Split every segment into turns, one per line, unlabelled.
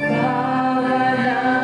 भावना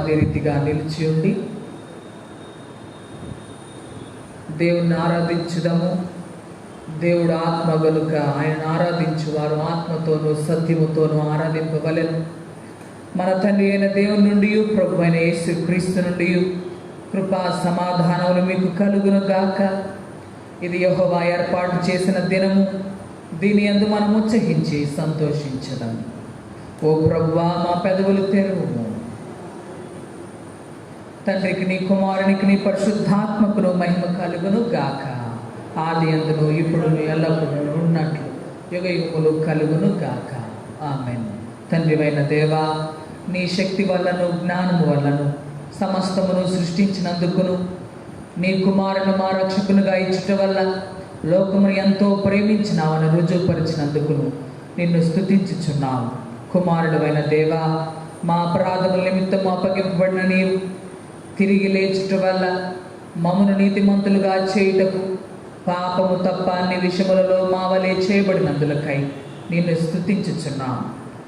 అదే రీతిగా నిలిచి ఉండి దేవుణ్ణి ఆరాధించుదాము. దేవుడు ఆత్మ గనుక ఆయన ఆరాధించువారు ఆత్మతోనూ సత్యముతోనూ ఆరాధింపవలెను. మన తండ్రి అయిన దేవుని నుండి ప్రభు అయిన యేసు క్రీస్తు నుండి కృపా సమాధానములు మీకు కలుగును గాక. ఇది యెహోవా ఏర్పాటు చేసిన దినము, దీని యందు మనం ఉత్సహించి సంతోషించదాం. ఓ ప్రభువా, మా పెదవులు తెరువుము. తండ్రికి నీ కుమారునికి నీ పరిశుద్ధాత్మకును మహిమ కలుగును గాక. ఆది యందును ఇప్పుడు ఎల్లప్పుడూ ఉన్నట్లు యుగయుగములు కలుగును గాక. ఆమేన్. తండ్రివైన దేవా, నీ శక్తి వల్లను జ్ఞానము వల్లను సమస్తమును సృష్టించినందుకును, నీ కుమారుని మా రక్షకునిగా ఇచ్చుట వల్ల లోకమును ఎంతో ప్రేమించినావని రుజువుపరిచినందుకును నిన్ను స్తుతించుచున్నాము. కుమారుడవైన దేవా, మా అపరాధముల నిమిత్తం అప్పగింపబడిన నీవు తిరిగి లేచుట వల్ల మమ్మను నీతిమంతులుగా చేయుటకు పాపము తప్ప అన్ని విషయములలో మా వలె చేయబడినందులకై నిన్ను స్తుతించుచున్నాము.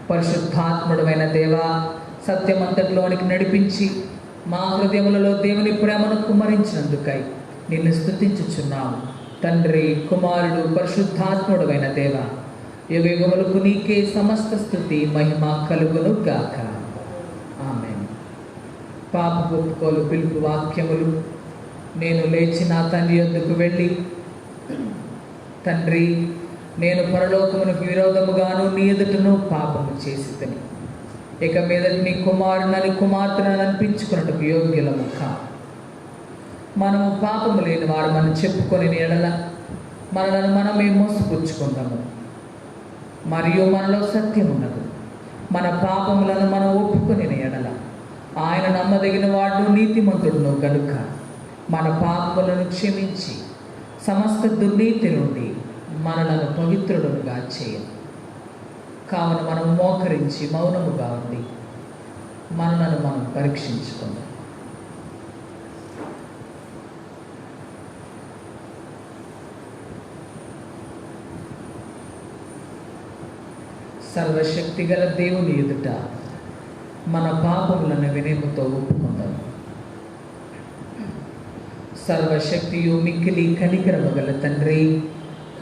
పరిశుద్ధాత్ముడమైన దేవా, సత్యమంతటిలోనికి నడిపించి మా హృదయములలో దేవుని ప్రేమను కుమ్మరించినందుకై నిన్ను స్తుతించుచున్నాము. తండ్రి, కుమారుడు, పరిశుద్ధాత్ముడమైన దేవా, యుగయుగములకు నీకే సమస్త స్తుతి మహిమ కలుగును గాక. ఆమేన్. పాప ఒప్పుకోలు పిలుపు వాక్యములు. నేను లేచి నా తండ్రి యొద్దకు వెళ్ళి, తండ్రి, నేను పరలోకమునకు విరోధముగాను నీ ఎదుటను పాపము చేసితిని. ఇక మీద నీ కుమారునని కుమార్తెను అనిపించుకున్నట్టుకు యోగ్యులము కాదు. మనము పాపము లేని వారు మనం చెప్పుకొని ఎడల మనలను మనమే మోసపుచ్చుకుంటాము, మరియు మనలో సత్యం ఉన్నది. మన పాపములను మనం ఒప్పుకొని ఎడల ఆయన నమ్మదగిన వాడు నీతిమంతుడును గనుక మన పాపములను క్షమించి సమస్త దుర్నీతి నుండి మనలను పవిత్రుడుగా చేయను. కావున మనం మోకరించి మౌనముగా ఉండి మనలను మనం పరీక్షించుకుందాం. సర్వశక్తి గల దేవుని ఎదుట మన పాపములను వినయముతో ఒప్పుకుందాం. సర్వశక్తియు మిక్కిలి కనికరము గల తండ్రి,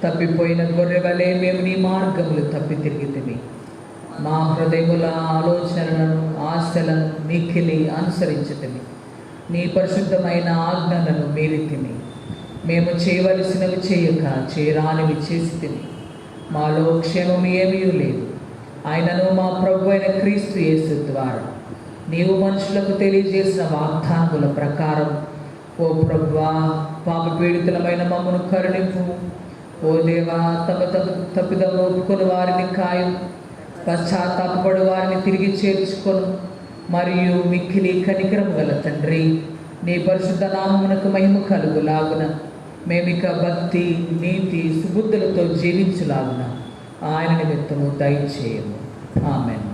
తప్పిపోయిన గొర్రె వలె మేము నీ మార్గములు తప్పి తిరిగితిమి. మా హృదయముల ఆలోచనలను ఆశలను మిక్కిలి అనుసరించితిమి. నీ పరిశుద్ధమైన ఆజ్ఞలను మీరితిమి. మేము చేయవలసినవి చేయక చేయరానివి చేసితిమి. మాలో క్షేమము ఏమీ లేదు. ఆయనను మా ప్రభు అయిన క్రీస్తు యేసు ద్వారా నీవు మనుషులకు తెలియజేసిన వాగ్దానముల ప్రకారం ఓ ప్రభువా, పాప పీడితులమైన మమ్మను కరుణింపు. ఓ దేవా, తమ తప్పిదము ఒప్పుకొని వారిని కాయం, పశ్చాత్తాపపడు వారిని తిరిగి చేర్చుకొను. మరియు మిక్కిలి కనికరము గల తండ్రి, నీ పరిశుద్ధ నామమునకు మహిమ కలుగులాగున మేమిక భక్తి, నీతి, సుబుద్ధులతో జీవించులాగున ఆయన నిమిత్తము దయచేయము. ఆమేన్.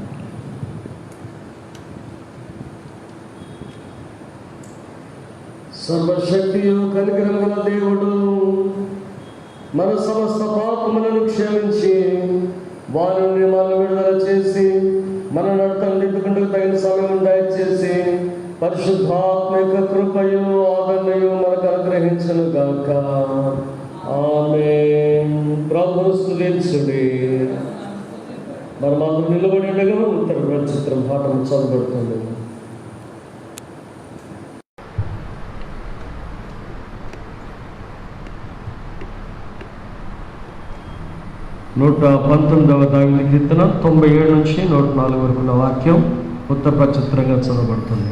సర్వశక్తియు కనికరము గల దేవుడు మన సమస్త పాపములను క్షమించి వారి నుండి మనల్ని విడుదల చేసి మన నడతను దిద్దుకుంటూ తగిన సమయం దయచేసి పరిశుద్ధాత్మిక కృపయు ఆదరణయు మనకు అనుగ్రహించును గాక. ఆమేన్. ప్రభువును స్తుతించుడి. మనమందరం నిలబడి ఉండగా ఉత్తర చిత్రం పాఠం చదవబడుతుంది. నూట 19వ దావీదు కీర్తన 97 నుంచి 104 వరకు ఉన్న వాక్యం ఉత్తరప్రచిత్రంగా చదవబడుతుంది.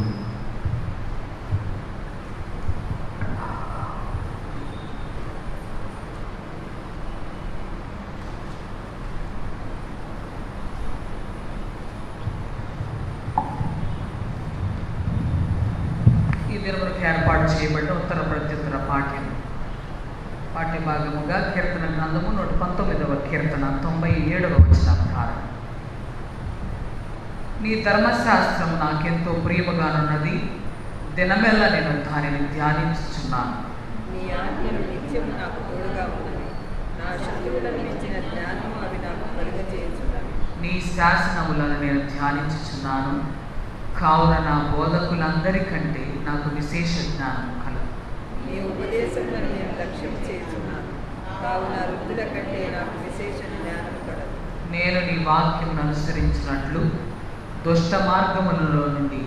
ఈ దినములకు ఏర్పాటు చేయబడిన ఉత్తర ప్రత్యుత్తర పాఠ్యభాగముగా కీర్తన గ్రంథము 119వ కీర్తన 97వ వచనం ప్రారంభం. నీ ధర్మశాస్త్రం నాకెంతో ప్రియముగానున్నది, దినమెల్లా నేను దానిని ధ్యానించుచున్నాను.
నీ ఆజ్ఞలు నిత్యం నాకు తోడుగా ఉన్నవి, నా శత్రువులను మించిన జ్ఞానము అవి నాకు కలుగజేయుచున్నవి.
నీ శాసనములను నేను ధ్యానించుచున్నాను, కావున నా బోధకులందరికంటే నాకు విశేష జ్ఞానం కలదు.
నీ ఉపదేశంలో నేను లక్ష్యం చేస్తున్నాను. కావున వృద్ధుల కంటే నాకు విశేష జ్ఞానం కలదు.
నేను నీ వాక్యమును అనుసరించినట్లు దుష్ట మార్గములలో నుండి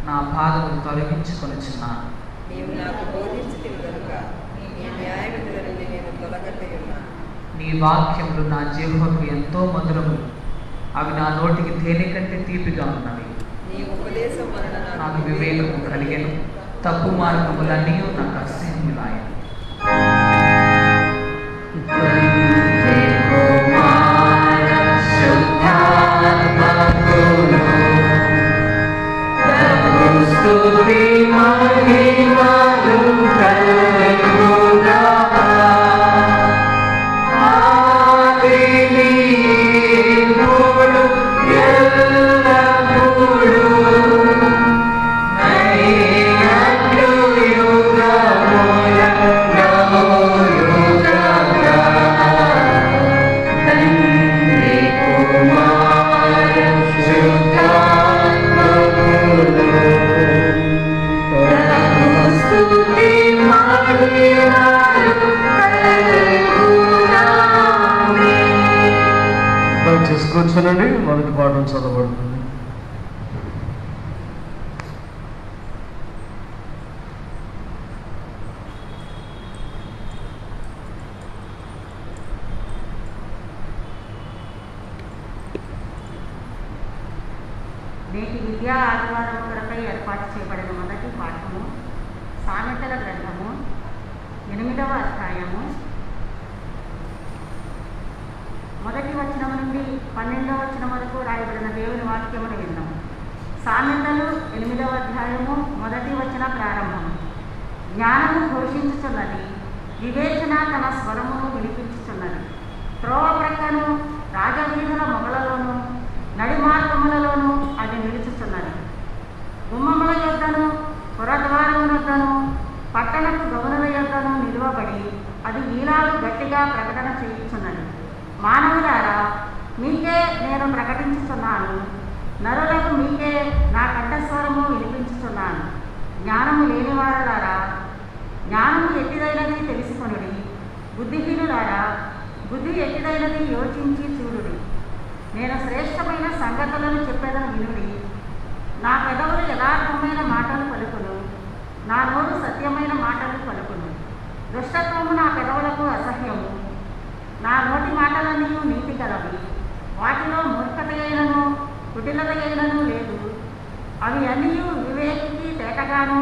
నా పాదములు తొలగించుకొనుచున్నాను.
నీవు నాకు బోధించితివి కనుక నీ న్యాయ విధుల నుండి నేను తొలగట్టయున్నాను.
నీ వాక్యములు నా జీవకు ఎంతో మధురములు, అవి నా నోటికి తేనె కంటే తీపిగా ఉన్నవి.
నీ ఉపదేశం వలన
నాకు వివేకము కలిగెను, తప్పు మార్గములన్నీ నాకు అసహ్యములాయెను.
కూర్చోనండి. మొదటి పాఠం చదవబడుతుంది.
నేటి విద్యా ఆదివారం కొరకై ఏర్పాటు చేయబడిన మొదటి పాఠము సామెతల గ్రంథము 8వ అధ్యాయము 1వ వచనం నుండి 12వ వచనం వరకు రాయబడిన దేవుని వాక్యమును విన్నాము. సామెతలు 8వ అధ్యాయము 1వ వచన ప్రారంభం. జ్ఞానము ఘోషించుచున్నది, వివేచన తన స్వరమును వినిపించుచున్నది. త్రోవ ప్రక్కను రాజవీధుల మొగలలోను నడిమార్గములలోనూ అది నిలుచుచున్నది. గుమ్మముల యొద్దను పురద్వారముల యొద్దను పట్టణపు గౌనుల యొద్దను నిలువబడి అది ఈలాలు గట్టిగా ప్రకటన చేయుచున్నది. మానవులారా, మీకే నేను ప్రకటించుచున్నాను, నరులకు మీకే నా కంఠస్వరము వినిపించుచున్నాను. జ్ఞానము లేనివారలారా, జ్ఞానము ఎట్టిదైనది తెలుసుకొనుడి. బుద్ధిహీనులారా, బుద్ధి ఎట్టిదైనది యోచించి చూడుడి. నేను శ్రేష్టమైన సంగతులను చెప్పేదని వినుడి. నా పెదవులు యథార్థమైన మాటలు పలుకును, నా నోరు సత్యమైన మాటలు పలుకును. దుష్టత్వము నా పెదవులకు అసహ్యము, నా నోటి మాటలన్నీ నీతి కలవి. వాటిలో మూర్ఖత అయినను కుటిలత అయినను లేదు. అవి అన్నీ వివేకికి తేటగాను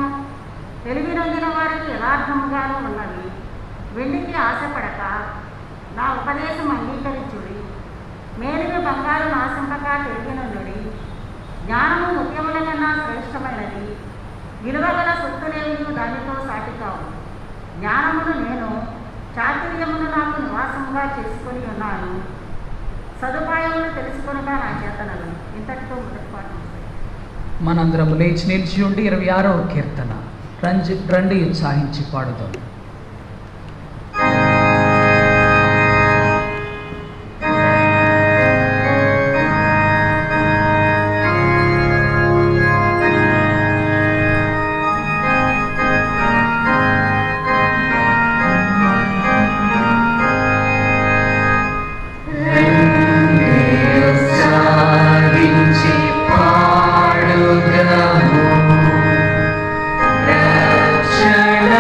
తెలివి నొందిన వారికి యథార్థముగాను ఉన్నవి. వెండికి ఆశపడక నా ఉపదేశం అంగీకరించుడి. మేలుని బంగారు నాశంపక తెలివినొందుడి. జ్ఞానము ముఖ్యముల కన్నా శ్రేష్టమైనది, విలువగల సొత్తులేవి దానితో సాటి కావు. జ్ఞానమును నేను చాతుర్యమును నాకు నివాసముగా చేసుకొని ఉన్నాను. సదుపాయములు తెలుసుకొనగా నా చేతనలు. ఇంతటితో మొదటి పాఠం.
మనందరం లేచి నిలిచి ఉండి 26వ కీర్తన రండి ఉత్సాహించి పాడుదాం.
రక్షణ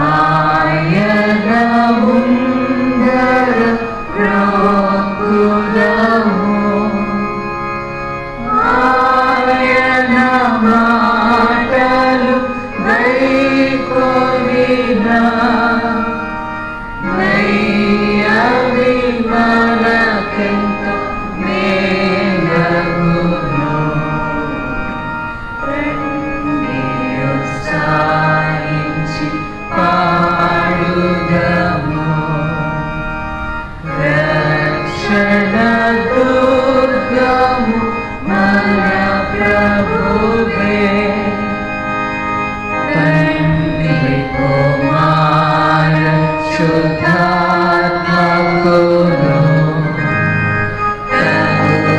ఆయన ముందర బ్రతుకుదము. ఆయన మాటలు గైకొనినా అవి మనకెంతో మేలగును. రండి ఉత్సాహించి పాడుదము. రక్షణ దుర్గము మన ప్రభువే. తండ్రి కుమార శుద్ధాత్మకును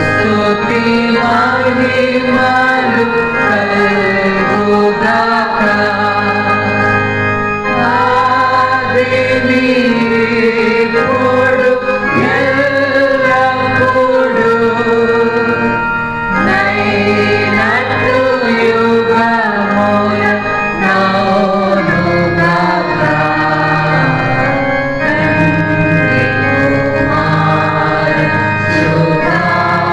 స్తుతి మహిమలు కలుగుగాక. ఆదిని ఇప్పుడు ఎల్లప్పుడూ నైనట్లు యుగముల నౌనుగాక. తండ్రి కుమార శుద్ధాత్మకును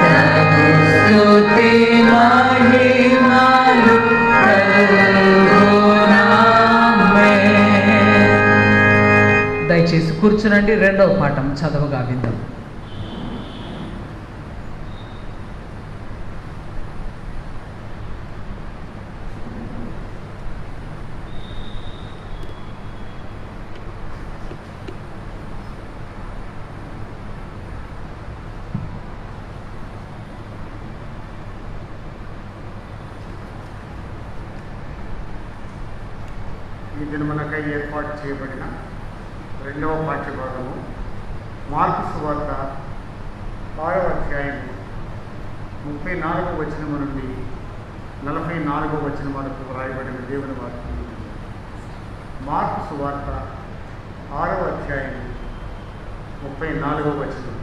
తగు స్తుతి మహిమలు కలుగునామెన్. దయచేసి కూర్చునండి. రెండవ పాఠం చదవగా విందాం.
ఈ దినమునకై ఏర్పాటు చేయబడిన రెండవ పాఠ్యభాగము మార్కు సువార్త 6వ అధ్యాయము 34వ వచనము నుండి 44వ వచనం వరకు వ్రాయబడిన దేవుని వాక్యం. మార్కు సువార్త 6వ అధ్యాయము 34వ వచనం.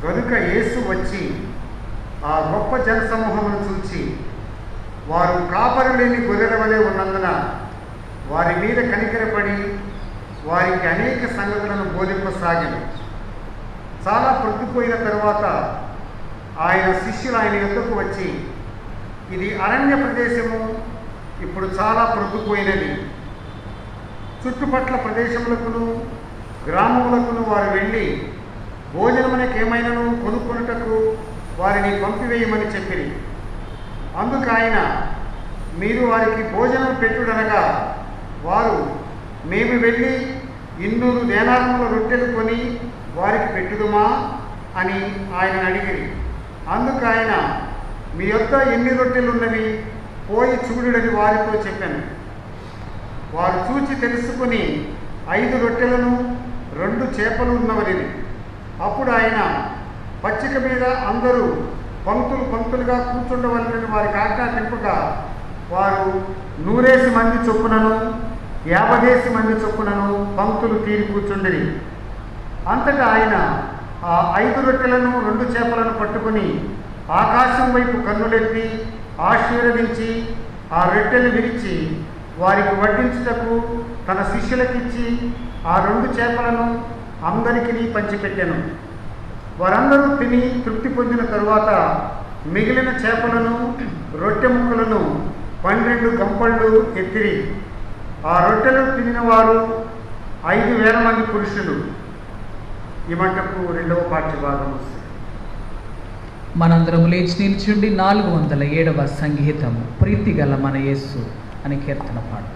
కనుక యేసు వచ్చి ఆ గొప్ప జనసమూహమును చూచి వారు కాపరి లేని గొర్రెల వలె ఉన్నందున వారి మీద కనికరపడి వారికి అనేక సంగతులను బోధింపసాగాను. చాలా ప్రొద్దుపోయిన తరువాత ఆయన శిష్యులు ఆయన యొద్దకు వచ్చి, ఇది అరణ్య ప్రదేశము, ఇప్పుడు చాలా ప్రొద్దుపోయినది. చుట్టుపట్ల ప్రదేశములకును గ్రామములకును వారు వెళ్ళి భోజనమునకేమైనాను కొనుక్కొనుటకు వారిని పంపివేయమని చెప్పిరి. అందుకు ఆయన, మీరు వారికి భోజనం పెట్టుడనగా వారు, మేము వెళ్ళి 200 దేనారముల రొట్టెలు కొని వారికి పెట్టుదుమా అని ఆయన అడిగిరి. అందుకు ఆయన, మీ యొద్ద ఎన్ని రొట్టెలు ఉన్నవి, పోయి చూడుడని వారితో చెప్పాను. వారు చూచి తెలుసుకుని 5 రొట్టెలను 2 చేపలు ఉన్నవని. అప్పుడు ఆయన, పచ్చిక మీద అందరూ పంక్తులు పంక్తులుగా కూర్చుండవలనని వారికి ఆజ్ఞాపింపగా వారు 100 మంది చొప్పునను 50 మంది చొప్పునను పంక్తులు తీరి కూర్చుండిరి. అంతటా ఆయన ఆ 5 రొట్టెలను 2 చేపలను పట్టుకుని ఆకాశం వైపు కన్నులెత్తి ఆశీర్వదించి ఆ రొట్టెలు విరిచి వారికి వడ్డించుటకు తన శిష్యులకిచ్చి ఆ 2 చేపలను అందరికీ పంచిపెట్టాను. వారందరూ తిని తృప్తి పొందిన తరువాత మిగిలిన చేపలను రొట్టె ముక్కలను 12 గంపళ్ళు ఎత్తిరి. ఆ రొట్టెలు తినిన వారు 5,000 మంది పురుషులు. ఈ మటుకు రెండవ పాఠ్యభాగం.
మనందరం లేచి నిల్చుండి 407వ సంగీతము ప్రీతిగల మన యేసు అని కీర్తన పాడు.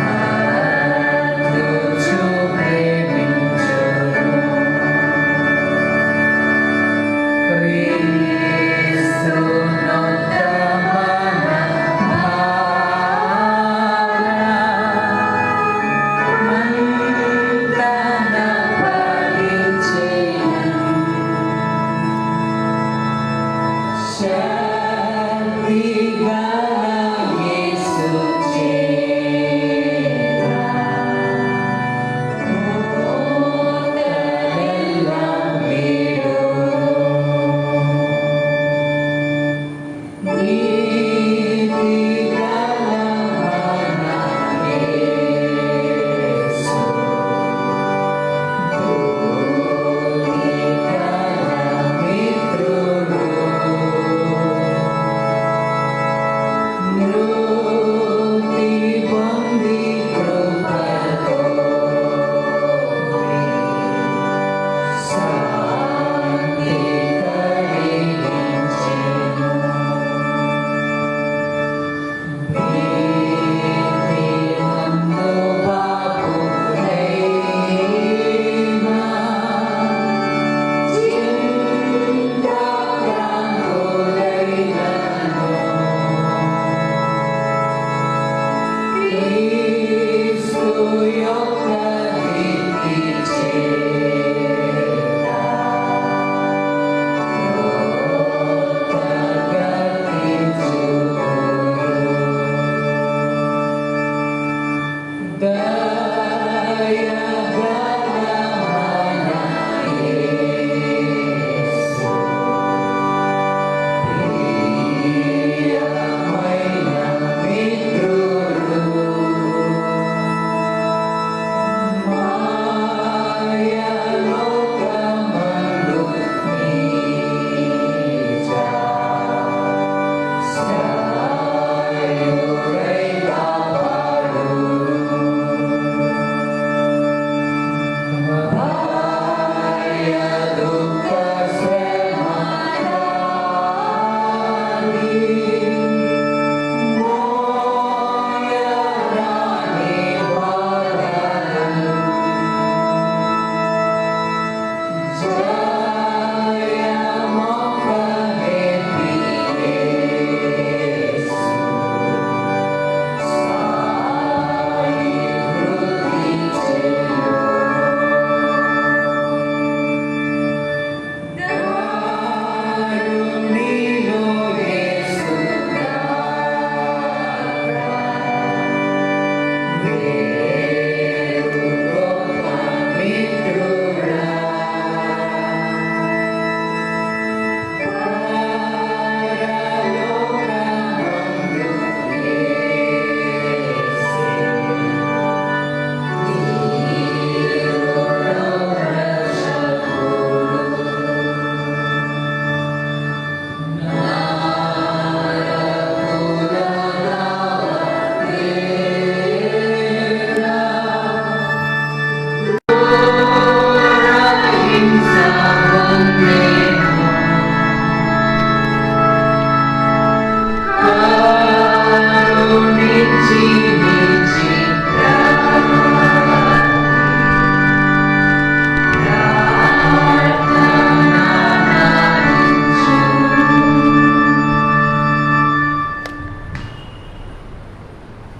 Ah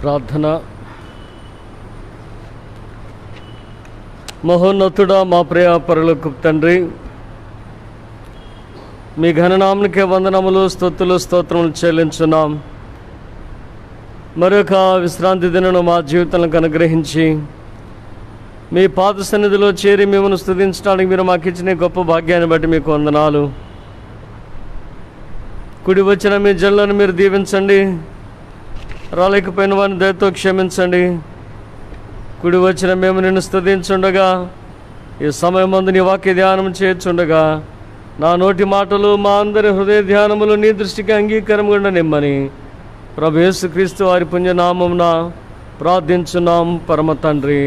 ప్రార్థన. మహోన్నతుడా, మా ప్రియ పరలోకపు తండ్రి, మీ ఘననామనికే వందనములు, స్తుతులు, స్తోత్రములు చెల్లించున్నాం. మరొక విశ్రాంతి దినను మా జీవితాలకు అనుగ్రహించి మీ పాద సన్నిధిలో చేరి మిమ్మల్ని స్తుతించడానికి మీరు మాకు ఇచ్చిన గొప్ప భాగ్యాన్ని బట్టి మీకు వందనాలు. కుడి వచ్చిన మీ జనులను మీరు దీవించండి, రాలేకపోయిన వారిని దయతో క్షమించండి. కుడి వచ్చిన మేము నిన్ను స్తుతించుండగా, ఈ సమయం ముందు నీ వాక్య ధ్యానం చేర్చుండగా, నా నోటి మాటలు మా అందరి హృదయ ధ్యానములు నీ దృష్టికి అంగీకారంగా నిమ్మని ప్రభు యేసుక్రీస్తు వారి పుణ్యనామమున ప్రార్థించున్నాం పరమ తండ్రి.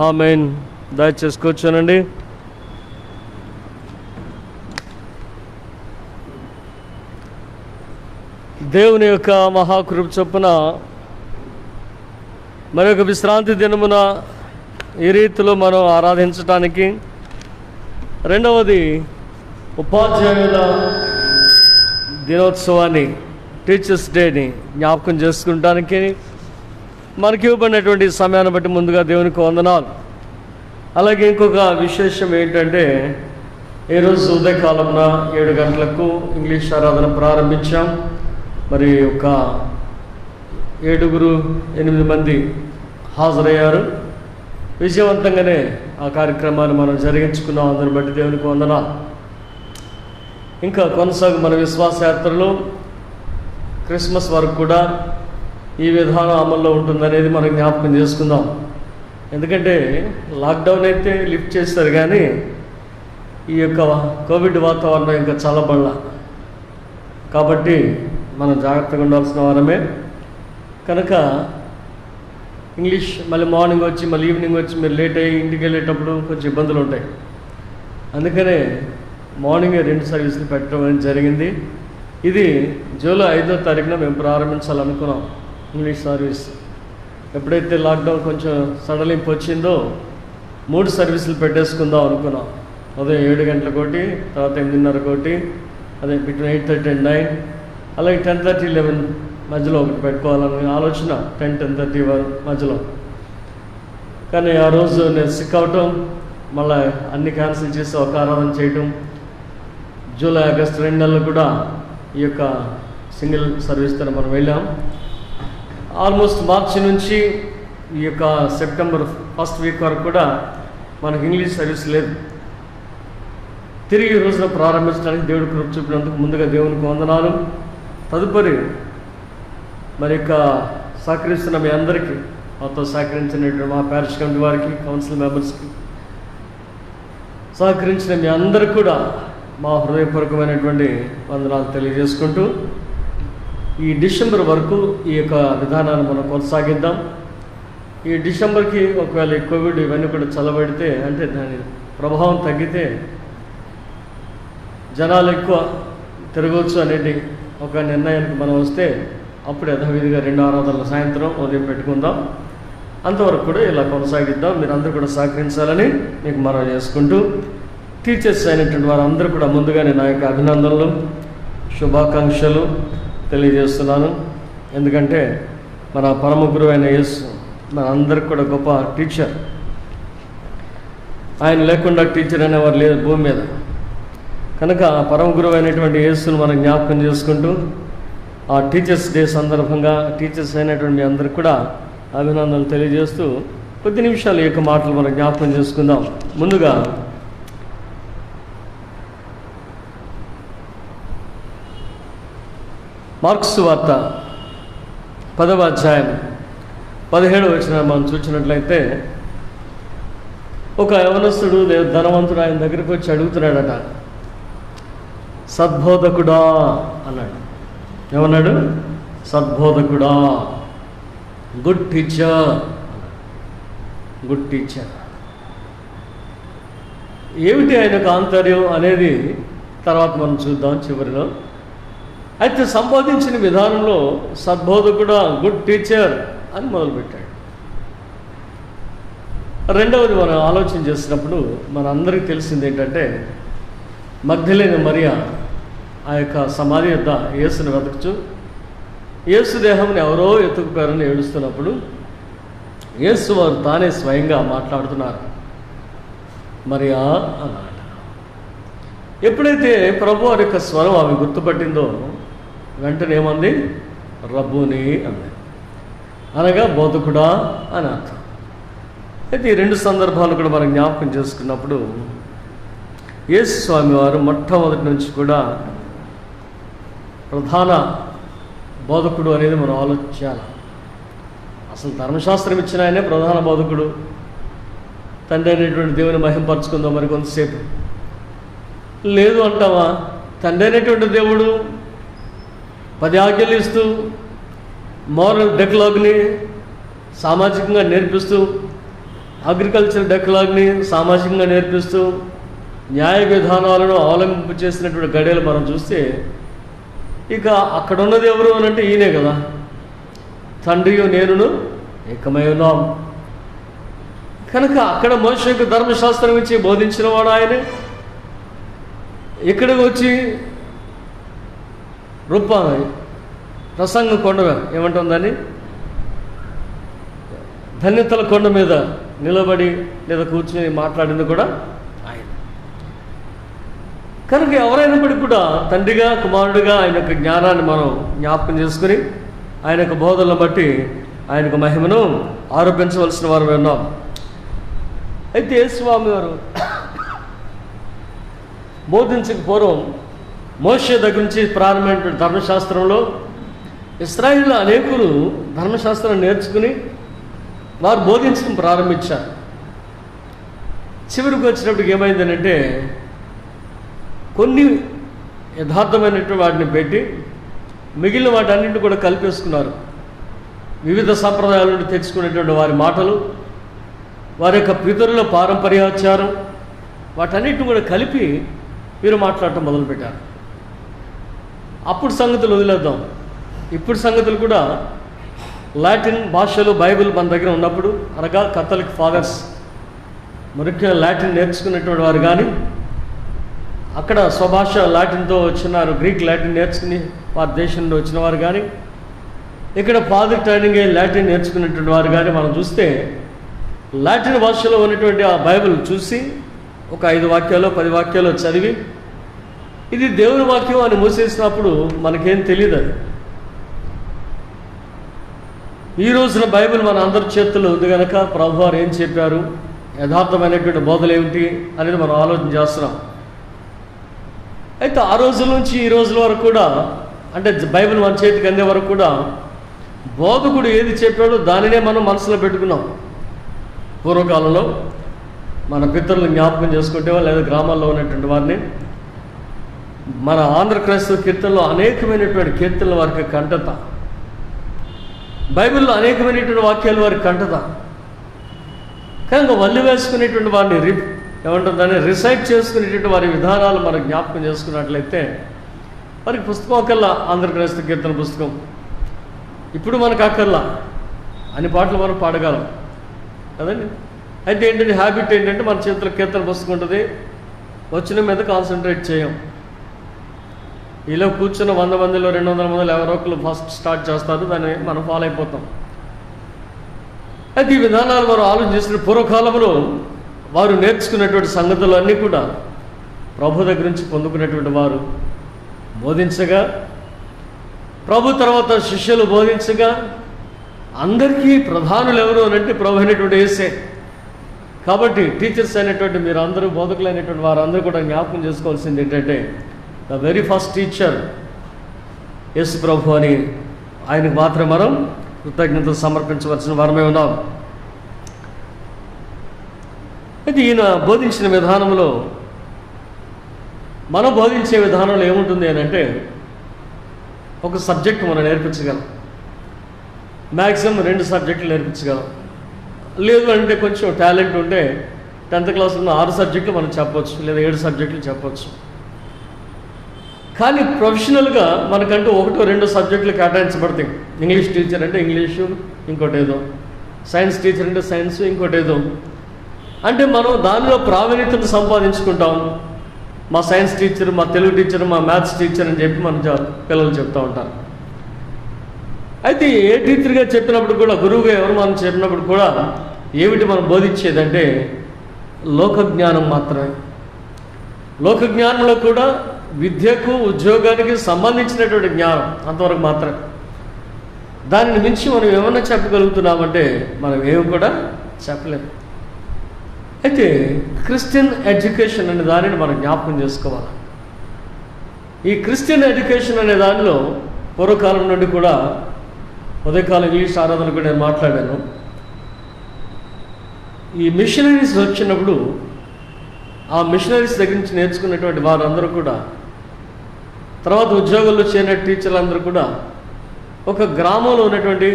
ఆమెన్. దయచేసి కూర్చోనండి. దేవుని యొక్క మహాకృప చొప్పున మరొక విశ్రాంతి దినమున ఈ రీతిలో మనం ఆరాధించటానికి, రెండవది ఉపాధ్యాయుల దినోత్సవాన్ని, టీచర్స్ డేని జ్ఞాపకం చేసుకుంటానికి మనకి ఇవ్వబడినటువంటి సమయాన్ని బట్టి ముందుగా దేవునికి వందనాలు. అలాగే ఇంకొక విశేషం ఏంటంటే, ఈరోజు ఉదయకాలమున 7 గంటలకు ఇంగ్లీష్ ఆరాధన ప్రారంభించాం. మరి ఒక 7-8 మంది హాజరయ్యారు. విజయవంతంగానే ఆ కార్యక్రమాన్ని మనం జరిగించుకున్నాం. అందరిని బట్టి దేవునికి వందనాలు. ఇంకా కొనసాగు మన విశ్వాసయాత్రలో క్రిస్మస్ వరకు కూడా ఈ విధానం అమల్లో ఉంటుందనేది మనం జ్ఞాపకం చేసుకుందాం. ఎందుకంటే లాక్డౌన్ అయితే లిఫ్ట్ చేస్తారు, కానీ ఈ యొక్క కోవిడ్ వాతావరణం ఇంకా చల్లబడాల. కాబట్టి మనం జాగ్రత్తగా ఉండాల్సిన వారమే. కనుక ఇంగ్లీష్ మళ్ళీ మార్నింగ్ వచ్చి మళ్ళీ ఈవినింగ్ వచ్చి మీరు లేట్ అయ్యి ఇంటికి వెళ్ళేటప్పుడు కొంచెం ఇబ్బందులు ఉంటాయి. అందుకనే మార్నింగే 2 సర్వీసులు పెట్టడం అనేది జరిగింది. ఇది జూలై 5వ తారీఖున మేము ప్రారంభించాలనుకున్నాం ఇంగ్లీష్ సర్వీస్. ఎప్పుడైతే లాక్డౌన్ కొంచెం సడలింపు వచ్చిందో 3 సర్వీసులు పెట్టేసుకుందాం అనుకున్నాం. ఉదయం 7 గంటలకు ఒకటి, తర్వాత 8:30కి ఒకటి, అదే బిట్వీన్ 8:30 and 9, అలాగే 10:30, 11 మధ్యలో ఒకటి పెట్టుకోవాలని ఆలోచన, 10-10:30 మధ్యలో. కానీ ఆ రోజు నేను సిక్ అవటం, మళ్ళీ అన్ని క్యాన్సిల్ చేసి ఒక ఆరాధన చేయటం, జూలై, ఆగస్టు 2 నెలలు కూడా ఈ యొక్క సింగిల్ సర్వీస్తో మనం వెళ్ళాం. ఆల్మోస్ట్ మార్చి నుంచి ఈ యొక్క సెప్టెంబర్ 1st వీక్ వరకు కూడా మనకు ఇంగ్లీష్ సర్వీస్ లేదు. తిరిగి ఈ రోజున ప్రారంభించడానికి దేవుడు కృప చూపినందుకు ముందుగా దేవునికి వందనాలు. తదుపరి మరి యొక్క సహకరిస్తున్న మీ అందరికీ, మాతో సహకరించినటువంటి మా ప్యారిష్ కమిటీ వారికి, కౌన్సిల్ మెంబర్స్కి, సహకరించిన మీ అందరికీ కూడా మా హృదయపూర్వకమైనటువంటి వందనాలు తెలియజేసుకుంటూ, ఈ డిసెంబర్ వరకు ఈ యొక్క విధానాన్ని మనం కొనసాగిద్దాం. ఈ డిసెంబర్కి ఒకవేళ ఈ కోవిడ్ ఇవన్నీ కూడా చల్లబడితే, అంటే దాని ప్రభావం తగ్గితే, జనాలు ఎక్కువ తిరగవచ్చు అనేది ఒక నిర్ణయానికి మనం వస్తే, అప్పుడు యథావిధిగా 2 ఆరాధనలు సాయంత్రం ఉదయం పెట్టుకుందాం. అంతవరకు కూడా ఇలా కొనసాగిద్దాం. మీరు అందరూ కూడా సహకరించాలని మీకు మనవి చేసుకుంటూ, టీచర్స్ అయినటువంటి వారందరూ కూడా ముందుగానే నా యొక్క అభినందనలు, శుభాకాంక్షలు తెలియజేస్తున్నాను. ఎందుకంటే మన పరమ గురువు అయిన యేసు మన అందరికి కూడా గొప్ప టీచర్. ఆయన లేకుండా టీచర్ అనేవారు లేదు భూమి మీద. కనుక పరమ గురువు అయినటువంటి యేసును మనం జ్ఞాపకం చేసుకుంటూ ఆ టీచర్స్ డే సందర్భంగా టీచర్స్ అయినటువంటి మీ అందరికి కూడా అభినందనలు తెలియజేస్తూ కొద్ది నిమిషాలు ఈ యొక్క మాటలు మనం జ్ఞాపకం చేసుకుందాం. ముందుగా మార్క్స్ వార్త 10వ అధ్యాయం 17వ వచనం మనం చూసినట్లయితే, ఒక యవనస్తుడు లేదా ధనవంతుడు ఆయన దగ్గరికి వచ్చి అడుగుతున్నాడట, సద్బోధకుడా అన్నాడు. ఏమన్నాడు? సద్బోధకుడా, గుడ్ టీచర్, గుడ్ టీచర్. ఏమిటి ఆయనకు ఆంతర్యం అనేది తర్వాత మనం చూద్దాం చివరిలో. అయితే సంబోధించిన విధానంలో సద్బోధకుడా, గుడ్ టీచర్ అని మొదలుపెట్టాడు. రెండవది మనం ఆలోచన చేసినప్పుడు మన అందరికీ తెలిసింది ఏంటంటే, మగ్ధలేని మరియ ఆ యొక్క సమాధి యొద్ద యేసుని వెతకుచు యేసు దేహంని ఎవరో ఎత్తుకుపోయారని ఏడుస్తున్నప్పుడు యేసు వారు తానే స్వయంగా మాట్లాడుతున్నారు, మరియా అన్నాడు. ఎప్పుడైతే ప్రభు వారి యొక్క స్వరం ఆమె గుర్తుపట్టిందో వెంటనే ఏమంది? రబ్బూని అంది, అనగా బోధకుడా అని అర్థం. అయితే ఈ రెండు సందర్భాలు కూడా మనం జ్ఞాపకం చేసుకున్నప్పుడు యేసు స్వామి వారు మొట్టమొదటి నుంచి కూడా ప్రధాన బోధకుడు అనేది మనం ఆలోచించాలి. అసలు ధర్మశాస్త్రం ఇచ్చిన ఆయనే ప్రధాన బోధకుడు. తండ్రి అనేటువంటి దేవుని మహింపరచుకుందాం మరి కొంతసేపు. లేదు అంటావా? తండ్రి అనేటువంటి దేవుడు 10 ఆజ్ఞలు ఇస్తూ మోరల్ డెక్లాగ్ని సామాజికంగా నేర్పిస్తూ, అగ్రికల్చర్ డెక్లాగ్ని సామాజికంగా నేర్పిస్తూ, న్యాయ విధానాలను అవలంబింపు చేసినటువంటి గడియలు మనం చూస్తే ఇక అక్కడ ఉన్నది ఎవరు అని అంటే ఈయనే కదా. తండ్రియు నేనును ఏకమై ఉన్నాం. కనుక అక్కడ మోషేకు ధర్మశాస్త్రం ఇచ్చి బోధించిన వాడు ఆయనే. ఇక్కడికి వచ్చి ప్రసంగ కొండ ఏమంటుందని, ధన్యతల కొండ మీద నిలబడి లేదా కూర్చుని మాట్లాడింది కూడా ఆయన. కనుక ఎవరైనప్పటికీ కూడా తండ్రిగా కుమారుడిగా ఆయన యొక్క జ్ఞానాన్ని మనం జ్ఞాపకం చేసుకుని ఆయన యొక్క బోధనను బట్టి ఆయనకు మహిమను ఆరోపించవలసిన వారు ఉన్నాం. అయితే స్వామి వారు బోధించక పూర్వం మోషే దగ్గర నుంచి ప్రారంభమైన ధర్మశాస్త్రంలో ఇశ్రాయేలు అనేకులు ధర్మశాస్త్రాన్ని నేర్చుకుని వారు బోధించడం ప్రారంభించారు. చివరికి వచ్చినప్పటికి ఏమైందనంటే, కొన్ని యథార్థమైనటువంటి వాటిని పెట్టి మిగిలిన వాటన్నింటిని కూడా కలిపేసుకున్నారు. వివిధ సంప్రదాయాల నుండి తెచ్చుకునేటువంటి వారి మాటలు, వారి యొక్క పితరుల పారంపర్యాచారం, వాటన్నిటిని కూడా కలిపి వీరు మాట్లాడటం మొదలుపెట్టారు. అప్పుడు సంగతులు వదిలేద్దాం. ఇప్పుడు సంగతులు కూడా లాటిన్ భాషలో బైబిల్ మన దగ్గర ఉన్నప్పుడు, అనగా కథలిక్ ఫాదర్స్ ముఖ్యంగా లాటిన్ నేర్చుకున్నటువంటి వారు కానీ, అక్కడ స్వభాష లాటిన్తో వచ్చినారు, గ్రీక్ లాటిన్ నేర్చుకుని వారి దేశంలో వచ్చిన వారు కానీ, ఇక్కడ ఫాదర్ ట్రైనింగ్ లాటిన్ నేర్చుకున్నటువంటి వారు కానీ మనం చూస్తే లాటిన్ భాషలో ఉన్నటువంటి ఆ బైబిల్ చూసి ఒక 5 వాక్యాలు 10 వాక్యాలు చదివి ఇది దేవుని వాక్యం అని మూసేసినప్పుడు మనకేం తెలియదు. అది ఈ రోజున బైబిల్ మన అందరి చేతుల్లో ఉంది కనుక ప్రభువారు ఏం చెప్పారు, యథార్థమైనటువంటి బోధలు ఏమిటి అనేది మనం ఆలోచన చేస్తున్నాం. అయితే ఆ రోజుల నుంచి ఈ రోజుల వరకు కూడా, అంటే బైబిల్ మన చేతికి అందే వరకు కూడా బోధకుడు ఏది చెప్పాడో దానినే మనం మనసులో పెట్టుకున్నాం. పూర్వకాలంలో మన పితరులను జ్ఞాపకం చేసుకుంటే లేదా గ్రామాల్లో ఉన్నటువంటి వారిని, మన ఆంధ్ర క్రైస్తవ కీర్తనలో అనేకమైనటువంటి కీర్తనల వారికి కంటత, బైబిల్లో అనేకమైనటువంటి వాక్యాలు వారికి కంటత. కనుక వల్లి వేసుకునేటువంటి వారిని ఏమంటుందని రిసైట్ చేసుకునేటువంటి వారి విధానాలు మనం జ్ఞాపకం చేసుకున్నట్లయితే వారికి పుస్తకం అక్కర్లా. ఆంధ్ర క్రైస్తవ కీర్తన పుస్తకం ఇప్పుడు మనకు అక్కర్లా, అన్ని పాటలు మనం పాడగలం కదండి. అయితే ఏంటంటే హ్యాబిట్ ఏంటంటే మన చేతిలో కీర్తన పుస్తకం ఉంటుంది, వచ్చిన మీద కాన్సన్ట్రేట్ చేయం. ఇలా కూర్చున్న 100 మందిలో 200 మందిలో ఎవరో ఒకరు ఫస్ట్ స్టార్ట్ చేస్తారు, దాన్ని మనం ఫాలో అయిపోతాం. అయితే ఈ విధానాలు వారు ఆలోచన చేసిన పూర్వకాలంలో వారు నేర్చుకున్నటువంటి సంగతులు అన్నీ కూడా ప్రభు దగ్గర నుంచి పొందుకున్నటువంటి వారు బోధించగా, ప్రభు తర్వాత శిష్యులు బోధించగా, అందరికీ ప్రధానులు ఎవరు అని అంటే ప్రభు అయినటువంటి యేసే. కాబట్టి టీచర్స్ అయినటువంటి మీరు అందరూ, బోధకులు అయినటువంటి వారందరూ కూడా జ్ఞాపకం చేసుకోవాల్సింది ఏంటంటే, ద వెరీ ఫస్ట్ టీచర్ యేసు ప్రభు అని ఆయనకు మాత్రం మనం కృతజ్ఞతలు సమర్పించవలసిన వారమే ఉన్నాం. అయితే ఈయన బోధించిన విధానంలో, మనం బోధించే విధానంలో ఏముంటుంది అని అంటే, ఒక సబ్జెక్ట్ మనం నేర్పించగలం, మ్యాక్సిమం 2 సబ్జెక్టులు నేర్పించగలం. లేదు అంటే కొంచెం టాలెంట్ ఉంటే 10th క్లాస్లో 6 సబ్జెక్టులు మనం చెప్పవచ్చు, లేదా 7 సబ్జెక్టులు చెప్పవచ్చు. కానీ ప్రొఫెషనల్గా మనకంటూ 1-2 సబ్జెక్టులు కేటాయించబడతాయి. ఇంగ్లీష్ టీచర్ అంటే ఇంగ్లీషు, ఇంకోటి ఏదో. సైన్స్ టీచర్ అంటే సైన్స్, ఇంకోటి ఏదో. అంటే మనం దానిలో ప్రావీణ్యతను సంపాదించుకుంటాం. మా సైన్స్ టీచర్, మా తెలుగు టీచర్, మా మ్యాథ్స్ టీచర్ అని చెప్పి మన పిల్లలు చెప్తూ ఉంటారు. అయితే ఏ టీచర్గా చెప్పినప్పుడు కూడా, గురువుగా ఎవరు మనం చెప్పినప్పుడు కూడా ఏమిటి మనం బోధించేదంటే లోకజ్ఞానం మాత్రమే. లోకజ్ఞానంలో కూడా విద్యకు, ఉద్యోగానికి సంబంధించినటువంటి జ్ఞానం అంతవరకు మాత్రమే. దానిని మించి మనం ఏమన్నా చెప్పగలుగుతున్నామంటే మనం ఏమి కూడా చెప్పలేము. అయితే క్రిస్టియన్ ఎడ్యుకేషన్ అనే దానిని మనం జ్ఞాపకం చేసుకోవాలి. ఈ క్రిస్టియన్ ఎడ్యుకేషన్ అనే దానిలో పూర్వకాలం నుండి కూడా, ఉదయకాలం ఇంగ్లీష్ ఆరాధన కూడా నేను మాట్లాడాను. ఈ మిషనరీస్ వచ్చినప్పుడు ఆ మిషనరీస్ దగ్గర నుంచి నేర్చుకున్నటువంటి వారందరూ కూడా, తర్వాత ఉద్యోగాల్లో చేరిన టీచర్లందరూ కూడా, ఒక గ్రామంలో ఉన్నటువంటి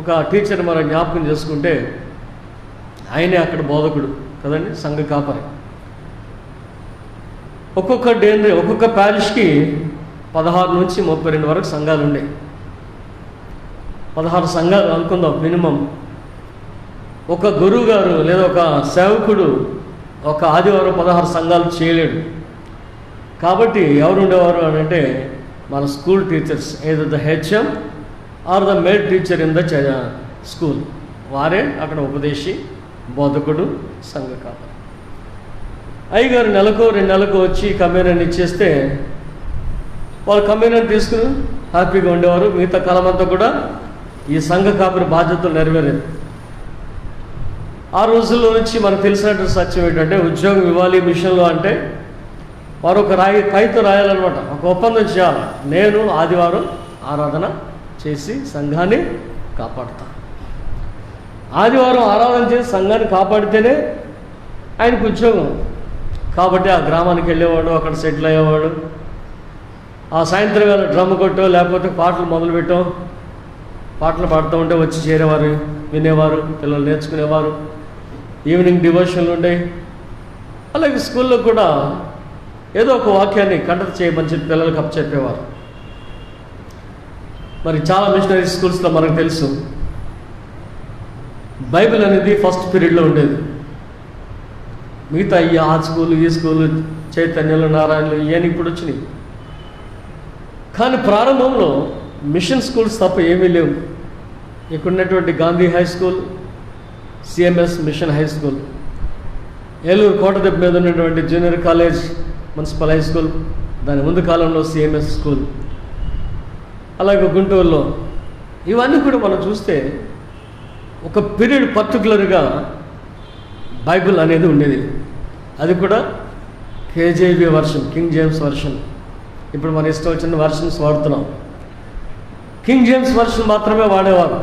ఒక టీచర్ మనం జ్ఞాపకం చేసుకుంటే ఆయనే అక్కడ బోధకుడు కదండి, సంఘ కాపరి. ఒక్కొక్క ప్యారిష్కి 16 నుంచి 32 వరకు సంఘాలు ఉండేవి. 16 సంఘాలు అనుకుందాం మినిమం. ఒక గురువు గారు లేదా ఒక సేవకుడు ఒక ఆదివారం 16 సంఘాలు చేయలేడు. కాబట్టి ఎవరు ఉండేవారు అని అంటే మన స్కూల్ టీచర్స్, ఏదో the HM or the made teacher in the school, వారే అక్కడ ఉపదేశి, బోధకుడు, సంఘ కాపరి. అయ్యగారు నెలకు 2 నెలలకు వచ్చి కమ్యూనియన్ ఇచ్చేస్తే వాళ్ళు కమ్యూనియన్ తీసుకుని హ్యాపీగా ఉండేవారు. మిగతా కాలం అంతా కూడా ఈ సంఘ కాపరి బాధ్యతలు నెరవేరేది. ఆ రోజుల్లో నుంచి మనకు తెలిసినటువంటి సత్యం ఏంటంటే, ఉద్యోగం ఇవ్వాలి మిషన్లో అంటే వారు ఒక కాగితం రాయాలన్నమాట, ఒక ఒప్పందం చేయాలి. నేను ఆదివారం ఆరాధన చేసి సంఘాన్ని కాపాడుతాను. ఆదివారం ఆరాధన చేసి సంఘాన్ని కాపాడితేనే ఆయనకు ఉద్యోగం. కాబట్టి ఆ గ్రామానికి వెళ్ళేవాడు, అక్కడ సెటిల్ అయ్యేవాడు. ఆ సాయంత్రం వేళ డ్రమ్ కొట్టో లేకపోతే పాటలు మొదలుపెట్టో, పాటలు పాడుతూ ఉంటే వచ్చి చేరేవారు, వినేవారు, పిల్లలు నేర్చుకునేవారు. ఈవినింగ్ డివోషన్లు ఉండేవి. అలాగే స్కూల్లో కూడా ఏదో ఒక వాక్యాన్ని కంఠత చేయమని చెప్పి పిల్లలకు అప్పచెప్పేవారు. మరి చాలా మిషనరీ స్కూల్స్లో మనకు తెలుసు, బైబిల్ అనేది ఫస్ట్ పీరియడ్లో ఉండేది. మిగతా ఆ స్కూలు, ఈ స్కూలు, చైతన్యాలు, నారాయణలు ఇవన్నీ ఇప్పుడు వచ్చినాయి. కానీ ప్రారంభంలో మిషన్ స్కూల్స్ తప్ప ఏమీ లేవు. ఇక్కడ ఉన్నటువంటి Gandhi high school, CMS mission high school, Eluru కోటదెబ్బ మీద ఉన్నటువంటి junior college, municipal high school, దాని ముందు కాలంలో సిఎంఎస్ స్కూల్, అలాగే గుంటూరులో, ఇవన్నీ కూడా మనం చూస్తే ఒక పీరియడ్ పర్టికులర్గా బైబిల్ అనేది ఉండేది. అది కూడా కేజేబీ వర్షన్, కింగ్ జేమ్స్ వర్షన్. ఇప్పుడు మన ఇష్టం వచ్చిన వర్షన్స్ వాడుతున్నాం. కింగ్ జేమ్స్ వర్షన్ మాత్రమే వాడేవారు.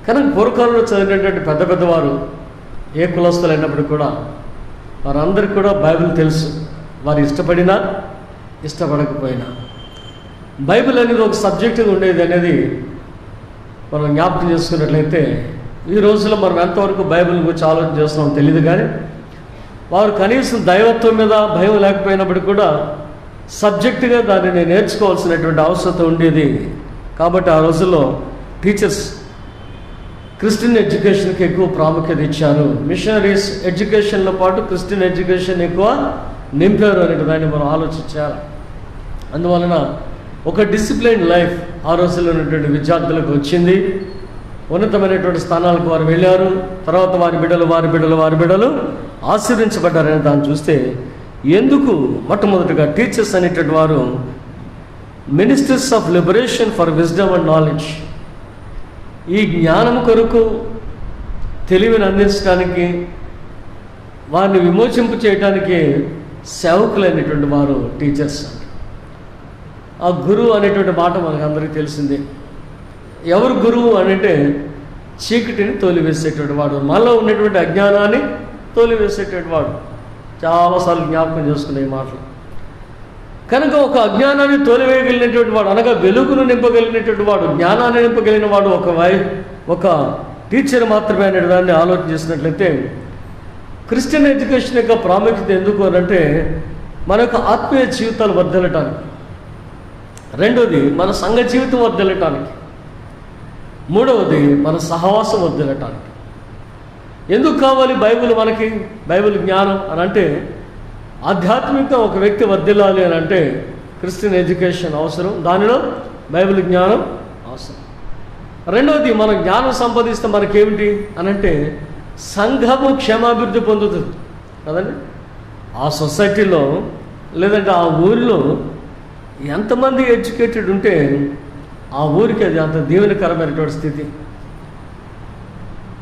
కానీ పూర్వకాలంలో చదివినటువంటి పెద్ద పెద్దవారు, ఏ కులస్తులు అయినప్పుడు కూడా వారందరికీ కూడా బైబిల్ తెలుసు. వారు ఇష్టపడినా ఇష్టపడకపోయినా బైబిల్ అనేది ఒక సబ్జెక్టుగా ఉండేది అనేది మనం జ్ఞాపకం చేసుకున్నట్లయితే, ఈ రోజుల్లో మనం ఎంతవరకు బైబిల్ గురించి ఆలోచన చేస్తున్నాం తెలియదు. కానీ వారు కనీసం దైవత్వం మీద భయం లేకపోయినప్పటికీ కూడా సబ్జెక్టుగా దానిని నేర్చుకోవాల్సినటువంటి అవసరం ఉండేది. కాబట్టి ఆ రోజుల్లో టీచర్స్ క్రిస్టియన్ ఎడ్యుకేషన్కి ఎక్కువ ప్రాముఖ్యత ఇచ్చారు. మిషనరీస్ ఎడ్యుకేషన్లో పాటు క్రిస్టియన్ ఎడ్యుకేషన్ ఎక్కువ నింపారు అనే దాన్ని మనం ఆలోచించాలి. అందువలన ఒక డిసిప్లైన్ లైఫ్ ఆ రోజుల్లో ఉన్నటువంటి విద్యార్థులకు వచ్చింది. ఉన్నతమైనటువంటి స్థానాలకు వారు వెళ్ళారు. తర్వాత వారి బిడ్డలు ఆశీర్వించబడ్డారని దాన్ని చూస్తే ఎందుకు మొట్టమొదటిగా టీచర్స్ అనేటువంటి వారు ministers of liberation for wisdom and knowledge, ఈ జ్ఞానం కొరకు తెలివిని అందించడానికి, వారిని విమోచింపు చేయడానికి సేవకులైనటువంటి వారు టీచర్స్. ఆ గురువు అనేటువంటి మాట మనకు అందరికీ తెలిసిందే. ఎవరు గురువు అంటే చీకటిని తోలివేసేటువంటి వాడు, మనలో ఉన్నటువంటి అజ్ఞానాన్ని తోలివేసేటువంటి వాడు. చాలాసార్లు జ్ఞాపకం చేసుకునే ఈ మాటలు. కనుక ఒక అజ్ఞానాన్ని తోలివేయగలిగినటువంటి వాడు, అనగా వెలుగును నింపగలిగినటువంటి వాడు, జ్ఞానాన్ని నింపగలిగిన వాడు ఒక టీచర్ మాత్రమే అనే దాన్ని ఆలోచన చేసినట్లయితే, క్రిస్టియన్ ఎడ్యుకేషన్ యొక్క ప్రాముఖ్యత ఎందుకు అనంటే మన యొక్క ఆత్మీయ జీవితాలు వర్ధిల్లటానికి, రెండవది మన సంఘ జీవితం వర్ధిల్లటానికి, మూడవది మన సహవాసం వర్ధిల్లటానికి. ఎందుకు కావాలి బైబిల్ మనకి? బైబిల్ జ్ఞానం అని అంటే, ఆధ్యాత్మికంగా ఒక వ్యక్తి వర్ధిల్లాలి అని అంటే క్రిస్టియన్ ఎడ్యుకేషన్ అవసరం, దానిలో బైబిల్ జ్ఞానం అవసరం. రెండవది, మనం జ్ఞానం సంపాదిస్తే మనకేమిటి అని అంటే సంఘము క్షేమాభివృద్ధి పొందుతుంది కదండి. ఆ సొసైటీలో లేదంటే ఆ ఊరిలో ఎంతమంది ఎడ్యుకేటెడ్ ఉంటే ఆ ఊరికి అది అంత దీవెనకరమైనటువంటి స్థితి.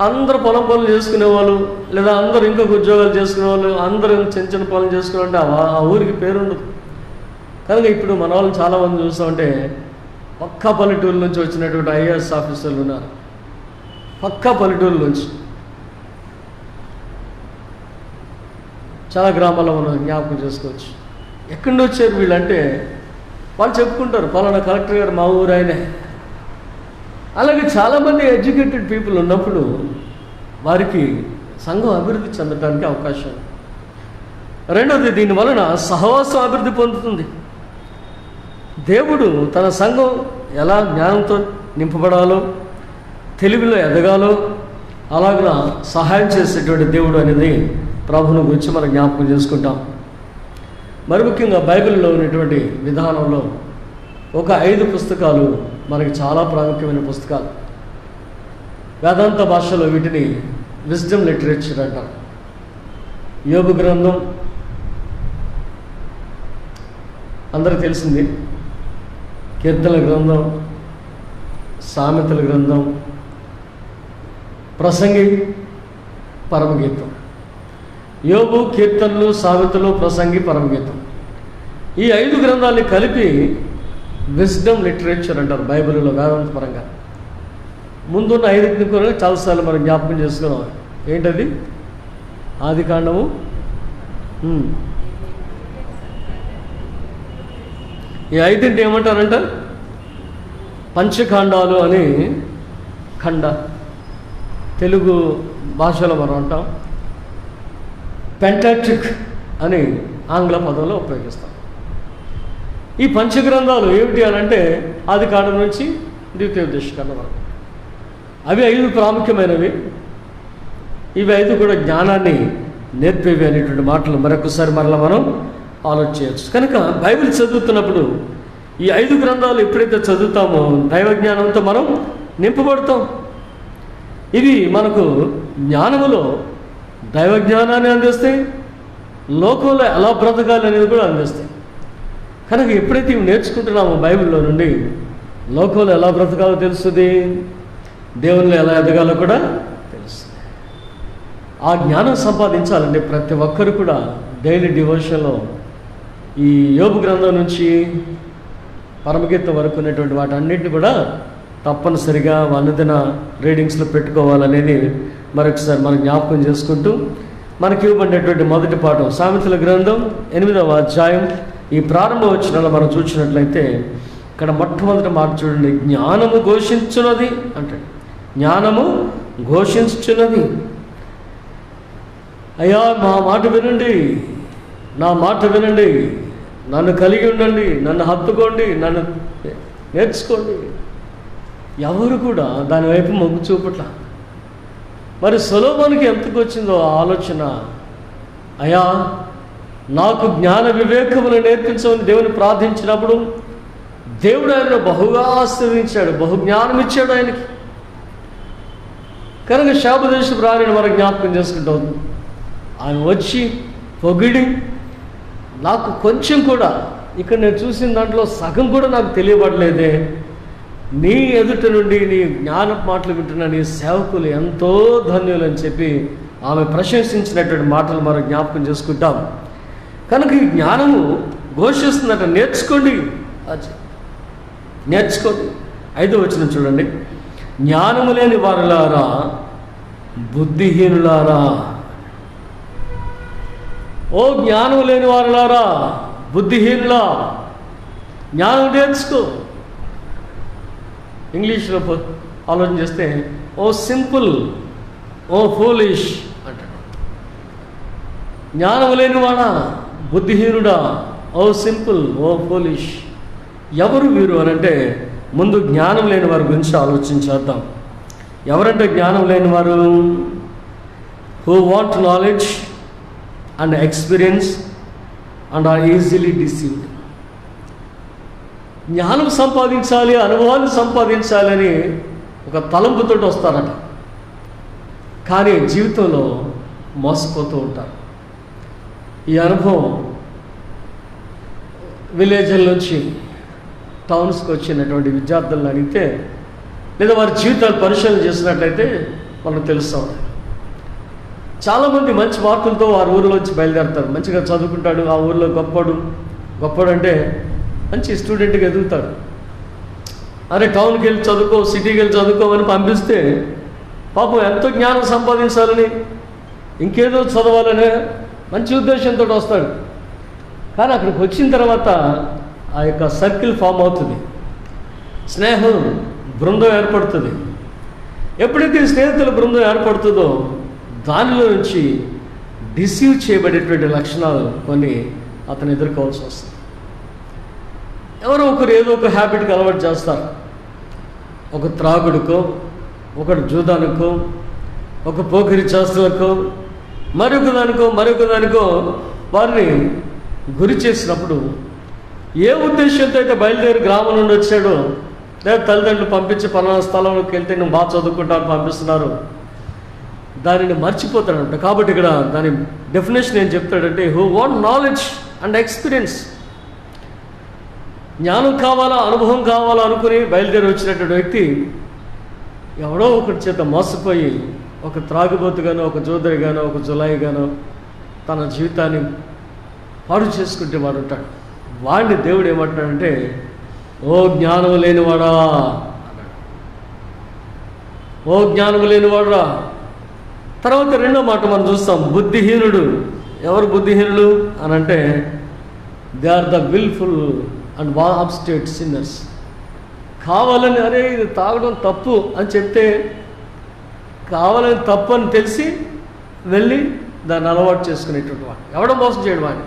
అందరూ పొలం పనులు చేసుకునేవాళ్ళు, లేదా అందరూ ఇంకొక ఉద్యోగాలు చేసుకునేవాళ్ళు, అందరూ చిన్న చిన్న పనులు చేసుకునే ఆ ఊరికి పేరుండదు. కనుక ఇప్పుడు మన వాళ్ళు చాలామంది చూస్తామంటే పక్కా పల్లెటూరు నుంచి వచ్చినటువంటి ఐఏఎస్ ఆఫీసర్లు ఉన్నారు. పక్కా పల్లెటూరు నుంచి చాలా గ్రామాల్లో మనం జ్ఞాపకం చేసుకోవచ్చు. ఎక్కడి నుంచి వచ్చారు వీళ్ళంటే వాళ్ళు చెప్పుకుంటారు, పలానా కలెక్టర్ గారు మా ఊరు ఆయనే. అలాగే చాలామంది ఎడ్యుకేటెడ్ పీపుల్ ఉన్నప్పుడు వారికి సంఘం అభివృద్ధి చెందడానికి అవకాశం. రెండవది, దీనివలన సహవాసం అభివృద్ధి పొందుతుంది. దేవుడు తన సంఘం ఎలా జ్ఞానంతో నింపబడాలో, తెలివిలో ఎదగాలో అలాగ సహాయం చేసేటువంటి దేవుడు అనేది ప్రభువుని గురించి మనం జ్ఞాపకం చేసుకుంటాం. మరి ముఖ్యంగా బైబిల్లో ఉన్నటువంటి విధానంలో ఒక 5 పుస్తకాలు మనకి చాలా ప్రాముఖ్యమైన పుస్తకాలు. వేదాంత భాషలో వీటిని విజ్డమ్ లిటరేచర్ అంటారు. యోబు గ్రంథం అందరికి తెలిసింది, కీర్తనల గ్రంథం, సామెతల గ్రంథం, ప్రసంగి, పరమగీతం. యోబు, కీర్తనలు, సామెతలు, ప్రసంగి, పరమగీతం, ఈ 5 గ్రంథాలని కలిపి విజ్డమ్ లిటరేచర్ అంటారు బైబిల్లో వేదాంతపరంగా. ముందున్న 5 కూడా చాలాసార్లు మనం జ్ఞాపకం చేసుకున్నాం. ఏంటది? ఆది కాండము, ఈ 5 ఏమంటారంట? పంచకాండాలు అని ఖండ తెలుగు భాషలో మనం అంటాం. పెంటాట్రిక్ అని ఆంగ్ల పదంలో ఉపయోగిస్తాం. ఈ పంచగ్రంథాలు ఏమిటి అని అంటే ఆది కాండం నుంచి ద్వితీయోపదేశకాండం వరకు. అవి 5 ప్రాముఖ్యమైనవి. ఇవి 5 కూడా జ్ఞానాన్ని నేర్పేవి అనేటువంటి మాటలు మరొకసారి మనం ఆలోచన చేయవచ్చు. కనుక బైబిల్ చదువుతున్నప్పుడు ఈ 5 గ్రంథాలు ఎప్పుడైతే చదువుతామో దైవ జ్ఞానంతో మనం నింపబడతాం. ఇవి మనకు జ్ఞానములో దైవ జ్ఞానాన్ని అందిస్తాయి, లోకంలో ఎలా బ్రతకాలి అనేది కూడా అందిస్తాయి. కనుక ఎప్పుడైతే ఇవి నేర్చుకుంటున్నామో బైబిల్లో నుండి లోకంలో ఎలా బ్రతకాలో తెలుస్తుంది, దేవునిలో ఎలా ఎదగాలో కూడా తెలుస్తుంది. ఆ జ్ఞానం సంపాదించాలంటే ప్రతి ఒక్కరు కూడా డైలీ డివోషన్లో ఈ యోబు గ్రంథం నుంచి పరమగీతం వరకు ఉన్నటువంటి వాటన్నిటిని కూడా తప్పనిసరిగా అనుదిన రీడింగ్స్లో పెట్టుకోవాలనేది మరొకసారి మనం జ్ఞాపకం చేసుకుంటూ మనకి ఇవ్వబడినటువంటి మొదటి పాఠం సామెతల గ్రంథం 8వ అధ్యాయం ఈ ప్రారంభ వచనాలు మనం చూసినట్లయితే ఇక్కడ మొట్టమొదటి మాట చూడండి, జ్ఞానము ఘోషించున్నది అంటే. జ్ఞానము ఘోషించున్నది. అయ్యా మా మాట వినండి, నా మాట వినండి, నన్ను కలిగి ఉండండి, నన్ను హత్తుకోండి, నన్ను నేర్చుకోండి. ఎవరు కూడా దానివైపు మొగ్గు చూపట్ల. మరి సొలొమోనుకి ఎంతకు వచ్చిందో ఆలోచన, అయ్యా నాకు జ్ఞాన వివేకములు నేర్పించమని దేవుని ప్రార్థించినప్పుడు దేవుడు ఆయనను బహుగా ఆశీర్వదించాడు, బహుజ్ఞానం ఇచ్చాడు ఆయనకి. కనుక శాపదేశపు రాణిని మనం జ్ఞాపకం చేసుకుంటాం. ఆమె వచ్చి పొగిడి నాకు కొంచెం కూడా ఇక్కడ నేను చూసిన దాంట్లో సగం కూడా నాకు తెలియబడలేదే. నీ ఎదుట నుండి నీ జ్ఞాన మాటలు వింటున్న నీ సేవకులు ఎంతో ధన్యులు అని చెప్పి ఆమె ప్రశంసించినటువంటి మాటలు మనం జ్ఞాపకం చేసుకుంటాం. కనుక ఈ జ్ఞానము ఘోషిస్తుందట, నేర్చుకోండి, నేర్చుకోండి. 5వ వచనం చూడండి. జ్ఞానము లేని వారులారా, బుద్ధిహీనులారా. ఓ జ్ఞానం లేని వారులారా, బుద్ధిహీనులా, జ్ఞానం నేర్చుకో. ఇంగ్లీష్లో ఆలోచన చేస్తే ఓ సింపుల్, ఓ ఫూలిష్ అంటాడు. జ్ఞానం లేనివాడా, బుద్ధిహీనుడా, ఓ సింపుల్, ఓ ఫూలిష్. ఎవరు వీరు అని అంటే ముందు జ్ఞానం లేని వారి గురించి ఆలోచించేద్దాం. ఎవరంటే జ్ఞానం లేని వారు? Who want knowledge and experience and are easily deceived. జ్ఞానం సంపాదించాలి, అనుభవాన్ని సంపాదించాలని ఒక తలంపుతో వస్తారట, కానీ జీవితంలో మోసపోతూ ఉంటారు. ఈ అనుభవం విలేజ్ల నుంచి టౌన్స్కి వచ్చినటువంటి విద్యార్థులను అడిగితే, లేదా వారి జీవితాలు పరిశీలన చేసినట్లయితే మనకు తెలుస్తూ ఉంటుంది. చాలామంది మంచి మార్కులతో వారి ఊరిలోంచి బయలుదేరుతారు. మంచిగా చదువుకుంటాడు, ఆ ఊరిలో గొప్పడు అంటే మంచి స్టూడెంట్గా ఎదుగుతాడు. అరే టౌన్కి వెళ్ళి చదువుకో, సిటీకి వెళ్ళి చదువుకోమని పంపిస్తే పాపం ఎంతో జ్ఞానం సంపాదించాలని, ఇంకేదో చదవాలనే మంచి ఉద్దేశంతో వస్తాడు. కానీ అక్కడికి వచ్చిన తర్వాత ఆ యొక్క సర్కిల్ ఫామ్ అవుతుంది, స్నేహం బృందం ఏర్పడుతుంది. ఎప్పుడైతే స్నేహితుల బృందం ఏర్పడుతుందో దానిలో నుంచి డిసీవ్ చేయబడేటువంటి లక్షణాలు కొన్ని అతను ఎదుర్కోవాల్సి వస్తుంది. ఎవరో ఒకరు ఏదో ఒక హ్యాబిట్కి అలవాటు చేస్తారు. ఒక త్రాగుడుకో, ఒకడు జూదానికో, ఒక పోకిరి చేష్టలకో, మరొక దానికో వారిని గురి చేసినప్పుడు ఏ ఉద్దేశంతో అయితే బయలుదేరి గ్రామం నుండి వచ్చాడో, లేదా తల్లిదండ్రులు పంపించి పలానా స్థలంలోకి వెళ్తే నువ్వు బాగా చదువుకుంటాను పంపిస్తున్నారు, దానిని మర్చిపోతాడంట. కాబట్టి ఇక్కడ దాని డెఫినేషన్ ఏం చెప్తాడంటే, who want knowledge and experience. జ్ఞానం కావాలా, అనుభవం కావాలా అనుకుని బయలుదేరి వచ్చినటువంటి వ్యక్తి ఎవడో ఒకటి చేత మోసపోయి ఒక త్రాగుబోతుగానో, ఒక జోదరిగానో, ఒక జులాయిగానో తన జీవితాన్ని పాడు చేసుకుంటే వాడు ఉంటాడు. వాడిని దేవుడు ఏమంటాడంటే, ఓ జ్ఞానం లేనివాడా అన్నాడు. ఓ జ్ఞానం లేనివాడురా. తర్వాత 2వ మాట మనం చూస్తాం, బుద్ధిహీనుడు. ఎవరు బుద్ధిహీనులు అని అంటే, they are the wilful and obstinate sinners. కావాలని అరే ఇది తాగడం తప్పు అని చెప్తే, కావాలని తప్పు అని తెలిసి వెళ్ళి దాన్ని అలవాటు చేసుకునేటువంటి వాడు. ఎవడో మోసం చేయడం వాడిని.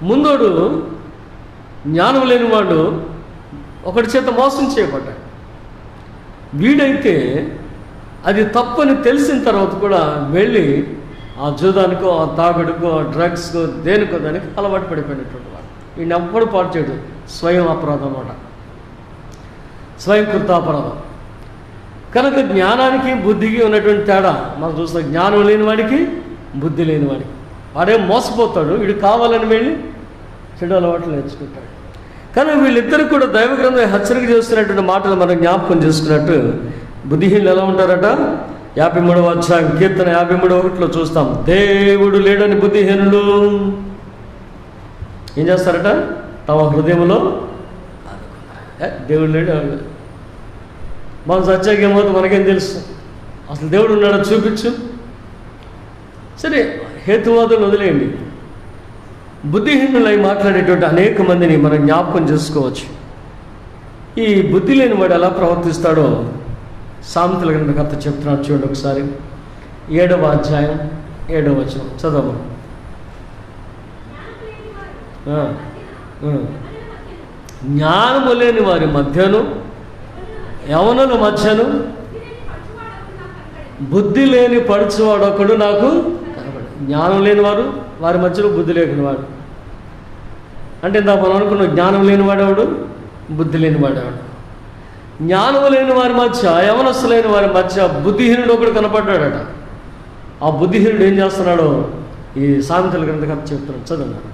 ముందోడు జ్ఞానం లేనివాడు ఒకటి చేత మోసం చేయబడ్డాడు. వీడైతే అది తప్పని తెలిసిన తర్వాత కూడా వెళ్ళి ఆ జూదానికో, ఆ తాగుడుకో, ఆ డ్రగ్స్కో, దేనికో దానికి అలవాటు పడిపోయినటువంటి వాడు. వీడిని ఎవ్వడు పాటు చేయడు. స్వయం అపరాధం అన్నమాట, స్వయం కృతాపరాధం. కనుక జ్ఞానానికి బుద్ధికి ఉన్నటువంటి తేడా మనం చూస్తాం. జ్ఞానం లేని వాడికి, బుద్ధి లేని వాడికి. వాడేం మోసపోతాడు, వీడు కావాలని వెళ్ళి చెడు అలవాట్లు నేర్చుకుంటాడు. కానీ వీళ్ళిద్దరు కూడా దైవ గ్రంథం హెచ్చరిక చేస్తున్నటువంటి మాటలు మనం జ్ఞాపకం చేసుకున్నట్టు, బుద్ధిహీనులు ఎలా ఉంటారట? 53వ అధ్యాయం కీర్తన 53:1 చూస్తాం. దేవుడు లేడని బుద్ధిహీనులు ఏం చేస్తారట? తమ హృదయంలో దేవుడు లేడు. మనం సత్యాకి ఏమవుతుంది మనకేం తెలుసు? అసలు దేవుడు ఉన్నాడో చూపించు. సరే, హేతువాదులు వదిలేయండి. బుద్ధిహీనులై మాట్లాడేటువంటి అనేక మందిని మనం జ్ఞాపకం చేసుకోవచ్చు. ఈ బుద్ధి లేని వాడు ఎలా ప్రవర్తిస్తాడో సామెతల గ్రంథకర్త చెప్తున్నాడు. చూడండి ఒకసారి 7వ అధ్యాయం 7వ వచనం చదవము. జ్ఞానము లేని వారి మధ్యను, యవనుల మధ్యను బుద్ధి లేని పడుచువాడొకడు నాకు కనబడి. జ్ఞానం లేని వారు వారి మధ్యలో బుద్ధి లేని వాడు అంటే ఇందాక మనం అనుకున్న జ్ఞానం లేని వాడేవాడు, బుద్ధి లేని వాడేవాడు. జ్ఞానం లేని వారి మధ్య, యవనస్తులైన వారి మధ్య బుద్ధిహీనుడు ఒకడు కనపడ్డాడట. ఆ బుద్ధిహీనుడు ఏం చేస్తున్నాడో ఈ సామెతల గ్రంథకర్త చెప్తున్నాడు, చదువున్నారు.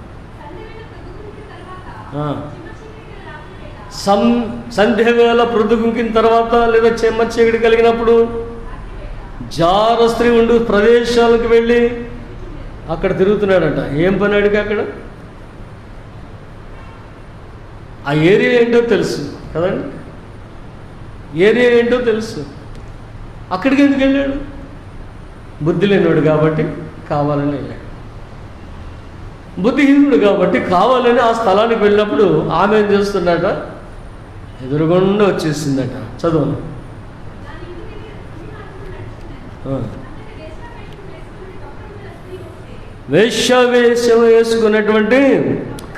సంధ్యవేళ ప్రొద్దుగుంకిన తర్వాత లేదా చెమ్మ చీకటి కలిగినప్పుడు జార స్త్రీ ఉండు ప్రదేశాలకు వెళ్ళి అక్కడ తిరుగుతున్నాడట. ఏం పని అడిగి అక్కడ? ఆ ఏరియా ఏంటో తెలుసు కదండి, ఏరియా ఏంటో తెలుసు. అక్కడికి ఎందుకు వెళ్ళాడు? బుద్ధి లేనివాడు కాబట్టి కావాలని వెళ్ళాడు. బుద్ధిహీనుడు కాబట్టి కావాలని ఆ స్థలానికి వెళ్ళినప్పుడు ఆమె ఏం చేస్తుందట? ఎదురుగుండా వచ్చేసిందట. చదువు. వేశ్యావేశం వేసుకున్నటువంటి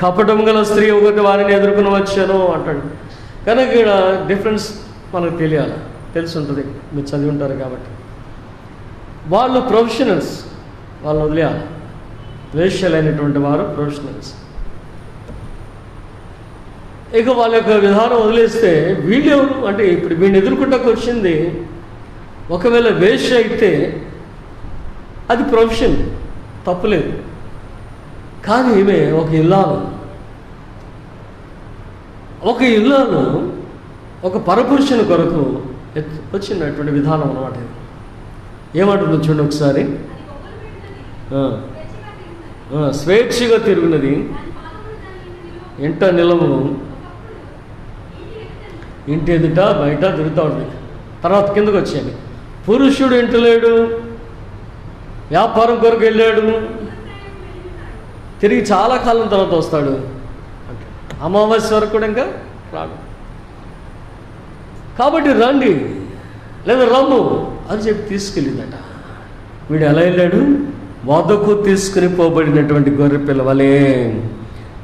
కపటం గల స్త్రీ ఒకటి వారిని ఎదుర్కొని వచ్చాను అంటాడు. కనుక ఇక్కడ డిఫరెన్స్ మనకు తెలిసి ఉంటుంది, మీరు చదివి ఉంటారు కాబట్టి. వాళ్ళు ప్రొఫెషనల్స్, వాళ్ళు వదిలేయాలి. వేశ్యలైనటువంటి వారు ప్రొఫెషనల్స్. ఇక వాళ్ళ యొక్క విధానం వదిలేస్తే వీళ్ళెవరు అంటే ఇప్పుడు వీడిని ఎదుర్కొంటాకు వచ్చింది ఒకవేళ వేశ్య అయితే అది ప్రొఫెషన్, తప్పులేదు. కానీ ఈమె ఒక ఇల్లాలు ఒక పరపురుషుని కొరకు వచ్చినటువంటి విధానం అన్నమాట. ఏమంటుందో చూడండి ఒకసారి. స్వేచ్ఛగా తిరుగునది, ఇంట నిలవు, ఇంటి ఎదుట బయట తిరుగుతూ ఉంటుంది. తర్వాత కిందకు వచ్చాను. పురుషుడు ఇంట లేడు, వ్యాపారం కొరకు వెళ్ళాడు, తిరిగి చాలా కాలం తర్వాత వస్తాడు అంటే అమావాస్య వరకు కూడా ఇంకా రాడు. కాబట్టి రండి లేదా రమ్ము అని చెప్పి తీసుకెళ్ళిందట. వీడు ఎలా వెళ్ళాడు? వదకు తీసుకుని పోబడినటువంటి గొర్రె పిల్ల వలే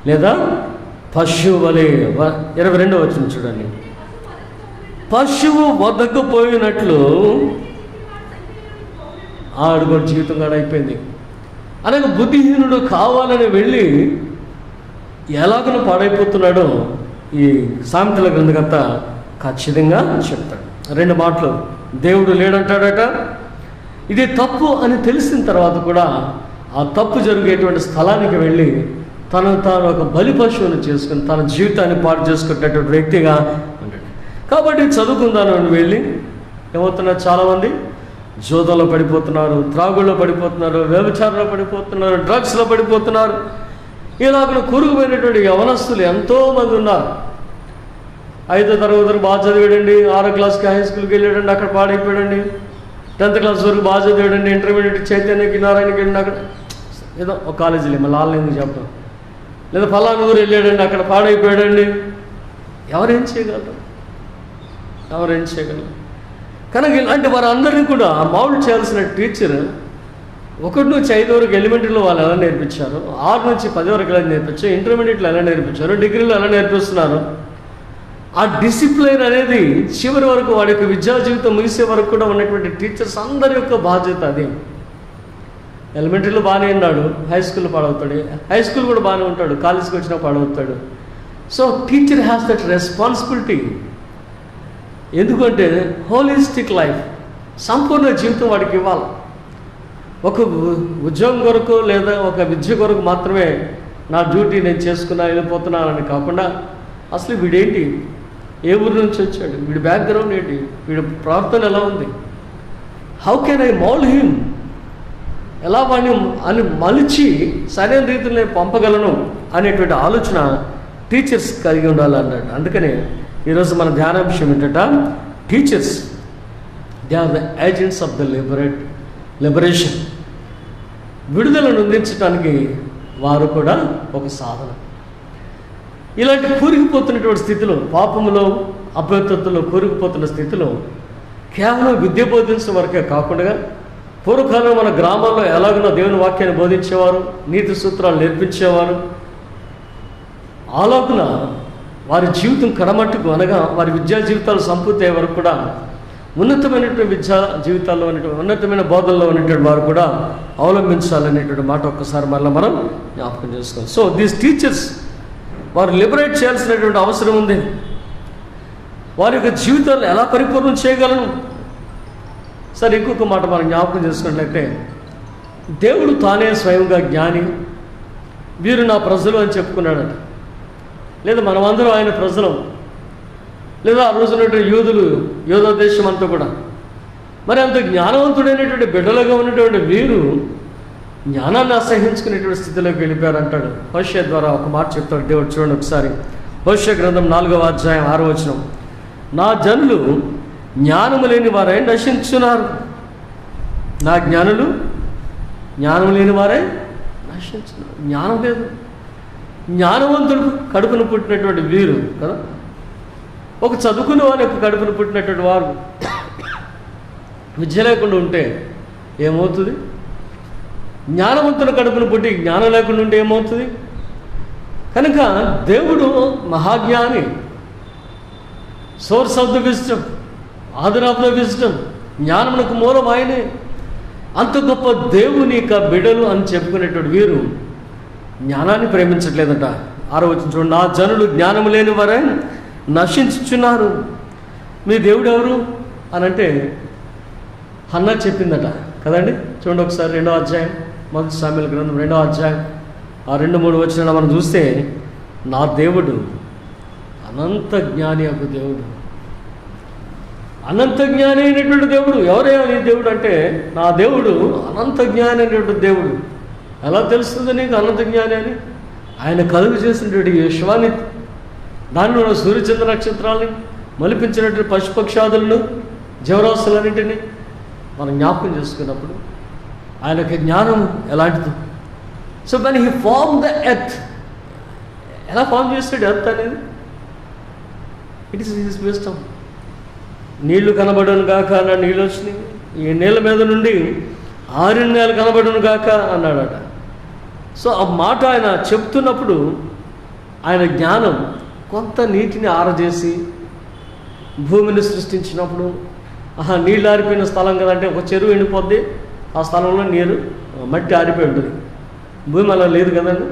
లేదా పశువు వలే. 22వ వచనం చూడండి. పశువు వదకు పోయినట్లు ఆడు కూడా జీవితం కూడా అయిపోయింది. అలాగే బుద్ధిహీనుడు కావాలని వెళ్ళి ఎలాగను పాడైపోతున్నాడో ఈ సామెతల గ్రంథకర్త ఖచ్చితంగా చెప్తాడు. 2 మాటలు. దేవుడు లేడంటాడట. ఇది తప్పు అని తెలిసిన తర్వాత కూడా ఆ తప్పు జరిగేటువంటి స్థలానికి వెళ్ళి తాను ఒక బలి పశువును చేసుకుని తన జీవితాన్ని పాడు చేసుకునేటువంటి వ్యక్తిగా ఉంటాడు. కాబట్టి చదువుకుందాను వెళ్ళి ఏమవుతున్నారు? చాలామంది జోదంలో పడిపోతున్నారు, త్రాగుల్లో పడిపోతున్నారు, వ్యభిచారంలో పడిపోతున్నారు, డ్రగ్స్లో పడిపోతున్నారు. ఇలాగ కూరుకుపోయినటువంటి యవనస్తులు ఎంతోమంది ఉన్నారు. 5వ తరగతి బాగా చదివాడండి, 6వ క్లాస్కి హై స్కూల్కి వెళ్ళాడండి, అక్కడ పాడైపోయాడండి. 10th క్లాస్ వరకు బాగా చదివాడండి, ఇంటర్మీడియట్ చైతన్యకి నారాయణకి వెళ్ళిన అక్కడ ఏదో ఒక కాలేజీలో మళ్ళీ ఆన్లైన్ ఎందుకు చెప్పడం, లేదా ఫలానా ఊరు వెళ్ళాడండి, అక్కడ పాడైపోయాడండి. ఎవరేం చేయగలరు? కనుక ఇలాంటి వారందరినీ కూడా మౌల్డ్ చేయాల్సిన టీచర్ 1 నుంచి 5 వరకు ఎలిమెంటరీలో వాళ్ళు ఎలా నేర్పించారు, 6 నుంచి 10 వరకు ఎలా నేర్పించారు, ఇంటర్మీడియట్లో ఎలా నేర్పించారు, డిగ్రీలో ఎలా నేర్పిస్తున్నారు. ఆ డిసిప్లైన్ అనేది చివరి వరకు వాడి యొక్క విద్యా జీవితం ముగిసే వరకు కూడా ఉన్నటువంటి టీచర్స్ అందరి యొక్క బాధ్యత అది. ఎలిమెంటరీలో బాగానే ఉన్నాడు, హై స్కూల్లో పాడవుతాడు, హై స్కూల్ కూడా బాగానే ఉంటాడు, కాలేజ్కి వచ్చినా పాడవుతాడు. So teacher has that responsibility. ఎందుకంటే హోలిస్టిక్ లైఫ్, సంపూర్ణ జీవితం వాడికి ఇవ్వాలి. ఒక ఉద్యోగం కొరకు లేదా ఒక విద్య కొరకు మాత్రమే నా డ్యూటీ నేను చేసుకున్నా వెళ్ళిపోతున్నానని కాకుండా అసలు వీడేంటి, ఏ ఊరి నుంచి వచ్చాడు, వీడి బ్యాక్గ్రౌండ్ ఏంటి, వీడి ప్రవర్తన ఎలా ఉంది, how can I mould him, ఎలా వాడిని అని మలిచి సరైన రీతిలో నేను పంపగలను అనేటువంటి ఆలోచన టీచర్స్ కలిగి ఉండాలి అన్నాడు. అందుకనే ఈరోజు మన ధ్యానాంశం ఏంటంట, teachers they are the agents of the liberation. విడుదలను అందించడానికి వారు కూడా ఒక సాధన. ఇలాంటి కూరుకుపోతున్నటువంటి స్థితిలో, పాపములో అపవిత్రతలో కూరుకుపోతున్న స్థితిలో కేవలం విద్య బోధించడం వరకే కాకుండా పూర్వకాలం మన గ్రామాల్లో ఎలాగనో దేవుని వాక్యాన్ని బోధించేవారు, నీతి సూత్రాలు నేర్పించేవారు. ఆలోచన వారి జీవితం కడమట్టుకు అనగా వారి విద్యా జీవితాలు సంపూర్తి అయ్యే వరకు కూడా ఉన్నతమైనటువంటి విద్యా జీవితాల్లో ఉన్నటువంటి ఉన్నతమైన బోధనలో ఉన్నటువంటి వారు కూడా అవలంబించాలనేటువంటి మాట ఒక్కసారి మళ్ళీ మనం జ్ఞాపకం చేసుకోవాలి. సో దీస్ టీచర్స్ వారు లిబరేట్ చేయాల్సినటువంటి అవసరం ఉంది. వారి యొక్క జీవితాలను ఎలా పరిపూర్ణం చేయగలను? సరే, ఇంకొక మాట మనం జ్ఞాపకం చేసుకున్నట్లయితే దేవుడు తానే స్వయంగా జ్ఞాని, వీరు నా ప్రజలు అని చెప్పుకున్నాడట. లేదా మనమందరం ఆయన ప్రజలం, లేదా ఆ రోజున యూదులు, యూదా దేశం అంతా కూడా. మరి అంత జ్ఞానవంతుడైనటువంటి బిడ్డలుగా ఉన్నటువంటి వీరు జ్ఞానాన్ని అసహించుకునేటువంటి స్థితిలోకి వెళ్ళిపోయారు అంటాడు. హోషేయ ద్వారా ఒక మాట చెప్తాడు దేవుడు. చూడండి ఒకసారి, హోషేయ గ్రంథం 4వ అధ్యాయం 6వ వచనం. నా జనులు జ్ఞానము లేని వారై నశించున్నారు. నా జ్ఞానులు జ్ఞానం లేని వారై నశించున్నారు. జ్ఞానం లేదు. జ్ఞానవంతుడు కడుపును పుట్టినటువంటి వీరు కదా, ఒక చదువుకున్న వారి యొక్క కడుపును పుట్టినటువంటి వారు విద్య లేకుండా ఉంటే ఏమవుతుంది? జ్ఞానవంతుల కడుపును పుట్టి జ్ఞానం లేకుండా ఉంటే ఏమవుతుంది? కనుక దేవుడు మహాజ్ఞాని, source of the wisdom, other of the wisdom, జ్ఞానమునకు మూలం ఆయనే. అంత గొప్ప దేవుని యొక్క బిడలు అని చెప్పుకునేటువంటి వీరు జ్ఞానాన్ని ప్రేమించట్లేదట. 6వ వచనం చూడండి. నా జనులు జ్ఞానము లేని వారే నశించుచున్నారు. మీ దేవుడు ఎవరు అని అంటే హన్నా చెప్పిందట కదండి. చూడండి ఒకసారి 2వ అధ్యాయం, 1 సామెల గ్రంథం 2వ అధ్యాయం 2-3 వచనాలు మనం చూస్తే, నా దేవుడు అనంత జ్ఞాని యొక్క దేవుడు, అనంత జ్ఞాని అయినటువంటి దేవుడు. ఎవరైనా నీ దేవుడు అంటే, నా దేవుడు అనంత జ్ఞాని అయినటువంటి దేవుడు. ఎలా తెలుస్తుంది నీకు అనంత జ్ఞాని అని? ఆయన కలుగు చేసినటువంటి విశ్వాన్ని, దానిలో సూర్యచంద్ర నక్షత్రాలని, మలిపించినటువంటి పశుపక్షాదులను, జీవరాశులన్నింటినీ మనం జ్ఞాపకం చేసుకున్నప్పుడు ఆయనకి జ్ఞానం ఎలాంటిది? So when he form the earth, ఎలా ఫార్మ్ చేస్తాడు ఎర్త్ అనేది? It is his wisdom. నీళ్లు కనబడును గాక అన్న నీళ్ళు వచ్చినాయి, ఈ నీళ్ళ మీద నుండి ఆరిన నేల కనబడును గాక అన్నాడట. సో ఆ మాట ఆయన చెప్తున్నప్పుడు ఆయన జ్ఞానం కొంత నీటిని ఆరజేసి భూమిని సృష్టించినప్పుడు, నీళ్ళు ఆరిపోయిన స్థలం కదంటే ఒక చెరువు ఎండిపోద్ది, ఆ స్థలంలో నీరు మట్టి ఆరిపోయి ఉంటుంది. భూమి అలా లేదు కదండి.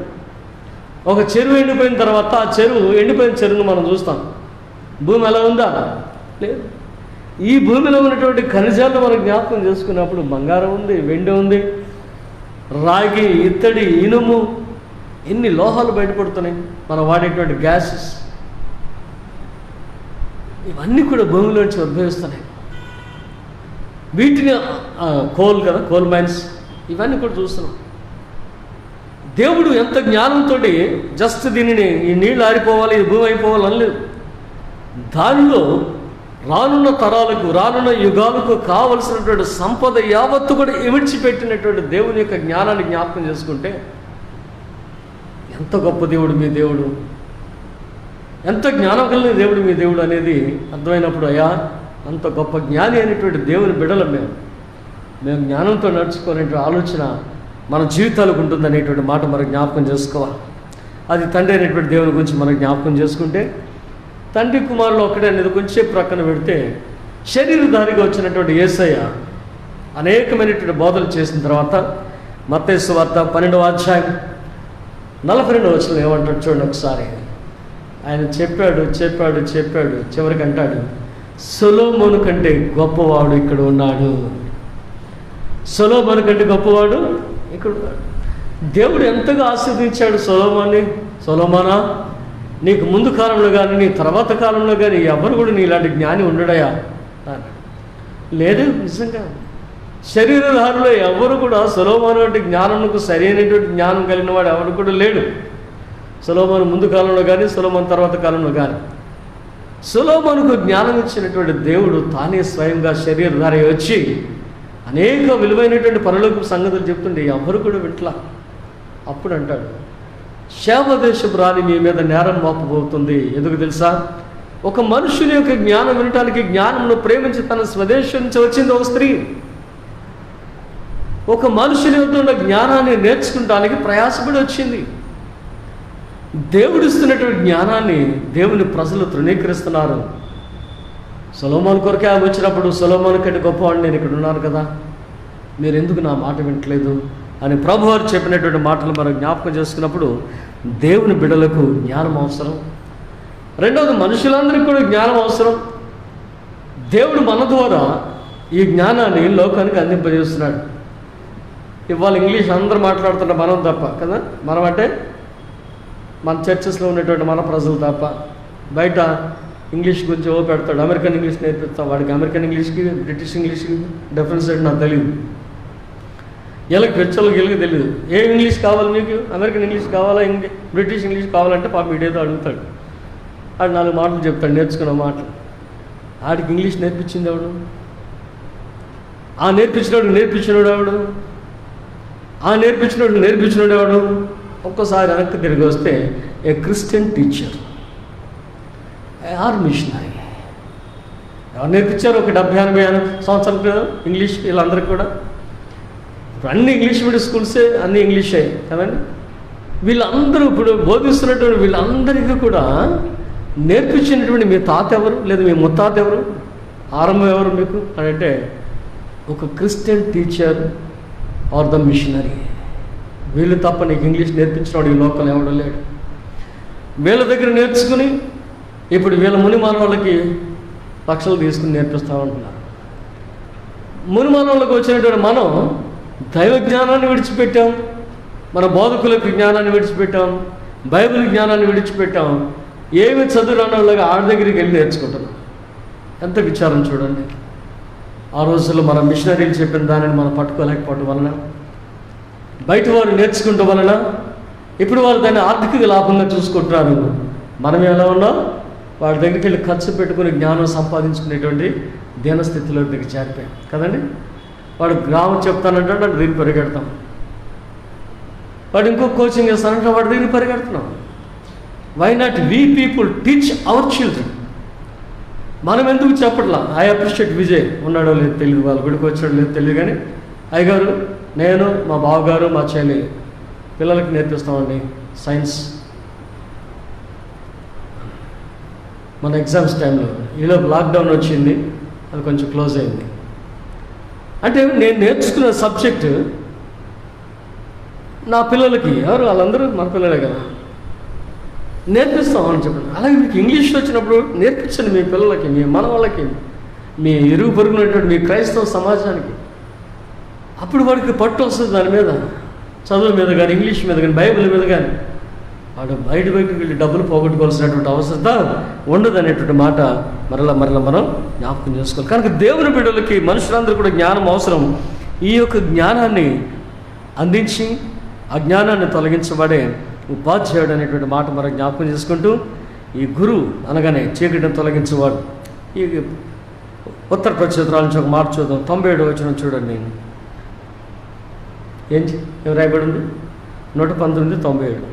ఒక చెరువు ఎండిపోయిన తర్వాత ఆ చెరువు, ఎండిపోయిన చెరువును మనం చూస్తాం. భూమి ఎలా ఉందా? లేదు. ఈ భూమిలో ఉన్నటువంటి ఖనిజాలను మనం జ్ఞాపకం చేసుకున్నప్పుడు బంగారం ఉంది, వెండి ఉంది, రాగి, ఇత్తడి, ఇనుము, ఎన్ని లోహాలు బయటపడుతున్నాయి. మనం వాడేటువంటి గ్యాసెస్, ఇవన్నీ కూడా భూమిలోంచి ఉద్భవిస్తున్నాయి. వీటిని కోల్ కదా, కోల్ మైన్స్, ఇవన్నీ కూడా చూస్తున్నాం. దేవుడు ఎంత జ్ఞానంతో జస్ట్ దీనిని, ఈ నీళ్ళు ఆరిపోవాలి, ఈ భూమి అయిపోవాలి అనలేదు. దానిలో రానున్న తరాలకు, రానున్న యుగాలకు కావలసినటువంటి సంపద యావత్తు కూడా విడిచిపెట్టినటువంటి దేవుని యొక్క జ్ఞానాన్ని జ్ఞాపకం చేసుకుంటే, ఎంత గొప్ప దేవుడు మీ దేవుడు, ఎంత జ్ఞానం కలిగిన దేవుడు మీ దేవుడు అనేది అర్థమైనప్పుడు, అయ్యా అంత గొప్ప జ్ఞాని అయినటువంటి దేవుని బిడ్డలం మేము జ్ఞానంతో నడుచుకునేటువంటి ఆలోచన మన జీవితాలకు ఉంటుందనేటువంటి మాట మనం జ్ఞాపకం చేసుకోవాలి. అది తండ్రి అయినటువంటి దేవుని గురించి మనం జ్ఞాపకం చేసుకుంటే, తండ్రి కుమారులు ఒక్కడే అనేది కొంచెం ప్రక్కన పెడితే, శరీరధారిగా వచ్చినటువంటి యేసయ్య అనేకమైనటువంటి బోధలు చేసిన తర్వాత మత్తయి సువార్త 12వ అధ్యాయం 42వ వచనం ఏమంటాడు చూడండి ఒకసారి. ఆయన చెప్పాడు చివరికి అంటాడు, సొలొమోను కంటే గొప్పవాడు ఇక్కడ ఉన్నాడు. సొలొమోను కంటే గొప్పవాడు ఇక్కడ ఉన్నాడు. దేవుడు ఎంతగా ఆశీర్వదించాడు సొలొమోన్ని. సొలొమోనా, నీకు ముందు కాలంలో కానీ నీ తర్వాత కాలంలో కానీ ఎవరు కూడా నీలాంటి జ్ఞాని ఉండడయా? లేదు. నిజంగా శరీరధారులో ఎవరు కూడా సొలొమోను వంటి జ్ఞానంకు సరైనటువంటి జ్ఞానం కలిగిన వాడు ఎవరు కూడా లేడు. సొలొమోను ముందు కాలంలో కానీ, సొలొమోను తర్వాత కాలంలో కానీ. సొలొమోనుకు జ్ఞానం ఇచ్చినటువంటి దేవుడు తానే స్వయంగా శరీరధారి వచ్చి అనేక విలువైనటువంటి పరలోకపు సంగతులు చెప్తుంటే ఎవరు కూడా వింటలా. అప్పుడు అంటాడు, శాపదేశపు రాణి మీ మీద నేరం మోపబోతుంది. ఎందుకు తెలుసా? ఒక మనుషుని యొక్క జ్ఞానం వినటానికి, జ్ఞానంను ప్రేమించి తన స్వదేశం నుంచి వచ్చింది ఒక స్త్రీ. ఒక మనుషుని యొక్క ఉన్న జ్ఞానాన్ని నేర్చుకుంటానికి ప్రయాసపడి వచ్చింది. దేవుడిస్తున్నటువంటి జ్ఞానాన్ని దేవుని ప్రజలు తృణీకరిస్తున్నారు. సొలొమోను కొరకే ఆమె వచ్చినప్పుడు, సొలొమోను కంటే గొప్పవాడిని నేను ఇక్కడ ఉన్నాను కదా, మీరు ఎందుకు నా మాట వింటలేదు అని ప్రభువారు చెప్పినటువంటి మాటలు మనం జ్ఞాపకం చేసుకున్నప్పుడు, దేవుని బిడ్డలకు జ్ఞానం అవసరం. రెండవది, మనుషులందరికీ కూడా జ్ఞానం అవసరం. దేవుడు మన ద్వారా ఈ జ్ఞానాన్ని లోకానికి అందింపజేస్తున్నాడు. ఇవాళ ఇంగ్లీష్ అందరూ మాట్లాడుతున్న మనం తప్ప కదా, మనం అంటే మన చర్చెస్లో ఉన్నటువంటి మన ప్రజలు తప్ప. బయట ఇంగ్లీష్ గురించి ఓ పెడతాడు, అమెరికన్ ఇంగ్లీష్ నేర్పిస్తాం. వాడికి అమెరికన్ ఇంగ్లీష్కి బ్రిటిష్ ఇంగ్లీష్కి డిఫరెన్స్ ఏంటి నాకు తెలియదు. వీళ్ళకి పిచ్చోళ్ళకి వీళ్ళకి తెలియదు. ఏ ఇంగ్లీష్ కావాలి మీకు, అమెరికన్ ఇంగ్లీష్ కావాలా, బ్రిటిష్ ఇంగ్లీష్ కావాలంటే పాప మీడియాతో అడుగుతాడు. ఆడు 4 మాటలు చెప్తాడు, నేర్చుకున్న మాటలు. ఆడికి ఇంగ్లీష్ నేర్పించింది ఎవడు? ఆ నేర్పించినోడు ఎవడు? ఆ నేర్పించినోడు ఎవడు? ఒక్కసారి వెనక్కి తిరిగి వస్తే a Christian teacher or missionary. ఎవరు నేర్పించారు? ఒక 70-80 సంవత్సరాల క్రితం ఇంగ్లీష్ వీళ్ళందరికీ కూడా. ఇప్పుడు అన్ని ఇంగ్లీష్ మీడియం స్కూల్సే, అన్ని ఇంగ్లీషే కదండి. వీళ్ళందరూ ఇప్పుడు బోధిస్తున్నటువంటి వీళ్ళందరికీ కూడా నేర్పించినటువంటి మీ తాత ఎవరు, లేదా మీ ముత్తాత ఎవరు, ఆరంభం ఎవరు మీకు అని అంటే ఒక Christian teacher or the missionary. వీళ్ళు తప్ప నీకు ఇంగ్లీష్ నేర్పించినవాడు ఈ లోకల్ ఎవడో లేడు. వీళ్ళ దగ్గర నేర్చుకుని ఇప్పుడు వీళ్ళ మునిమానవాళ్ళకి లక్షలు తీసుకుని నేర్పిస్తూ ఉంటున్నారు. మునిమానవాళ్ళకి వచ్చినటువంటి మనం దైవ జ్ఞానాన్ని విడిచిపెట్టాం, మన బోధకులకు జ్ఞానాన్ని విడిచిపెట్టాం, బైబిల్ జ్ఞానాన్ని విడిచిపెట్టాం. ఏమి చదువురాని వాళ్ళగా ఆడ దగ్గరికి వెళ్ళి నేర్చుకుంటున్నాం. ఎంత విచారం చూడండి. ఆ రోజుల్లో మన మిషనరీలు చెప్పిన దానిని మనం పట్టుకోలేకపోవడం వలన, బయట వారు నేర్చుకుంటూ వలన ఇప్పుడు వాళ్ళు దాన్ని ఆర్థిక లాభంగా చూసుకుంటున్నారు. మనం ఎలా ఉన్నాం? వాడి దగ్గరికి వెళ్ళి ఖర్చు పెట్టుకుని జ్ఞానం సంపాదించుకునేటువంటి దీనస్థితిలో దగ్గర చేరిపోయాం కదండి. వాడు గ్రామం చెప్తానంటే వాడు దగ్గర పరిగెడతాం. వాడు ఇంకో కోచింగ్ ఇస్తానంటే వాడి దగ్గర పరిగెడుతున్నాం. Why not we people teach our children? మనం ఎందుకు చెప్పట్లా? ఐ అప్రిషియేట్ విజయ్ ఉన్నాడో లేదు తెలియదు, వాళ్ళ గుడికి వచ్చాడో లేదు తెలియదు, కానీ అయ్యగారు, నేను, మా బావగారు, మా చెల్లి పిల్లలకి నేర్పిస్తామండి సైన్స్. మన ఎగ్జామ్స్ టైంలో ఈలోపు లాక్డౌన్ వచ్చింది, అది కొంచెం క్లోజ్ అయింది. అంటే నేను నేర్చుకున్న సబ్జెక్టు నా పిల్లలకి, ఎవరు వాళ్ళందరూ మన పిల్లలే కదా, నేర్పిస్తాం అని చెప్పండి. అలాగే మీకు ఇంగ్లీష్ వచ్చినప్పుడు నేర్పించండి మీ పిల్లలకి, మీ మన వాళ్ళకి, మీ ఇరుగు పొరుగునటువంటి మీ క్రైస్తవ సమాజానికి. అప్పుడు వాడికి పట్టు వస్తుంది దాని మీద, చదువు మీద కానీ, ఇంగ్లీష్ మీద కానీ, బైబిల్ మీద కానీ. వాడు బయటకు వెళ్ళి డబ్బులు పోగొట్టుకోవాల్సినటువంటి అవసరం ఉండదు అనేటువంటి మాట మరలా మనం జ్ఞాపకం చేసుకోవాలి. కనుక దేవుని బిడ్డలకి, మనుషులందరూ కూడా జ్ఞానం అవసరం. ఈ యొక్క జ్ఞానాన్ని అందించి ఆ జ్ఞానాన్ని తొలగించబడే ఉపాధ్యాయుడు అనేటువంటి మాట మనం జ్ఞాపకం చేసుకుంటూ, ఈ గురువు అనగానే చీకటిని తొలగించేవాడు. ఈ ఉత్తర ప్రత్యుత్తరాల నుంచి ఒక మాట చూద్దాం. 97వ వచనం చూడండి. ఏం రాయబడి ఉంది? 119:97.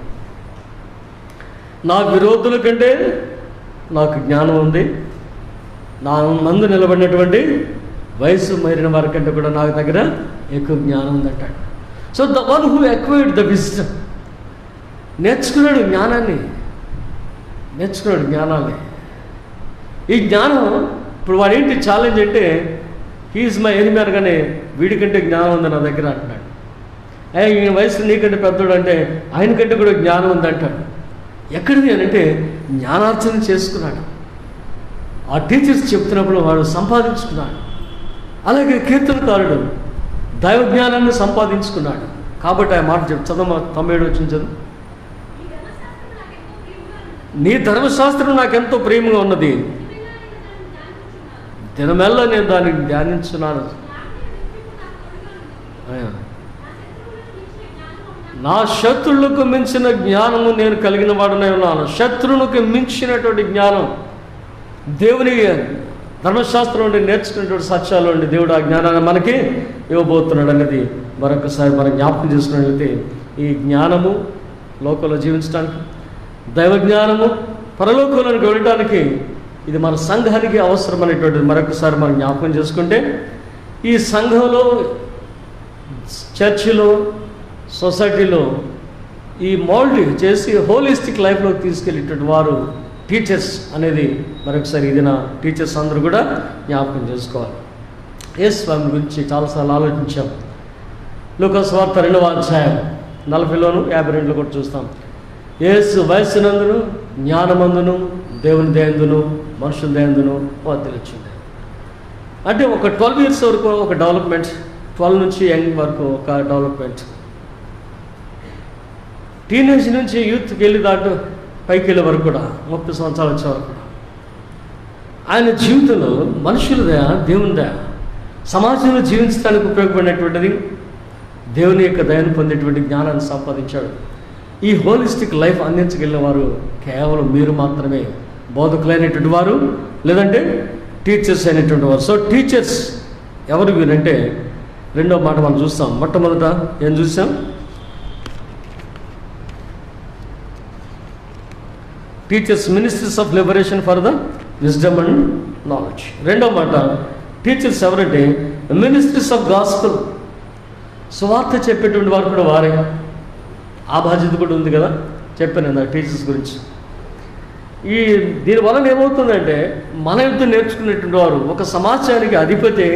నా విరోధుల కంటే నాకు జ్ఞానం ఉంది, నా మందు నిలబడినటువంటి వయసు మారిన వారి కంటే కూడా నాకు దగ్గర ఎక్కువ జ్ఞానం ఉందంటాడు. So the one who acquired the wisdom, నేర్చుకున్నాడు జ్ఞానాన్ని. ఈ జ్ఞానం ఇప్పుడు వాడేంటి ఛాలెంజ్ అంటే, హీఈస్ మై ఎనిమీ అనగానే వీడికంటే జ్ఞానం ఉంది నా దగ్గర అంటున్నాడు. ఈ వయసు నీకంటే పెద్దోడు అంటే ఆయన కంటే కూడా జ్ఞానం ఉందంటాడు. ఎక్కడిది అని అంటే జ్ఞానార్జన చేసుకున్నాడు. ఆ టీచర్స్ చెప్తున్నప్పుడు వాడు సంపాదించుకున్నాడు. అలాగే కీర్తనకారుడు దైవ జ్ఞానాన్ని సంపాదించుకున్నాడు. కాబట్టి ఆ మాట చదవ 97 వచ్చిన చదువు. నీ ధర్మశాస్త్రం నాకెంతో ప్రేమగా ఉన్నది, దినమెల్లా నేను దాన్ని ధ్యానించున్నాను. నా శత్రువులకు మించిన జ్ఞానము నేను కలిగిన వాడునే ఉన్నాను. శత్రువులకు మించినటువంటి జ్ఞానం దేవుని ధర్మశాస్త్రం నుండి నేర్చుకునేటువంటి సత్యాలు నుండి దేవుడు ఆ జ్ఞానాన్ని మనకి ఇవ్వబోతున్నాడు అనేది మరొకసారి మనం జ్ఞాపకం చేసుకున్నట్లయితే, ఈ జ్ఞానము లోకంలో జీవించడానికి, దైవ జ్ఞానము పరలోకంలోకి వెళ్ళడానికి ఇది మన సంఘానికి అవసరమైనటువంటిది మరొకసారి మనం జ్ఞాపకం చేసుకుంటే, ఈ సంఘంలో, చర్చిలో, సొసైటీలో ఈ మోల్డ్ చేసి హోలిస్టిక్ లైఫ్లోకి తీసుకెళ్ళేటువంటి వారు టీచర్స్ అనేది మరొకసారి ఇది నా టీచర్స్ అందరూ కూడా జ్ఞాపకం చేసుకోవాలి. యేసు స్వామి గురించి చాలాసార్లు ఆలోచించాం. లూకా సువార్త 2వ అధ్యాయం 40లోను 52లో కూడా చూస్తాం. యేసు వయస్సునందును, జ్ఞానమందును, దేవుని దయందును, మనుషుల దయందును వర్ధిల్లుచుండే. అంటే ఒక 12 years వరకు ఒక డెవలప్మెంట్ 12 నుంచి యంగ్ వరకు ఒక డెవలప్మెంట్, టీనేజ్ నుంచి యూత్కి వెళ్ళి దాటు పైకి వెళ్ళే వరకు కూడా 30 సంవత్సరాలు వచ్చే వరకు కూడా ఆయన జీవితంలో మనుషులదా దేవునిదా సమాజంలో జీవించడానికి ఉపయోగపడినటువంటిది దేవుని యొక్క దయను పొందేటువంటి జ్ఞానాన్ని సంపాదించాడు. ఈ హోలిస్టిక్ లైఫ్ అందించగలిగిన వారు కేవలం మీరు మాత్రమే, బోధకులైనటువంటి వారు లేదంటే టీచర్స్ అయినటువంటి వారు. సో టీచర్స్ ఎవరు వీరంటే రెండో మాట మనం చూస్తాం. మొట్టమొదట ఏం చూసాం? Teachers ministries of liberation for the wisdom and knowledge. రెండో మాట టీచర్స్ ఎవరంటే మినిస్ట్రీస్ ఆఫ్ గాస్పెల్, సువార్త చెప్పేటువంటి వారు కూడా వారే. ఆ బాధ్యత కూడా ఉంది కదా, చెప్పాను నాకు టీచర్స్ గురించి. దీని వలన ఏమవుతుందంటే మన యుద్ధం నేర్చుకునేటువంటి వారు ఒక సమాజానికి అధిపతి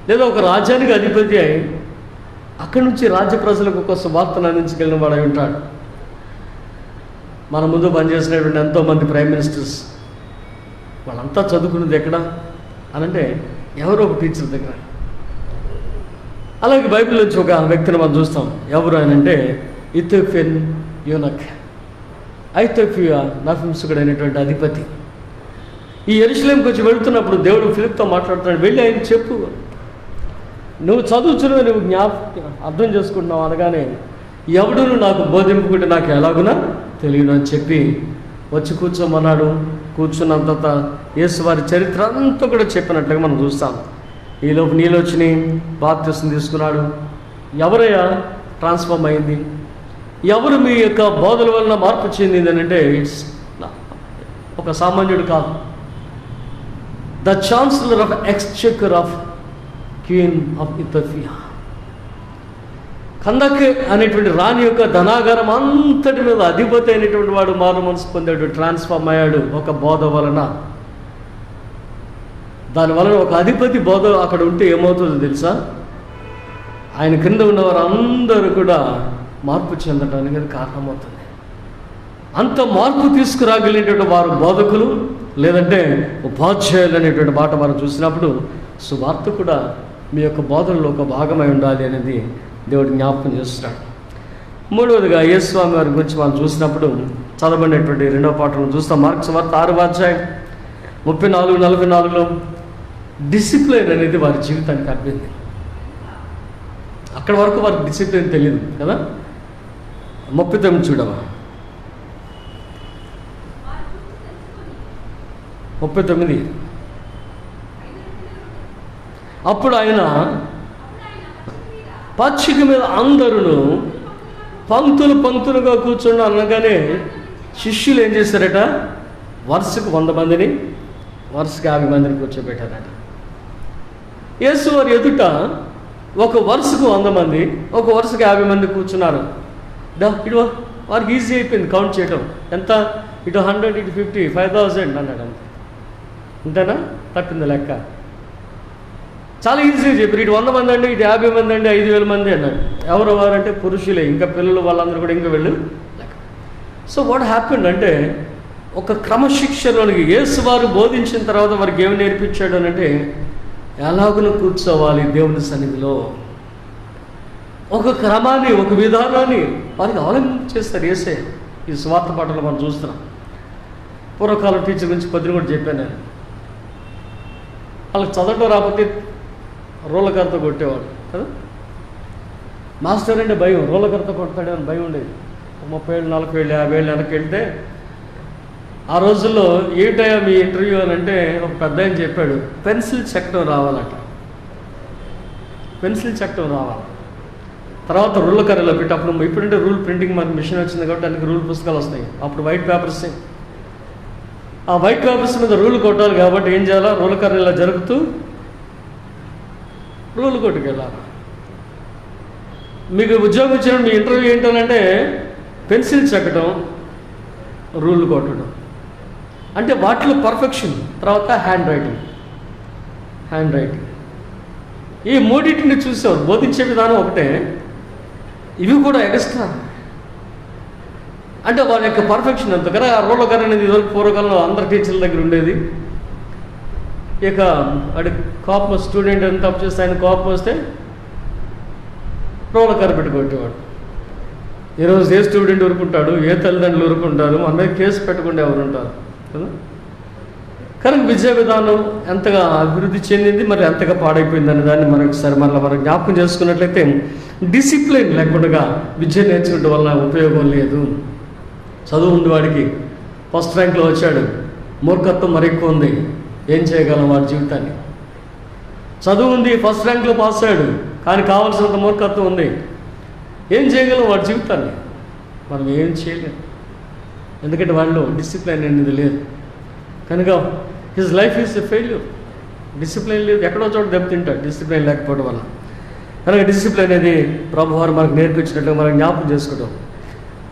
లేదా ఒక రాజ్యానికి అధిపతి అయి అక్కడి నుంచి రాజ్య ప్రజలకు ఒక సువార్తను అందించగలిగిన వాడు అయి ఉంటాడు. మన ముందు పనిచేసినటువంటి ఎంతోమంది ప్రైమ్ మినిస్టర్స్ వాళ్ళంతా చదువుకున్నది ఎక్కడ అనంటే ఎవరో ఒక టీచర్ దగ్గర. అలాగే బైబిల్ నుంచి ఒక వ్యక్తిని మనం చూస్తాం. ఎవరు అని అంటే ఇథియోపియన్ యూనక్, ఐథియోపియా నపుంసకుడు అయినటువంటి అధిపతి. ఈ యెరూషలేంకి వచ్చి వెళుతున్నప్పుడు దేవుడు ఫిలిప్తో మాట్లాడుతున్నాడు, వెళ్ళి ఆయన చెప్పు, నువ్వు చదువుతున్నది నువ్వు అర్థం చేసుకుంటున్నావు అనగానే ఎవడును నాకు బోధింపుకుంటే నాకు ఎలాగునా తెలియదు అని చెప్పి వచ్చి కూర్చోమన్నాడు. కూర్చున్నంత యేసు వారి చరిత్ర అంతా కూడా చెప్పినట్లుగా మనం చూస్తాం. ఈలోపు నీలోచిని బాప్తిసం తీసుకున్నాడు. ఎవరయ్యా ట్రాన్స్ఫార్మ్ అయింది? ఎవరు మీ యొక్క బోధల వలన మార్పు చెందింది అని అంటే ఇట్స్ ఒక సామాన్యుడు కాదు, the chancellor of exchequer of queen of Ethiopia. కందక్ అనేటువంటి రాణి యొక్క ధనాగారం అంతటి మీద అధిపతి అయినటువంటి వాడు మారు మనసు పొందాడు, ట్రాన్స్ఫార్మ్ అయ్యాడు ఒక బోధ వలన. దానివలన ఒక అధిపతి బోధ అక్కడ ఉంటే ఏమవుతుందో తెలుసా? ఆయన కింద ఉన్నవారు అందరూ కూడా మార్పు చెందడానికి అది కారణమవుతుంది. అంత మార్పు తీసుకురాగలిగినటువంటి వారు బోధకులు లేదంటే ఉపాధ్యాయులు అనేటువంటి మాట మనం చూసినప్పుడు సువార్త కూడా మీ యొక్క బోధనలో ఒక భాగమై ఉండాలి అనేది దేవుడు జ్ఞాపకం చేస్తున్నాడు. మూడవదిగా యేసు స్వామి వారి గురించి మనం చూసినప్పుడు చదవబడినటువంటి రెండవ పాఠంలో చూస్తాం. మార్కు సువార్త 6వ అధ్యాయం 34-44లో డిసిప్లిన్ అనేది వారి జీవితానికి అర్థమైంది. అక్కడ వరకు వారికి డిసిప్లిన్ తెలియదు కదా. 39 చూడవా, 39. అప్పుడు ఆయన పచ్చిక మీద అందరూ పంక్తులు పంక్తులుగా కూర్చుని అనగానే శిష్యులు ఏం చేశారట, వరుసకు 100 మందిని వరుసకు 50 మందిని కూర్చోబెట్టారట. యేసు వారి ఎదుట ఒక వరుసకు 100 మంది ఒక వరుసకు 50 మంది కూర్చున్నారు. ఇటు వారికి ఈజీ అయిపోయింది కౌంట్ చేయటం. ఎంత? ఇటు 100, ఇటు 50, 5000 అన్నాడు. అంతే, అంతేనా? తప్పింది లెక్క. చాలా ఈజీగా చెప్పారు. ఇటు 100 మంది అండి, ఇటు 50 మంది అండి, 5000 మంది అన్నాడు. ఎవరు వారంటే పురుషులే, ఇంకా పిల్లలు వాళ్ళందరూ కూడా ఇంకా వెళ్ళు లెక్క. సో వాట్ హ్యాపెండ్ అంటే ఒక క్రమశిక్షణలోనికి యేసు వారు బోధించిన తర్వాత వారికి ఏమి నేర్పించాడు అని అంటే ఎలాగను కూర్చోవాలి దేవుని సన్నిధిలో, ఒక క్రమాన్ని ఒక విధానాన్ని వారికి అవలంబించేస్తారు యేసే. ఈ స్వార్థ పాటలు మనం చూస్తున్నాం. పూర్వకాలం టీచర్ గురించి కొద్దిగా కూడా చెప్పాను నేను. వాళ్ళకి చదవటం రాకపోతే రోలకర్రతో కొట్టేవాడు కదా. మాస్టర్ అంటే భయం, రోలకర్రతో కొడతాడని భయం ఉండేది. 30 ఏళ్ళు 40 ఏళ్ళు 50 ఏళ్ళు వెనక్కి వెళ్తే ఆ రోజుల్లో ఏమిటయా మీ ఇంటర్వ్యూ అని అంటే ఒక పెద్ద ఆయన చెప్పాడు, పెన్సిల్ చెక్కడం రావాలట, పెన్సిల్ చెక్కడం రావాలి. తర్వాత రూల్ కర్రలో పెట్టి, అప్పుడు ఇప్పుడంటే రూల్ ప్రింటింగ్ మనకి మిషన్ వచ్చింది కాబట్టి దానికి రూల్ పుస్తకాలు వస్తాయి. అప్పుడు వైట్ పేపర్స్, ఆ వైట్ పేపర్స్ మీద రూల్ కొట్టాలి కాబట్టి ఏం చేయాలా, రూల్ కర్ర ఇలా జరుపుతూ రూల్ కొట్టుకెళ్ళాలి. మీకు ఉద్యోగం ఇచ్చిన మీ ఇంటర్వ్యూ ఏంటంటే పెన్సిల్ చెక్కడం, రూల్ కొట్టడం, అంటే వాటిలో పర్ఫెక్షన్. తర్వాత హ్యాండ్ రైటింగ్, ఈ మూడింటిని చూసేవారు. బోధించే విధానం ఒకటే, ఇవి కూడా ఎక్స్ట్రా. అంటే వాళ్ళ యొక్క పర్ఫెక్షన్ అంత కదా. ఆ రోల్ కర్ర అనేది పూర్వకాలంలో అందరి టీచర్ల దగ్గర ఉండేది. ఇక వాడి కోపం, స్టూడెంట్ ఎంత తప్పు చేస్తే ఆయన కోపం వస్తే రోల కరపెట్టి కొట్టేవాడు. ఈరోజు ఏ స్టూడెంట్ ఊరుకుంటాడు, ఏ తల్లిదండ్రులు ఊరుకుంటారు, మన మీద కేసు పెట్టకుండా ఎవరు ఉంటారు కదా. కనుక విద్యా విధానం ఎంతగా అభివృద్ధి చెందింది, మరి ఎంతగా పాడైపోయింది అనే దాన్ని మరొకసారి మనం జ్ఞాపకం చేసుకున్నట్లయితే, డిసిప్లిన్ లేకుండా విద్య నేర్చుకోవడం వల్ల ఉపయోగం లేదు. చదువు ఉంది, వాడికి ఫస్ట్ ర్యాంక్లో వచ్చాడు, మూర్ఖత్వం మరి ఎక్కువ ఉంది, ఏం చేయగలం వాడి జీవితాన్ని? చదువు ఉంది, ఫస్ట్ ర్యాంక్లో పాస్ అయ్యాడు, కానీ కావాల్సినంత మూర్ఖత్వం ఉంది, ఏం చేయగలం వాడి జీవితాన్ని? మనం ఏం చేయలేం, ఎందుకంటే వాళ్ళు డిసిప్లిన్ అనేది లేదు. కనుక his life is a failure. Discipline లేదు, ఎక్కడో చోట దెబ్బతింటాడు డిసిప్లిన్ లేకపోవడం వల్ల. కనుక డిసిప్లిన్ అనేది ప్రభువారు మనకు నేర్పించినట్టు మనం జ్ఞాపకం చేసుకోవడం.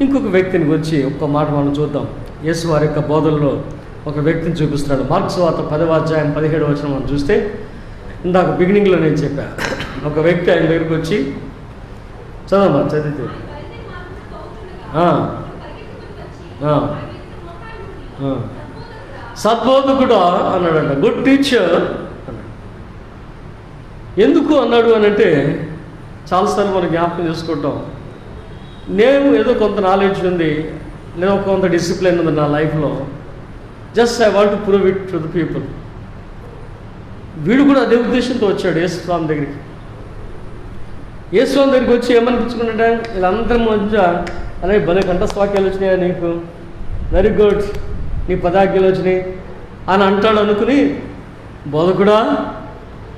ఇంకొక వ్యక్తిని గురించి ఒక్క మాట మనం చూద్దాం. యేసు వారి యొక్క బోధనలో ఒక వ్యక్తిని చూపిస్తున్నాడు. మార్కు సువార్త 10వ అధ్యాయం 17వ వచనం మనం చూస్తే, ఇందాక బిగినింగ్లో నేను చెప్పాను, ఒక వ్యక్తి ఆయన దగ్గరికి వచ్చి, చదవమ్మా చదివితే, సద్బోధకుడు అన్నాడంట, గుడ్ టీచర్ అన్నాడు. ఎందుకు అన్నాడు అని అంటే, చాలాసార్లు మనం జ్ఞాపకం చేసుకుంటాం, నేను ఏదో కొంత నాలెడ్జ్ ఉంది, నేను కొంత డిసిప్లిన్ ఉంది నా లైఫ్లో, just I want to prove it to the people. వీడు కూడా అదే ఉద్దేశంతో వచ్చాడు యేసుస్వామి దగ్గరికి. యేసుస్వామి దగ్గరికి వచ్చి ఏమనిపించుకున్నాడా, వీళ్ళందరి మధ్య, అరే భలే కంఠస్వాక్యాలు వచ్చినాయా నీకు, వెరీ గుడ్, నీ పదాజ్ఞలు వచ్చినాయి అని అంటాడు అనుకుని, బోధకుడా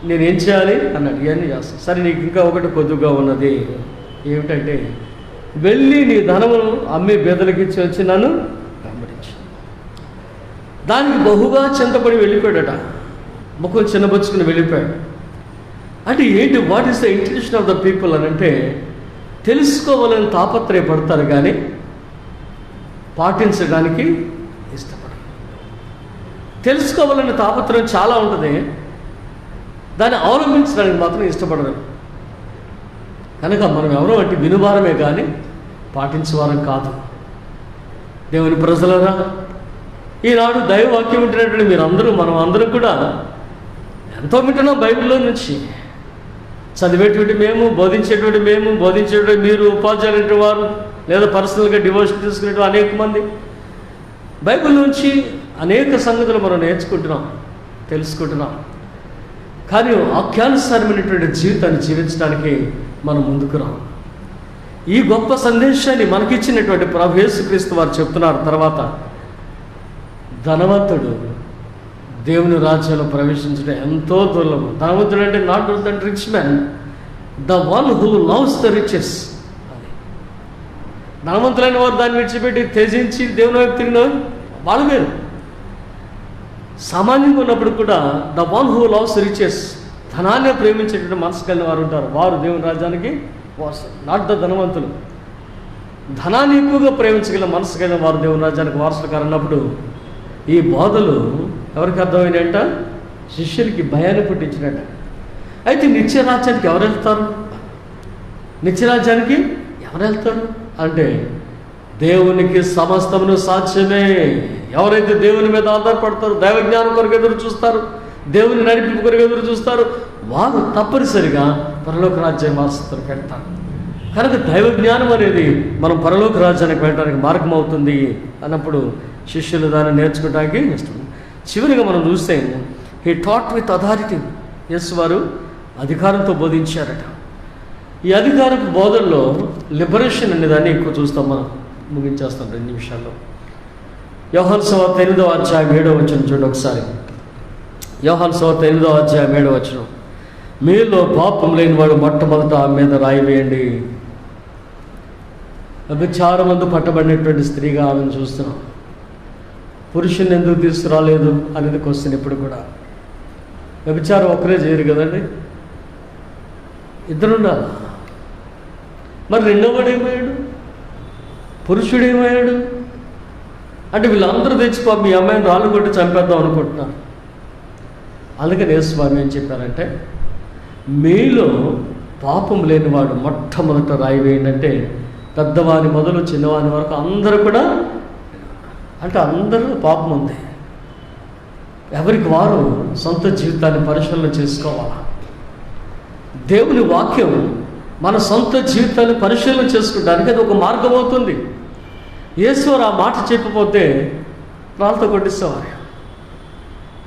నేనేం చేయాలి అన్నాడు. ఇవన్నీ చేస్తాను. సరే నీకు ఇంకా ఒకటి కొద్దుగా ఉన్నది, ఏమిటంటే వెళ్ళి నీ ధనమును అమ్మి బేదలకు ఇచ్చి వచ్చి నన్ను వెంబడించు. దానికి బహుగా చింతపడి వెళ్ళిపోయాడట, ముఖం చిన్నబుచ్చుకుని వెళ్ళిపోయాడు. అంటే ఏంటి, what is the intention of the people అని అంటే, తెలుసుకోవాలని తాపత్రయపడతారు కానీ పాటించడానికి ఇష్టపడరు. తెలుసుకోవాలనే తాపత్రయం చాలా ఉంటుంది, దాన్ని అవలంబించడానికి మాత్రం ఇష్టపడరు. కనుక మనం ఎవరో అంటే వినువారమే కానీ పాటించేవారం కాదు. దేవుని ప్రజలరా, ఈనాడు దైవవాక్యం వింటున్నటువంటి మీరందరూ, మనం అందరం కూడా ఎంతో వింటున్నాం బైబిల్లో నుంచి. చదివేటువంటి మేము, బోధించేటువంటి మీరు, ఉపాధ్యాయులు వారు, లేదా పర్సనల్గా డివోషన్ తీసుకునేటువంటి అనేక మంది, బైబిల్ నుంచి అనేక సంగతులు మనం నేర్చుకుంటున్నాం, తెలుసుకుంటున్నాం. కానీ వాక్యానుసారమైనటువంటి జీవితాన్ని జీవించడానికి మనం ముందుకు రాం. ఈ గొప్ప సందేశాన్ని మనకిచ్చినటువంటి ప్రభు యేసుక్రీస్తు వారు చెప్తున్నారు. తర్వాత ధనవంతుడు దేవుని రాజ్యంలో ప్రవేశించడం ఎంతో దుర్లభం. ధనవంతుడు అంటే not the rich man, the one who loves the riches. ధనవంతులైన వారు దాన్ని విడిచిపెట్టి త్యజించి దేవుని వైపు తిరిగిన వాళ్ళు వేరు. సామాన్యంగా ఉన్నప్పుడు కూడా the one who loves riches, ధనాన్ని ప్రేమించేటువంటి మనసు కలిగిన వారు ఉంటారు, వారు దేవుని రాజ్యానికి వారసులు. నాట్ ద ధనవంతులు. ధనాన్ని ఎక్కువగా ప్రేమించగల మనసు కలిగిన వారు దేవుని రాజ్యానికి వారసులు కారన్నప్పుడు ఈ బోధలు ఎవరికి అర్థమైనట్ట? శిష్యులకి భయాన్ని పుట్టించినట్ట. అయితే నిత్యరాజ్యానికి ఎవరు వెళ్తారు? నిత్యరాజ్యానికి ఎవరు వెళ్తారు అంటే, దేవునికి సమస్తమును సాధ్యమే. ఎవరైతే దేవుని మీద ఆధారపడతారో, దైవ జ్ఞానం కొరకు ఎదురు చూస్తారు, దేవుని నడిపింపు కొరకు ఎదురు చూస్తారు, వారు తప్పనిసరిగా పరలోక రాజ్యం వారసత్వానికి వెళ్తారు. కనుక దైవ జ్ఞానం అనేది మనం పరలోక రాజ్యానికి వెళ్ళడానికి మార్గం అవుతుంది అన్నప్పుడు శిష్యులు దాన్ని నేర్చుకోవడానికి ఇష్టం. చివరిగా మనం చూస్తే, హీ టాట్ విత్ అథారిటీ. యేసు వారు అధికారంతో బోధించారట. ఈ అధికారపు బోధనలో లిబరేషన్ అనే దాన్ని ఎక్కువ చూస్తాం. మనం ముగించేస్తాం 2 నిమిషాల్లో. యోహాను సువార్త 8వ అధ్యాయం 7వ వచనం చూడండి ఒకసారి. యోహాను సువార్త 8వ అధ్యాయం 7వ వచనం, మీలో పాపం లేని వాడు మొట్టమొదట ఆమె మీద రాయి వేయండి. వ్యభిచారమందు పట్టబడినటువంటి స్త్రీగా ఆమెను చూస్తున్నాం. పురుషుని ఎందుకు తీసుకురాలేదు అనేది క్వశ్చన్ ఇప్పుడు కూడా. వ్యభిచారం ఒక్కరే చేయరు కదండి, ఇద్దరు ఉండాలి. మరి రెండోవాడు ఏమయ్యాడు? పురుషుడు ఏమయ్యాడు అంటే, వీళ్ళందరూ తెచ్చిపో మీ అమ్మాయిని రాళ్ళు కొట్టి చంపేద్దాం అనుకుంటున్నారు. అందుకని యేసుస్వామి ఏం చెప్పారంటే, మీలో పాపం లేనివాడు మొట్టమొదట రాయి వేయండి అంటే, పెద్దవాని మొదలు చిన్నవాని వరకు అందరూ కూడా, అంటే అందరూ పాపం ఉంది. ఎవరికి వారు సొంత జీవితాన్ని పరిశీలన చేసుకోవాలి. దేవుని వాక్యం మన సొంత జీవితాన్ని పరిశీలన చేసుకోవడానికి అది ఒక మార్గం అవుతుంది. యేసువారు ఆ మాట చెప్పకపోతే రాళ్ళతో కొట్టిస్తేవారు.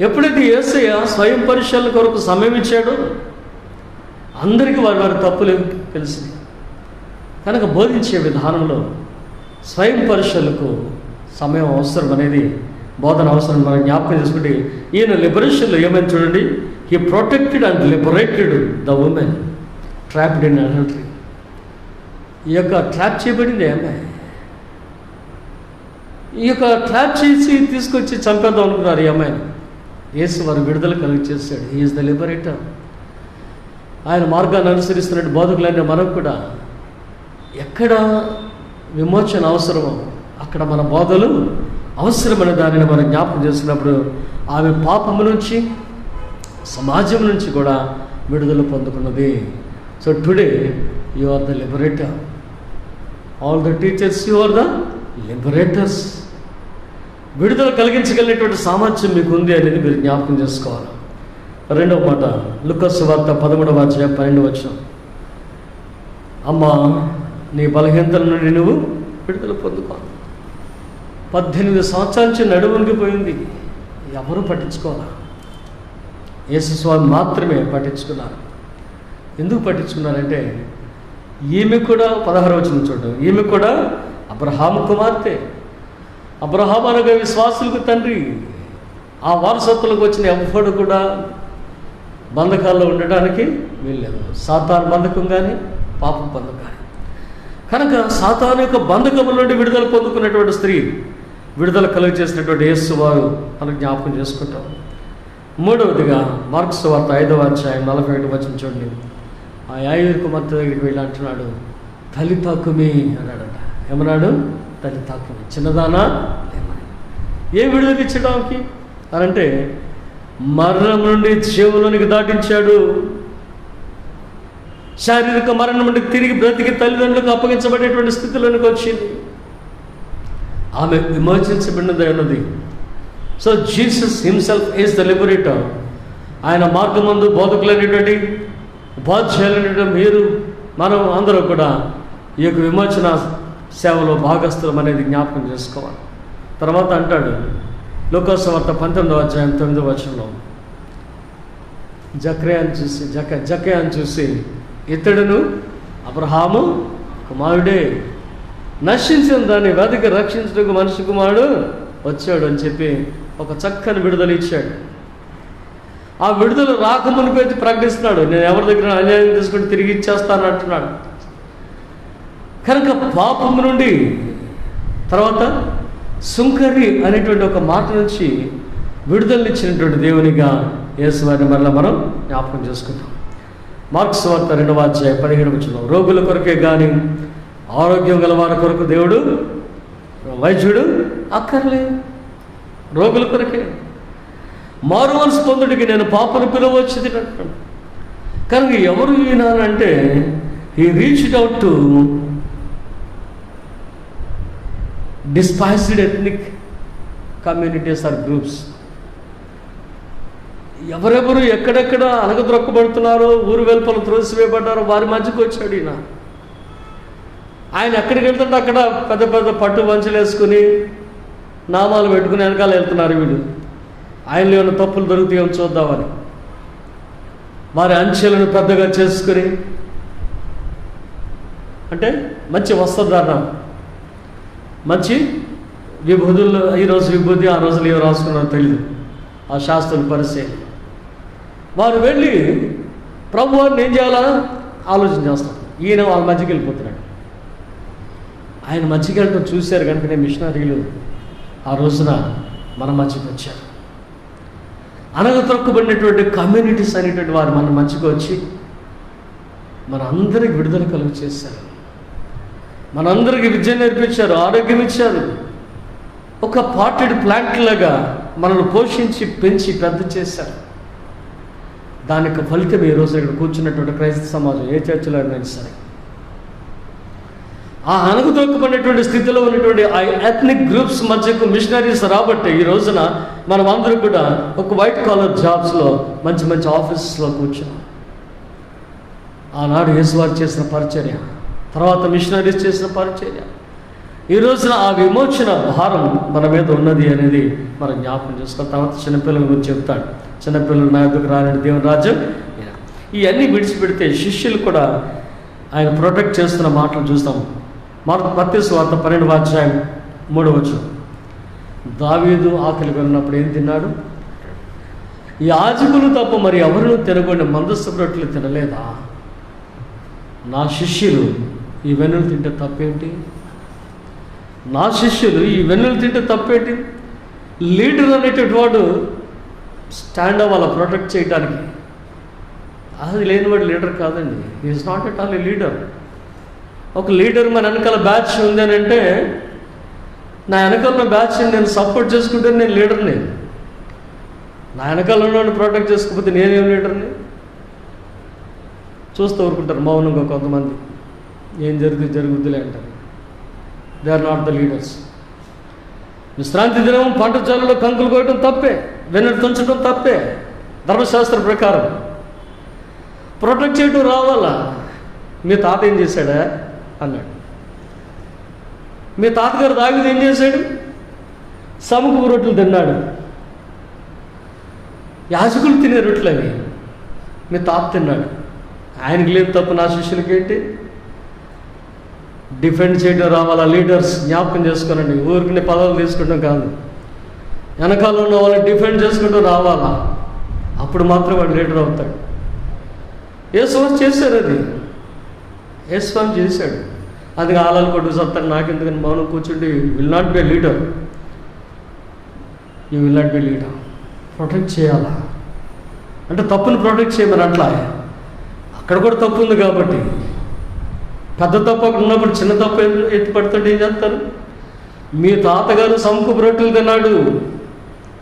ఎప్పుడైతే యేసయ్య స్వయం పరిశీలన కొరకు సమయం ఇచ్చాడో అందరికీ వారి వారి తప్పులు తెలిసింది. కనుక బోధించే విధానంలో స్వయం పరిశీలనకు సమయం అవసరం అనేది, బోధన అవసరం మనం జ్ఞాపకం చేసుకుంటే, ఈయన లిబరేషన్లో ఏమైనా చూడండి, he protected and liberated the women trapped in adultery. ఈ యొక్క ట్రాప్ చేయబడింది ఆమె. ఈ యొక్క ట్రాప్ చేసి తీసుకొచ్చి చంపేద్దాం అనుకున్నారు ఈ అమ్మాయిని. యేసు వారు విడుదల కలిగి చేశాడు. He is the liberator. ఆయన మార్గాన్ని అనుసరిస్తున్నట్టు బోధకులైన మనకు కూడా ఎక్కడ విమోచన అవసరమో అక్కడ మన బోధలు అవసరమైన దానిని మనం జ్ఞాపకం చేసినప్పుడు ఆమె పాపము నుంచి, సమాజం నుంచి కూడా విడుదల పొందుకున్నది. So today you are the liberator. All the teachers you are the liberators. విడుదల కలిగించగలిగినటువంటి సామర్థ్యం మీకు ఉంది అనేది మీరు జ్ఞాపకం చేసుకోవాలి. రెండవ మాట, లూకా సువార్త 13వ అధ్యాయం 12వ వచనం. అమ్మా, నీ బలహీనతల నుండి నువ్వు విడుదల పొందుకో. 18 సంవత్సరాల నుంచి నడువొంగిపోయింది, ఎవరు పట్టించుకోవాలా? యేసుస్వామి మాత్రమే పట్టించుకున్నారు. ఎందుకు పట్టించుకున్నారంటే ఈమె కూడా 16వ వచనం చూడండి, ఈమె కూడా అబ్రహాము కుమార్తె. అబ్రహాము అనగా విశ్వాసులకు తండ్రి. ఆ వారసత్వంలోకి వచ్చిన ఎవ్వడు కూడా బంధకాల్లో ఉండడానికి వీల్లేదు. సాతాను బంధకం కానీ పాపం బంధకం కానీ. కనుక సాతాను యొక్క బంధకముల నుండి విడుదల పొందుకున్నటువంటి స్త్రీ, విడుదల కలుగ చేసినటువంటి యేసు వారు మనకు జ్ఞాపకం చేసుకుంటాం. మూడవదిగా మార్కు సువార్త 5వ అధ్యాయం 41వ వచనం చూడండి. ఆ యాయిరు కుమార్తె దగ్గరికి వెళ్ళి అంటున్నాడు, తల్లితా కుమి అన్నాడట. ఏమన్నాడు? తల్లితా కుమి, చిన్నదానా లేమని. ఏ విడుదల ఇచ్చడానికి అనంటే మరణం నుండి జీవంలోనికి దాటించాడు. శారీరక మరణం నుండి తిరిగి బ్రతికి తల్లిదండ్రులకు అప్పగించబడేటువంటి స్థితిలోనికి వచ్చింది. ఆమె విమోచించబడినది ఉన్నది. So Jesus himself is the liberator. ఆయన మార్గమందు బోధకులైనటువంటి ఉపాధ్యాయులైనటువంటి మీరు, మనం అందరూ కూడా ఈ యొక్క విమోచన సేవలో భాగస్థులం అనేది జ్ఞాపకం చేసుకోవాలి. తర్వాత అంటాడు లూకా సువార్త 19వ అధ్యాయం 9వ వచనంలో, జక్కయ్యను చూసి ఇతడును అబ్రహాము కుమారుడే, నశించిన దాన్ని వెతికి రక్షించడానికి మనిషి కుమారుడు వచ్చాడు అని చెప్పి ఒక చక్కని విడుదల ఇచ్చాడు. ఆ విడుదల రాకమునిపైతే ప్రకటిస్తున్నాడు, నేను ఎవరి దగ్గర అన్యాయం తీసుకుని తిరిగి ఇచ్చేస్తాను అంటున్నాడు. కనుక పాపము నుండి తర్వాత సుంకరి అనేటువంటి ఒక మాట నుంచి విడుదలనిచ్చినటువంటి దేవునిగా యేసువారిని మరలా మనం జ్ఞాపకం చేసుకుంటాం. మార్కు సువార్త 2వ అధ్యాయం 17వ వచనం, రోగుల కొరకే కానీ ఆరోగ్యం గల వారి కొరకు దేవుడు వైద్యుడు అక్కర్లేదు. రోగుల కొరకే. మారు మనసు పొందుడికి నేను పాపను పిలువచ్చింది అంటున్నాడు. కనుక ఎవరు ఈయనంటే he reached out to despised ethnic communities or groups. ఎవరెవరు ఎక్కడెక్కడ అలగద్రొక్కబడుతున్నారో, ఊరు వెలుపల త్రోసివేయబడ్డారో వారి మధ్యకు వచ్చాడు ఈయన. ఆయన ఎక్కడికి వెళ్తుంటే అక్కడ పెద్ద పెద్ద పట్టు వంచలు వేసుకుని నామాలు పెట్టుకుని వెనకాల వెళ్తున్నారు వీళ్ళు. ఆయనలో ఏమైనా తప్పులు దొరుకుతాయో చూద్దామని వారి అంచెలను పెద్దగా చేసుకుని, అంటే మంచి వస్త్రధారణ, మంచి విభూతుల్లో ఈరోజు విభూతి ఆ రోజులు ఏమో రాసుకున్నారో తెలియదు, ఆ శాస్త్రుల పరిచయం. వారు వెళ్ళి ప్రభు వారిని ఏం చేయాలా ఆలోచన చేస్తాం. ఈయన వాళ్ళ మధ్యకి వెళ్ళిపోతున్నాడు. ఆయన మధ్యకి వెళ్ళడం చూశారు కనుకనే మిషనరీలు ఆ రోజున మన మధ్యకి వచ్చారు. అనగతొక్కబడినటువంటి కమ్యూనిటీస్ అనేటువంటి వారు మన మధ్యకి వచ్చి మన అందరికి విడుదల కలుగు చేశారు. మనందరికీ విద్య నేర్పించారు, ఆరోగ్యం ఇచ్చారు. ఒక పాటెడ్ ప్లాంట్ లాగా మనల్ని పోషించి పెంచి పెద్ద చేశారు. దానికి ఫలితం ఈరోజు ఇక్కడ కూర్చున్నటువంటి క్రైస్తవ సమాజం ఏ చర్చలో అయినా సరే. ఆ అణగదొక్కబడినటువంటి స్థితిలో ఉన్నటువంటి ఆ ఎథ్నిక్ గ్రూప్స్ మధ్యకు మిషనరీస్ రాబట్టే ఈ రోజున మనం అందరూ కూడా ఒక వైట్ కాలర్ జాబ్స్లో మంచి మంచి ఆఫీసెస్లో కూర్చున్నాం. ఆనాడు యేసువారు చేసిన పరిచర్య, తర్వాత మిషనరీస్ చేసిన పరిచర్య, ఈ రోజున ఆ విమోచన భారం మన మీద ఉన్నది అనేది మనం జ్ఞాపకం చేసుకోవాలి. తర్వాత చిన్నపిల్లల గురించి చెప్తాడు. చిన్నపిల్లలు నా యొద్దకు రాని దేవుని రాజ్యం. ఇవన్నీ విడిచిపెడితే శిష్యులు కూడా ఆయన ప్రొటెక్ట్ చేస్తున్న మాటలు చూస్తాం. మత్తయి సువార్త 12వ అధ్యాయం 3వ వచనం. దావీదు ఆకలి కొన్నప్పుడు ఏం తిన్నాడు? యాజకులు తప్ప మరి ఎవరు తినకుండా మందస్తపు రొట్టెలు తినలేదా? నా శిష్యులు ఈ వెన్నులు తింటే తప్పేంటి? నా శిష్యులు ఈ వెన్నులు తింటే తప్పేంటి? లీడర్ అనేటువంటి వాడు స్టాండ్ అవ్వాలి ప్రొటెక్ట్ చేయడానికి. అది లేనివాడు లీడర్ కాదండి. Is not at all A leader. ఒక లీడర్ మన వెనకాల బ్యాచ్ ఉంది అని అంటే, నా వెనకాల ఉన్న బ్యాచ్ని నేను సపోర్ట్ చేసుకుంటే నేను లీడర్ని. నా వెనకాల ఉన్నవాడిని ప్రొటెక్ట్ చేసుకోకపోతే నేనేం లీడర్ని? చూస్తూ ఊరుకుంటారు మౌనంగా కొంతమంది. ఏం జరుగుద్దిలే అంటారు. They are not the leaders. విశ్రాంతి దినం పంట చేలలో కంకులు కోయటం తప్పే, వెన్నెడు తుంచడం తప్పే ధర్మశాస్త్ర ప్రకారం. ప్రొటెక్ట్ చేయడం రావాలా? మీ తాత ఏం చేశాడా అన్నాడు. మీ తాతగారు దావీదు ఏం చేశాడు? సముఖపు రొట్టెలు తిన్నాడు. యాజకులు తినే రొట్టెలు అవి మీ తాత తిన్నాడు. ఆయనకి లేదు తప్పు, నా శిష్యులకి ఏంటి? డిఫెండ్ చేయడం రావాలా? లీడర్స్ జ్ఞాపకం చేసుకోనండి. ఊరికి పదవులు తీసుకుంటాం కాదు, వెనకాల ఉన్న వాళ్ళని డిఫెండ్ చేసుకుంటూ రావాలా. అప్పుడు మాత్రం వాడు లీడర్ అవుతాడు. యేసువారు చేశారు, అది యేసువారు చేశాడు. అది ఆలాలు కొట్టుకు సత్తాను నాకెందుకని మౌనం కూర్చుంటే will not be leader. You will not be leader. Protect చేయాలా అంటే తప్పును ప్రొటెక్ట్ చేయమని అట్లా. అక్కడ కూడా తప్పు ఉంది కాబట్టి, పెద్ద తప్పు అక్కడ ఉన్నప్పుడు చిన్న తప్పు ఎత్తి పడుతుంటే ఏం చేస్తారు? మీ తాతగారు సముఖపు రొట్టెలు తిన్నాడు,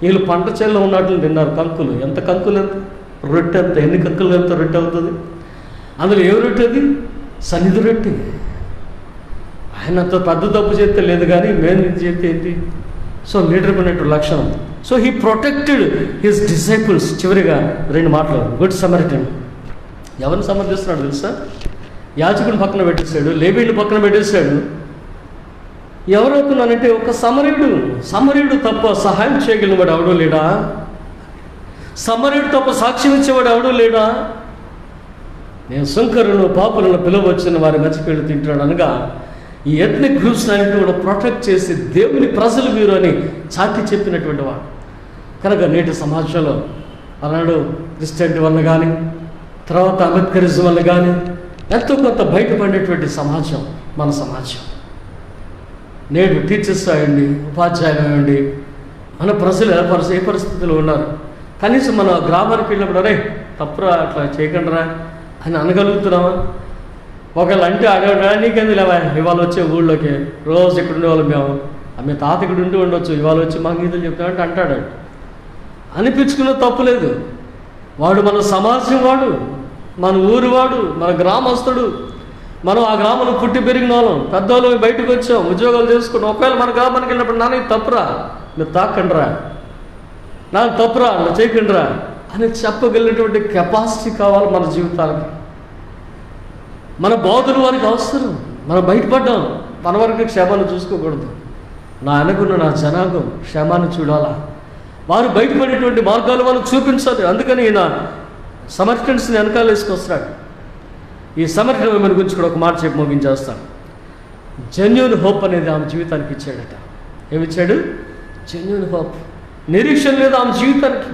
వీళ్ళు పంట చేల్లో ఉన్నట్లు తిన్నారు. కంకులు ఎంత? కంకులు ఎంత? రొట్టె ఎంత? ఎన్ని కంకులు ఎంత రొట్టె అవుతుంది? అందులో ఏ రొట్టె? అది సన్నిధి రొట్టె. ఆయన అంత పెద్ద తప్పు చేస్తే లేదు, కానీ మేము ఇది చేస్తే ఏంటి? సో లీడర్ ఉన్నట్టు లక్షణం. So he protected his disciples. చివరిగా 2 మాటలు. గుడ్ సమరిటన్ ఎవరిని సమర్థిస్తున్నాడు తెలుసా? యాజకుని పక్కన పెట్టేశాడు, లేవీయుని పక్కన పెట్టేశాడు. ఎవరవుతున్నానంటే ఒక సమరయుడు తప్ప సహాయం చేయగలిగిన వాడు ఎవడో లేడా? సమరయుడు తప్ప సాక్ష్యం ఇచ్చేవాడు ఎవడో లేడా? నేను శంకరులను పాపులను పిలువచ్చిన వారి మధ్యకెళ్ళి తింటాడు అనగా, ఈ ఎథ్నిక్ గ్రూప్స్ అన్నింటినీ కూడా ప్రొటెక్ట్ చేసి దేవుని ప్రజలు వీరు అని చాటి చెప్పినటువంటి వాడు. కనుక నేటి సమాజంలో అలాడు క్రిస్టియానిటీ వల్ల కానీ, తర్వాత అంబేద్కరిజం వల్ల కానీ ఎంతో కొంత బయటపడినటువంటి సమాజం మన సమాజం. నేడు టీచర్స్ అయ్యండి, ఉపాధ్యాయులు అయ్యండి, మన ప్రజలు ఏ పరిస్థితుల్లో ఉన్నారు? కనీసం మన గ్రామానికి వెళ్ళినప్పుడు అరే తప్పురా అట్లా చేయకండిరా అని అనగలుగుతున్నామా? ఒకవేళ అంటే అడగడా నీకెందుకు లేవా ఇవాళ వచ్చే ఊళ్ళోకి రోజు ఇక్కడ ఉండేవాళ్ళు మేము, మీ తాత ఇక్కడ ఉండి ఉండొచ్చు, ఇవాళ వచ్చి మా గీతలు చెప్తామంటే అంటాడు. అనిపించుకున్న తప్పు లేదు. వాడు మన సమాజం వాడు, మన ఊరు వాడు, మన గ్రామస్తుడు. మనం ఆ గ్రామంలో పుట్టి పెరిగిన వాళ్ళం, పెద్దవాళ్ళు బయటకు వచ్చాం, ఉద్యోగాలు చేసుకున్నాం. ఒకవేళ మన గ్రామానికి వెళ్ళినప్పుడు నాన్న ఇది తప్పురా, మీరు తాకండిరా, నా తప్పురా, నువ్వు చేయకండిరా అని చెప్పగలిగినటువంటి కెపాసిటీ కావాలి మన జీవితాలకి. మన బోధన వారికి అవసరం. మనం బయటపడ్డాం, మన వరకు క్షేమాన్ని చూసుకోకూడదు. నా అనుకున్న నా జనాంగం క్షేమాన్ని చూడాలా, వారు బయటపడేటువంటి మార్గాలు వాళ్ళు చూపించాలి. అందుకని ఈయన సమర్థన్స్ని వెనకాల వేసుకొస్తాడు. ఈ సమర్థన విమని గురించి కూడా ఒక మాట చెప్పి ముగించేస్తాను. జెన్యూన్ హోప్ అనేది ఆమె జీవితానికి ఇచ్చాడట. ఏమిచ్చాడు? Genuine hope. నిరీక్షణ లేదు ఆమె జీవితానికి.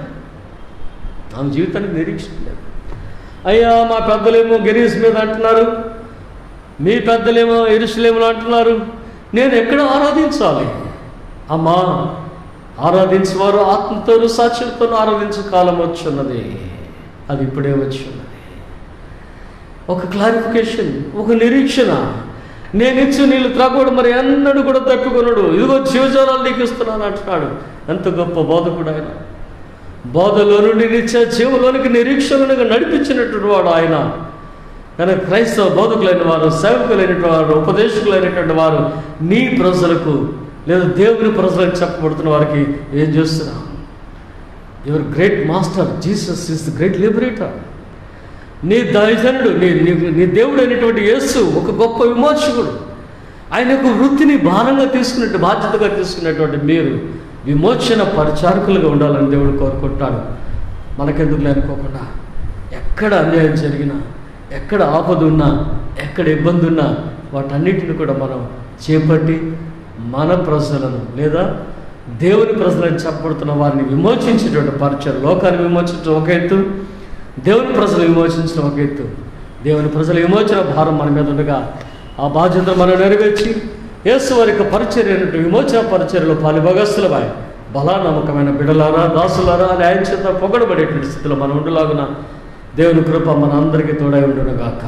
ఆమె జీవితానికి నిరీక్షణ లేదు. అయ్యా మా పెద్దలేమో గెరీస్ మీద అంటున్నారు, మీ పెద్దలేమో యెరూషలేములో అంటున్నారు, నేను ఎక్కడ ఆరాధించాలి? అమ్మా, ఆరాధించేవారు ఆత్మతోనూ సాక్షితోనూ ఆరాధించే కాలం వచ్చున్నది. అది ఇప్పుడే వచ్చి ఉన్నది. ఒక క్లారిఫికేషన్, ఒక నిరీక్షణ. నేను ఇచ్చి నీళ్ళు త్రాగోడు మరి ఎన్నడూ కూడా తట్టుకున్నాడు, ఇదిగో జీవజాలాలు నీకు ఇస్తున్నాను అంటున్నాడు. ఎంత గొప్ప బోధకుడు ఆయన. బోధలో నుండి నిత్య జీవంలోనికి నిరీక్షణగా నడిపించినటువంటి వాడు ఆయన. కానీ క్రైస్తవ బోధకులైన వారు, సేవకులైనటువంటి వారు, ఉపదేశకులైనటువంటి వారు నీ ప్రజలకు లేదా దేవుని ప్రజలకు చెప్పబడుతున్న వారికి ఏం చేస్తున్నావు? Your great master Jesus is the great liberator. నీ దైవజనుడు, నీ దేవుడు అయినటువంటి యేసు ఒక గొప్ప విమోచకుడు. ఆయన యొక్క వృత్తిని భారంగా తీసుకున్నట్టు, బాధ్యతగా తీసుకున్నటువంటి మీరు విమోచన పరిచారకులుగా ఉండాలని దేవుడు కోరుకుంటాడు. మనకెందుకు అనుకోకుండా ఎక్కడ అన్యాయం జరిగినా, ఎక్కడ ఆపద ఉన్నా, ఎక్కడ ఇబ్బంది ఉన్నా వాటన్నిటిని కూడా మనం చేపట్టి మన ప్రజలను లేదా దేవుని ప్రజలను చెప్పబడుతున్న వారిని విమోచించేటువంటి పరిచయం. లోకాన్ని విమోచించడం ఒక ఎత్తు, దేవుని ప్రజలు విమోచించడం ఒక ఎత్తు. దేవుని ప్రజల విమోచన భారం మన మీద ఉండగా ఆ బాధ్యతను మనం నెరవేర్చి యేసు వారి యొక్క పరిచర్య అయినట్టు విమోచన పరిచర్యలో పాలుభాగస్తులమై బలా నమ్మకమైన బిడలారా, దాసులారా అని ఆయన చేత పొగడబడేటువంటి స్థితిలో మనం ఉండలాగున దేవుని కృప మన అందరికీ తోడై ఉండునుగాక.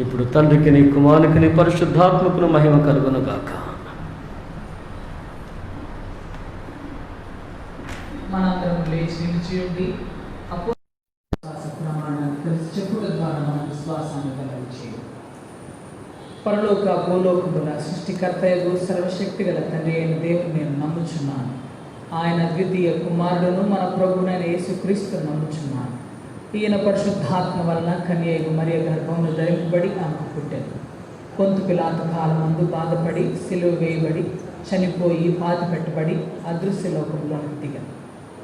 ఇప్పుడు తండ్రికి, నీ కుమారునికి, నీ పరిశుద్ధాత్మకును మహిమ కలుగునుగాక.
మనందరం లేచి నిలిచి ఉండి విశ్వాస ప్రమాణాన్ని కలిసి చెప్పుట ద్వారా మన విశ్వాసాన్ని కలిగించి పరలోక భూలోకముల సృష్టికర్తయగు సర్వశక్తి గల తండ్రి అయిన దేవుని నేను నమ్ముచున్నాను. ఆయన ద్వితీయ కుమారుడును మన ప్రభునైన యేసుక్రీస్తును నమ్ముచున్నాను. ఈయన పరిశుద్ధాత్మ వలన కన్యయగు మరియ గర్భమును ధరింపబడి ఆమెకు పుట్టాను. పొంతు పిలాతు కాలమందు బాధపడి సిలువ వేయబడి చనిపోయి పాతి పెట్టబడి అదృశ్య లోకంలోనికి దిగాను.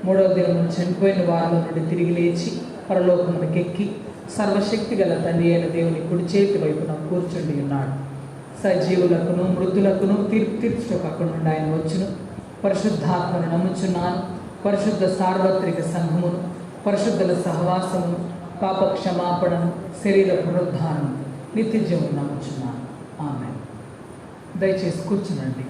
3వ దినమున చనిపోయిన వారిలో నుండి తిరిగి లేచి పరలోకమునకెక్కి సర్వశక్తి గల తండ్రి అయిన దేవుని కుడి చేతి వైపున కూర్చుండి ఉన్నాడు. సజీవులకును మృతులకును తీర్పు తీర్చుటకు అక్కడ నుండి ఆయన వచ్చును. పరిశుద్ధాత్మను నమ్ముచున్నాను. పరిశుద్ధ సార్వత్రిక సంఘమును, పరిశుద్ధుల సహవాసమును, పాప క్షమాపణను, శరీర పునరుద్ధానము, నిత్యజీవము నమ్ముచున్నాను. ఆమేన్. దయచేసి కూర్చునండి.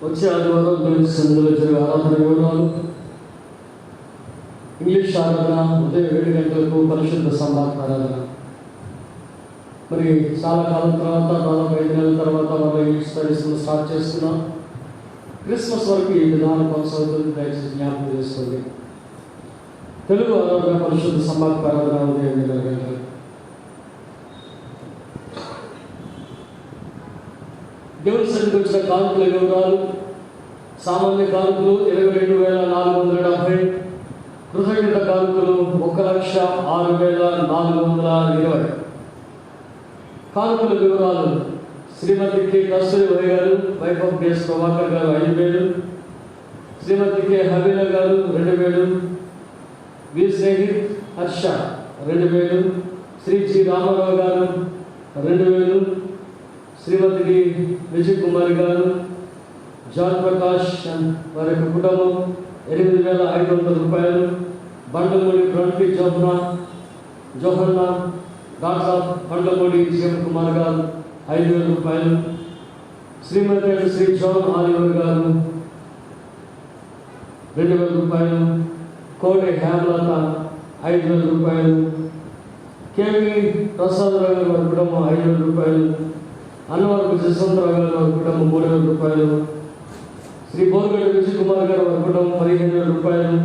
వచ్చే ఆదివారం దేవుని సన్నిధిలో జరిగే ఆరాధన వివరాలు. ఇంగ్లీష్ ఆరాధన ఉదయం 7 గంటలకు, పరిశుద్ధ సంభాషణ ఆరాధన. మరి చాలా కాలం తర్వాత, దాదాపు 5 నెలల తర్వాత మనం ఇంగ్లీష్ స్టడీస్ స్టార్ట్ చేస్తున్నాం. క్రిస్మస్ వరకు ఈ విధానం కొనసాగుతుంది. దయచేసి జ్ఞాపకం చేసుకోండి. తెలుగు ఆరాధన, పరిశుద్ధ సంభాషణ ఆరాధన ఉదయం 8 గంటలకు. దేవుని సన్నిధికి వచ్చిన కానుకల వివరాలు. సామాన్య కానుకలు 22,470, కృతజ్ఞత కానుకలు 1,06,420. కానుకల వివరాలు: శ్రీమతి కె కస్తూరి గారు, వైఫ్ ఆఫ్ కేఎస్ ప్రభాకర్ గారు 5,000, శ్రీమతి కె హబీల గారు 2,000, వి స్నేహిత్ హర్ష 2,000, శ్రీ జి రామారావు గారు 2,000, శ్రీమతి విజయ్ కుమార్ గారు, జాన్ ప్రకాష్ వారి యొక్క కుటుంబం 8,500 రూపాయలు, బండమూడి ప్రణతి జోహన్నా, డాక్టర్ బండమూడి శివ కుమార్ గారు 5,000 రూపాయలు, శ్రీమతి శ్రీ జాన్ ఆలివర్ గారు 2,000 రూపాయలు, కోడి హేమలత 5,000 రూపాయలు, కేవి ప్రసాదరావు గారు వారి కుటుంబం 5,000 రూపాయలు, అన్నవరపు జస్వంతరావు గారు వారి కుటుంబం 3,000 రూపాయలు, శ్రీ బోర్గడ్డ విజయ్ కుమార్ గారు వారి కుటుంబం 15,000 రూపాయలు,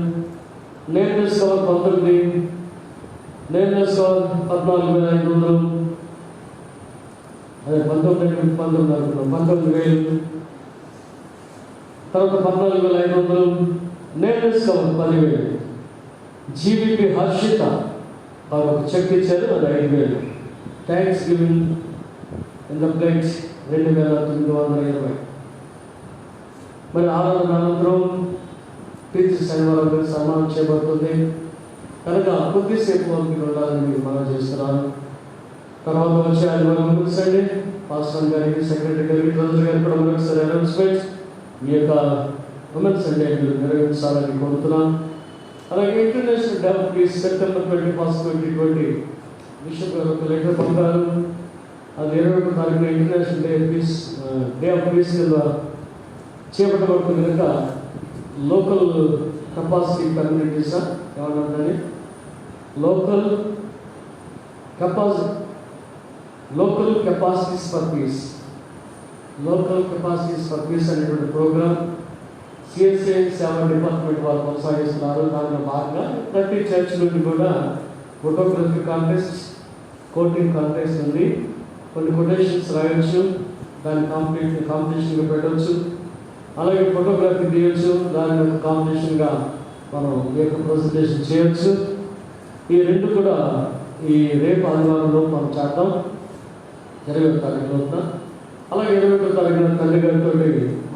నేమ్లెస్ కవర్ 19, నేమ్లెస్ కవర్ 14,500, అదే 19,000, తర్వాత 14,500, నేమ్లెస్ కవర్ 10,000, జీవిపి హర్షిత వారు ఒక చెక్ ఇచ్చారు, అది 5,000, thanks giving in the plates 2,920. మరి ఆరాధన అనంతరం ప్రీతి శనివారం సన్మానం చేయబడుతుంది కనుక కొద్దిసేపు వరకు ఉండాలని మీకు మనం చేస్తున్నాను. తర్వాత వచ్చే ఆదివారం ముగిసండి. పాస్టర్ గారికి, సెక్రటరీ గారికి, ట్రెజరర్ గారికి కూడా మరొకసారి అనౌన్స్మెంట్ మీ యొక్క ఉమెన్స్ సండే నిర్వహించాలని కోరుతున్నాను. అలాగే ఇంటర్నేషనల్ డెవలప్మెంట్ సెప్టెంబర్ 21, 2020 బిషప్ గారు ఒక లెటర్ పంపారు. అది 21వ తారీఖున ఇంటర్నేషనల్ డే ఆఫ్ పీస్ కింద చేపట్టబడుతుంది కనుక లోకల్ కెపాసిటీ కమ్యూనిటీసా ఏమన్నా లోకల్ కెపాసిటీస్ ఫర్ పీస్ అనేటువంటి ప్రోగ్రామ్ సిఎస్ఐ సేవా డిపార్ట్మెంట్ వాళ్ళు కొనసాగిస్తున్నారు. దానిలో భాగంగా ప్రతి చర్చ్ నుండి కూడా ఫోటోగ్రఫీ కాంటెస్ట్, కోటింగ్ కాంటెస్ట్ ఉంది. కొన్ని కొటేషన్స్ రాయొచ్చు, దాన్ని కాంపిటీషన్గా పెట్టవచ్చు. అలాగే ఫోటోగ్రఫీ తీయవచ్చు, దాని యొక్క కాంపిటీషన్గా మనం ఈ యొక్క ప్రజెంటేషన్ చేయొచ్చు. ఈ రెండు కూడా ఈ రేపు ఆదివారంలో మనం చేద్దాం 20వ తారీఖు రోజున. అలాగే 21వ తారీఖున తండ్రి గారితో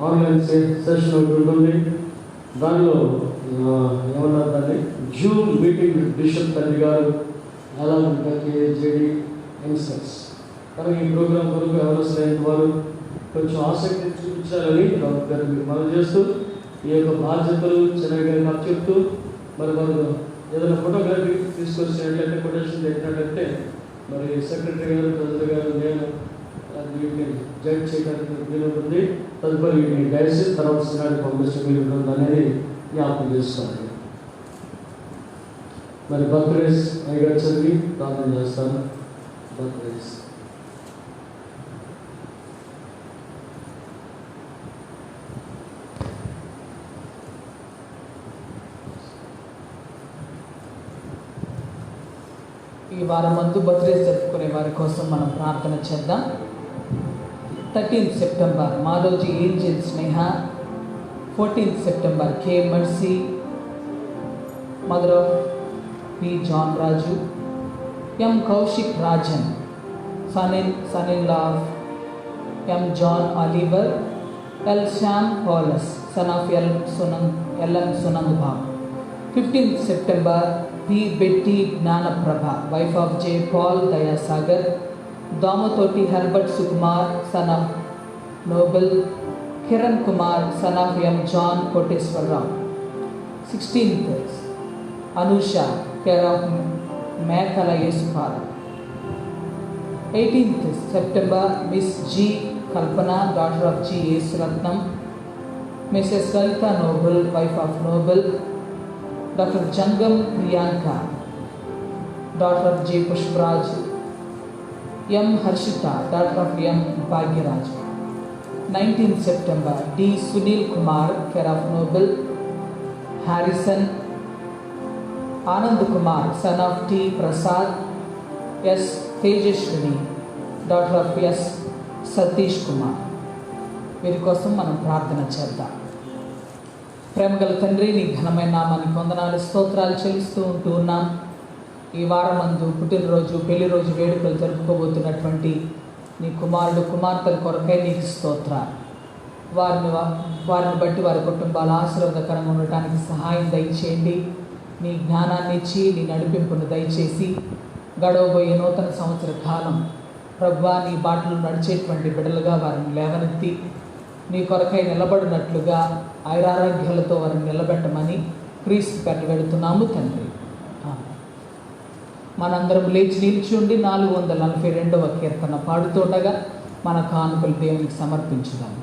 ఆన్లైన్ సెషన్ ఒకటి ఉంటుంది. దానిలో ఏమన్నారు దాన్ని జూమ్ మీటింగ్ బిషప్ తండ్రి గారు ఎలా KJD యంగ్స్టర్స్. కానీ ఈ ప్రోగ్రాం కొరకు ఎవరైన వారు కొంచెం ఆసక్తి చూపించాలని మనం చేస్తూ ఈ యొక్క బాధ్యతలు చిన్నగా చెప్తూ మరి మనం ఏదైనా ఫోటోగ్రఫీ తీసుకొచ్చినట్లయితే కొటేషన్ చేసినట్లయితే మరి సెక్రటరీ గారు, ప్రెసిడెంట్ గారు, నేను వీటిని జడ్జ్ చేయడానికి వీలు ఉంటుంది. తదుపరి వీటిని డైరెక్ట్ తర్వాత సినాడికి పంపించడం వీలు ఉంటుంది అనేది జ్ఞాపకం చేసుకోవాలి. మరి బర్త్డేస్ అయ్యగారు చదివి ప్రార్థన చేస్తాను. బర్త్డేస్
ఈ వారం మందు బర్త్డేస్ జరుపుకునే వారి కోసం మనం ప్రార్థన చేద్దాం. 13th September Madhavji Angel Sneha, 14th September K Mercy, mother of P John Raju, M Kaushik Rajan, son in law of M John Oliver, L Shyam పాలస్, son of L M Sunand Babu. 15th September P Betty Jnanaprabha, wife of J Paul Dayasagar, Damathoti Herbert Sukumar, son of Noble, Kiran Kumar, son of M John Koteswararao. 16th Anusha, care of Mekala Yesupal. 18th September miss G Kalpana, daughter of G Yesuratnam, Mrs Lalitha Noble, wife of Noble, doctor Jangam Priyanka, daughter of J Pushparaj, M Harshitha, daughter of M Bhagyaraj. 19th September D Sunil Kumar, care of Noble, Harrison, Anand Kumar, son of T Prasad, S Tejaswini, daughter of S Satish Kumar. వీరి కోసం మనం ప్రార్థన చేద్దాం. ప్రేమగల తండ్రి, నీ ఘనమైన నామానికి వందనాలు, స్తోత్రాలు చెల్లిస్తూ ఉంటూ ఉన్నాం. ఈ వారమందు పుట్టినరోజు, పెళ్లి రోజు వేడుకలు జరుపుకోబోతున్నటువంటి నీ కుమారుడు కుమార్తెల కొరకై నీకు స్తోత్రాలు. వారిని బట్టి వారి కుటుంబాలు ఆశీర్వాదకరంగా ఉండటానికి సహాయం దయచేయండి. నీ జ్ఞానాన్ని ఇచ్చి నీ నడిపింపును దయచేసి గడవబోయే నూతన సంవత్సర కాలం ప్రభువా నీ బాటలు నడిచేటువంటి బిడ్డలుగా వారిని లేవనెత్తి నీ కొరకై నిలబడినట్లుగా ఐరారోగ్యాలతో వారిని నిలబెట్టమని క్రీస్తు పేరిట వెడుతున్నాము తండ్రి. మనందరం లేచి నిలిచి ఉండి 442వ కీర్తన పాడుతుండగా మన కానుకలు దేవునికి సమర్పించుదాము.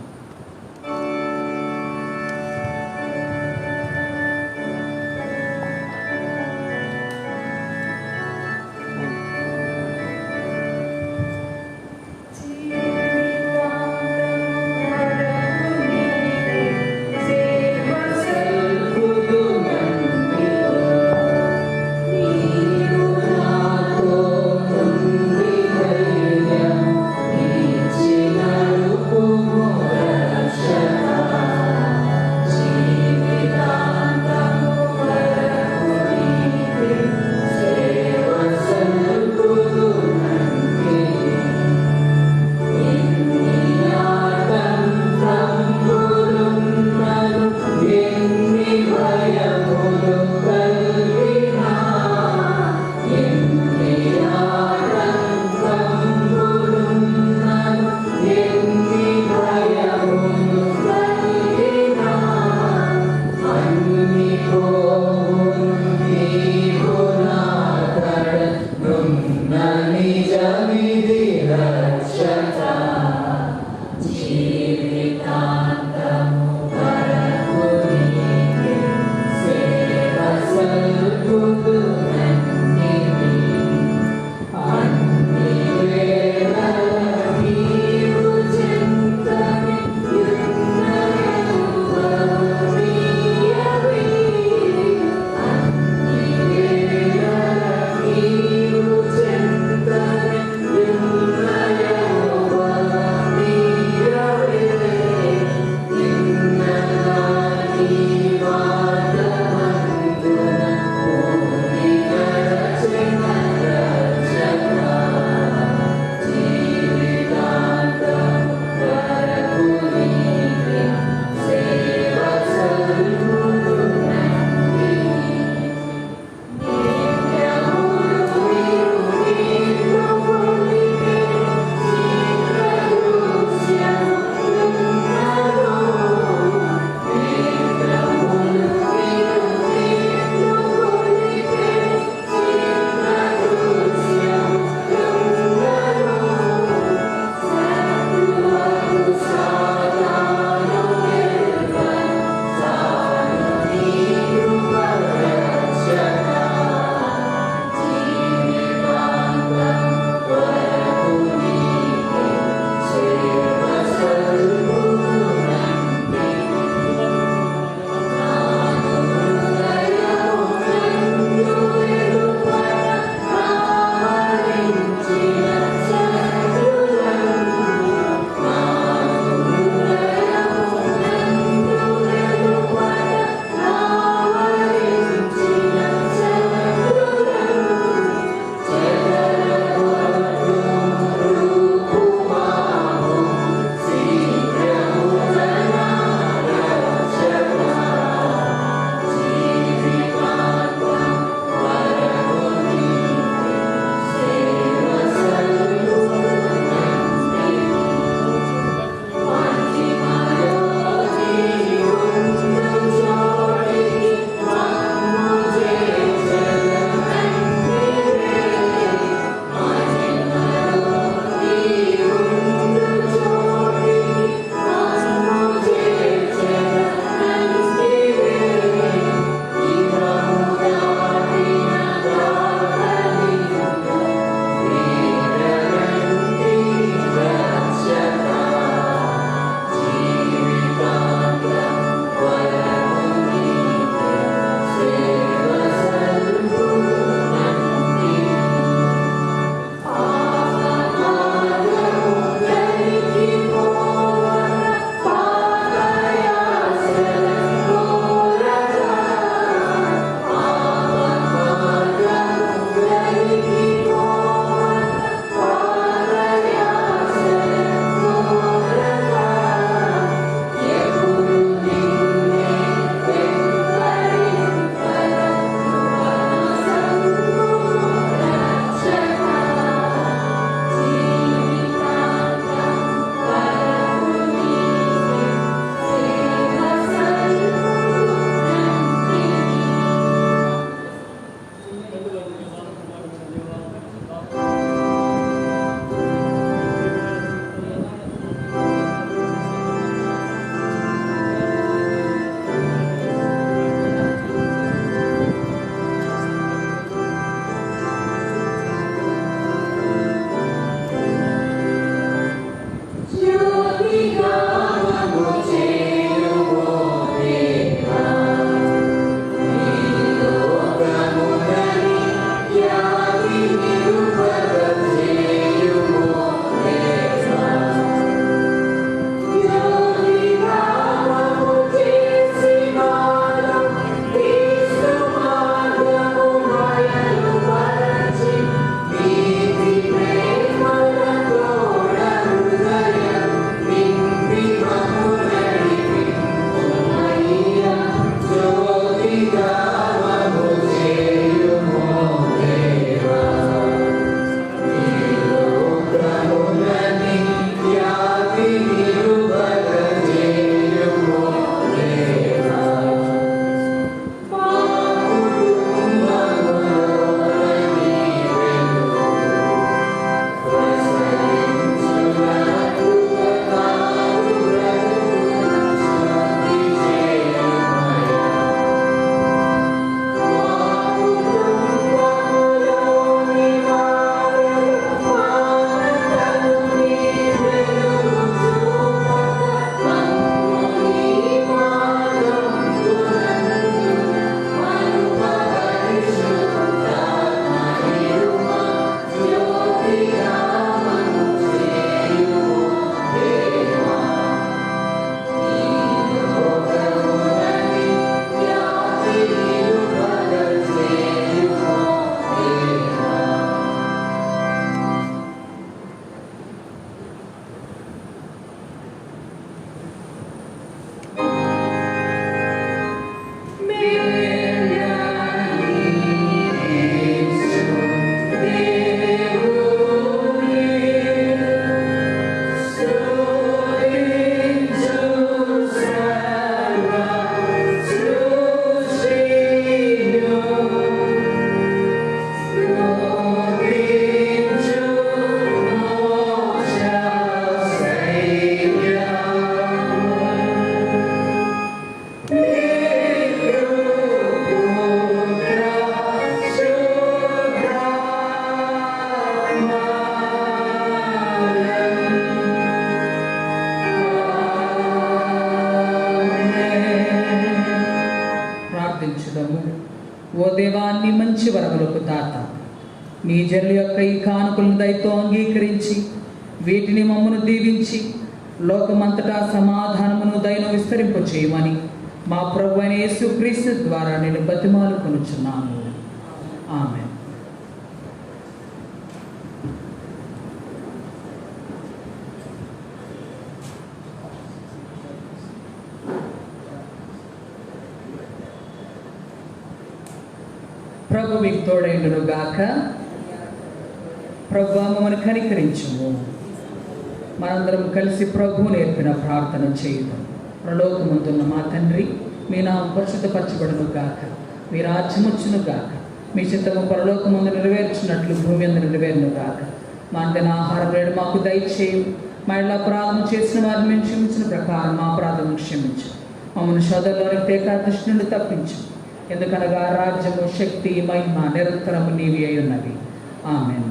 Oh
వరములకు దాత, మీ జనుల యొక్క ఈ కానుకలను దయతో అంగీకరించి వీటిని మమ్మను దీవించి లోకమంతటా సమాధానమును దయను విస్తరింప చేయమని మా ప్రభు అయిన యేసుక్రీస్తు ద్వారా నేను బతిమాలుకొనుచున్నాను. ఆమేన్. ప్రభు మీకు తోడైండును గాక. ప్రభు మమ్మల్ని కనికరించుము. మనందరం కలిసి ప్రభువు నేర్పిన ప్రార్థన చేయుదాం. పరలోకమందున్న మా తండ్రి, మీ నామం పరిశుద్ధపరచబడును గాక, మీ రాజ్యం వచ్చును గాక, మీ చిత్తము పరలోకమందు నెరవేర్చినట్లు భూమి అందు నెరవేరును గాక. మా అందిన ఆహారం నేడు మాకు దయచేయు. మా ఇళ్ళ అపరాధం చేసిన వారిని మేము క్షమించిన ప్రకారం మా అపరాధం క్షమించు. మమ్మల్ని శోధనలోని తేక దృష్టి నుండి తప్పించు. ఎందుకనగా రాజ్యము, శక్తి, మహిమ నిరంతరము నీవి అయి ఉన్నవి. ఆమేన్.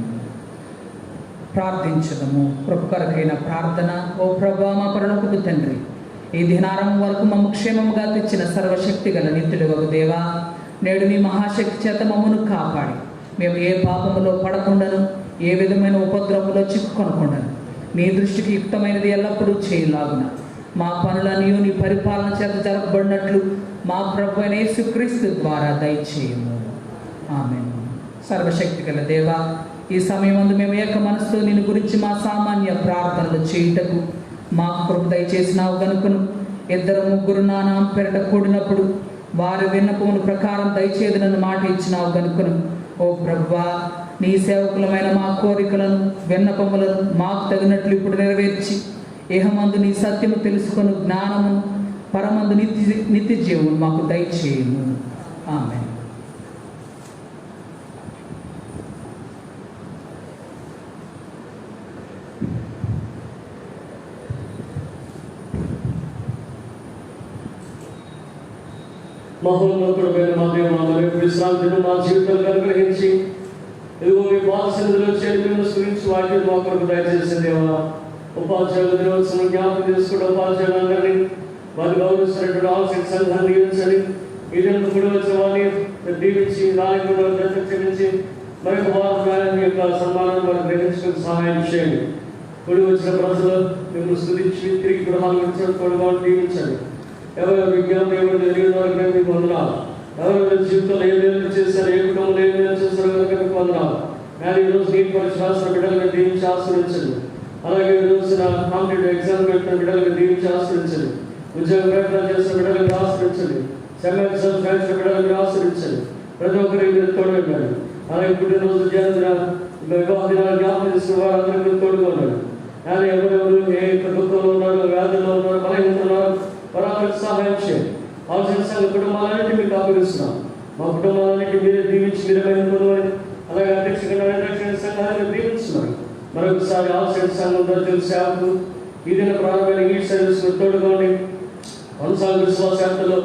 ప్రార్థించదము. ప్రభు కొరకైన ప్రార్థన. ఓ ప్రభువా, మా పరలోకపు తండ్రి, ఈ దినారంభం వరకు మమ్ము క్షేమముగా తెచ్చిన సర్వశక్తి గల నిత్యుడు ఒక దేవా, నేడు మీ మహాశక్తి చేత మమ్మను కాపాడి మేము ఏ పాపములో పడకుండాను, ఏ విధమైన ఉపద్రవంలో చిక్కుకొనకుండాను నీ దృష్టికి యుక్తమైనది ఎల్లప్పుడూ చేయలాగున మా పనులన్నీ నీ పరిపాలన చేత జరపబడినట్లు మా ప్రభు అయిన యేసుక్రీస్తు ద్వారా దయచేయము. ఆమేన్. సర్వశక్తి గల దేవా, ఈ సమయమందు మేము ఏక మనసుతో నిన్ను గురించి మా సామాన్య ప్రార్థనలు చేయుటకు మాకు కృప దయచేసినావు గనుకను ఇద్దరు ముగ్గురు నా నామం పేరిట కూడినప్పుడు వారి విన్నపముల ప్రకారం దయచేదనని మాట ఇచ్చినావు గనుకను ఓ ప్రభువా, నీ సేవకులమైన మా కోరికలను విన్నపములను మాకు తగినట్లు ఇప్పుడు నెరవేర్చి ఇహమందు నీ సత్యము తెలుసుకొని జ్ఞానము పరమందు నిత్య జీవము మాకు దయచేయము. ఆమేన్.
మహోన్నతుడైన మా దేవా, మరి విశ్రాంతిని మా జీవితంలో అనుగ్రహించి ఇదిగో మీ పాదసన్నిధిలో చేరి మిమ్మల్ని స్తుతించి వాక్యం మా కొరకు దయచేసిన దేవా, ఉపాధ్యాయుల దినోత్సవం జ్ఞాపకం చేసుకుంటే ఉపాధ్యాయులందరినీ వారు గౌరవిస్తున్నటువంటి ఆవశ్యక సంఘాన్ని దీవించండి. ఈ దినం కూడా వచ్చిన వారిని దీవించి నాయకుడు క్షమించి మరి వారి యొక్క సన్మానాన్ని వారు గ్రహించడానికి సహాయం చేయండి. కూడి వచ్చిన ప్రజలు మిమ్మల్ని స్తుతించి తిరిగి గృహాలు కూడా దీవించండి. ఎవరు విజ్ఞానం ఎవరు తెలియని వారికి మీకు వందనాలు. ఎవరు జీవితంలో ఏ మేలు చేశారు, ఏ కుటుంబంలో ఏ మేలు చేశారో కనుక మీకు వందనాలు. కానీ ఈరోజు నీటి పరీక్ష రాసిన బిడ్డలను దీవించి ఆశ్రయించండి. అలాగే ఈ రోజున కాంపిటేటివ్ ఎగ్జామ్ పెట్టిన బిడ్డలను దీవించి ఆశ్రయించండి. ఉద్యోగ ప్రయత్నాలు చేసిన బిడ్డలను ఆశ్రయించండి. సెమ్ ఎగ్జామ్స్ రాసిన బిడ్డలను ఆశ్రయించండి. ప్రతి ఒక్కరికి మీరు తోడుగా. అలాగే పుట్టినరోజు వివాహ దినాలు జ్ఞాపకం చేసిన వారందరికీ మీరు తోడుగా ఉన్నారు. కానీ ఎవరెవరు ఏ దుఃఖంలో ఉన్నారు, వ్యాధుల్లో ఉన్నారు, బలహీనతలో ఉన్నారు, పరామర్శ సహాయం చేయండి. ఆలోచన సంఘ కుటుంబాలన్నింటి మీకు అప్పగిస్తున్నాం. మా కుటుంబాలన్నింటి మీరే దీవించి మీరే పొందమని, అలాగే అధ్యక్ష సంఘాన్ని దీవించున్నాం. మరొకసారి ఆలోచన సంఘం దళితుల సేవకు ఈ దిన ప్రారంభమైన ఈ సర్వీస్ తోడుకోండి. కొనసాగు విశ్వాసయాత్రలో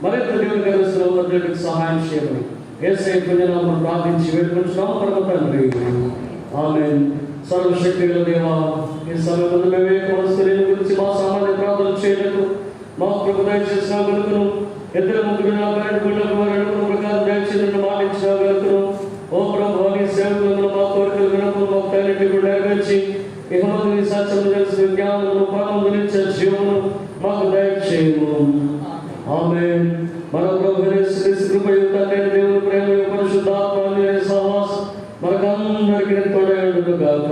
మరింత దేవుని కలిసిన సహాయం చేయమని యేసయ్య పుణ్యనామమున ప్రార్థించి వేడుకుంటున్నాం పరమ తండ్రి. ఆమేన్. సర్వశక్తి గల దేవా, ఈ సమయంలో మేమే మనస్సు గురించి మా సామాన్య ప్రార్థన చేయటకు మా ప్రభు దయచేసిన గనుకను ఇద్దరు ముగ్గురు నా పేరు గుళ్ళకు వారు ప్రకారం దయచేసిన మాటించిన గనుకను ఓ ప్రభు నీ సేవకులను మా కోరికలు వినపు మా తల్లిని కూడా నెరవేర్చి ఇహమందు నీ సత్యము తెలిసిన జ్ఞానమును పరమందు నిత్య జీవమును మాకు దయచేయము. ఆమేన్. మన ప్రభు యేసు కృపయుక్త దేవుని ప్రేమ పరిశుద్ధాత్మ సహవాసం మనకందరికీ తోడైండును గాక.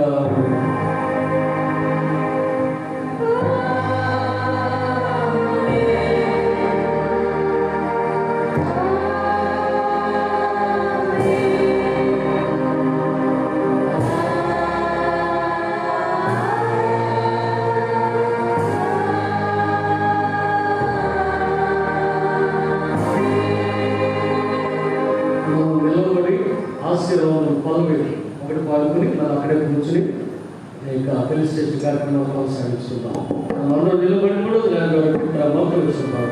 ఆశీర్వాదం పాల్గొని ఒకటి పాల్గొని మనం అక్కడే కూర్చుని ఇంకా తెలిసి కార్యక్రమం కొనసాగిస్తున్నాం. మనం నిలబడి కూడా ప్రవేశిస్తున్నాం.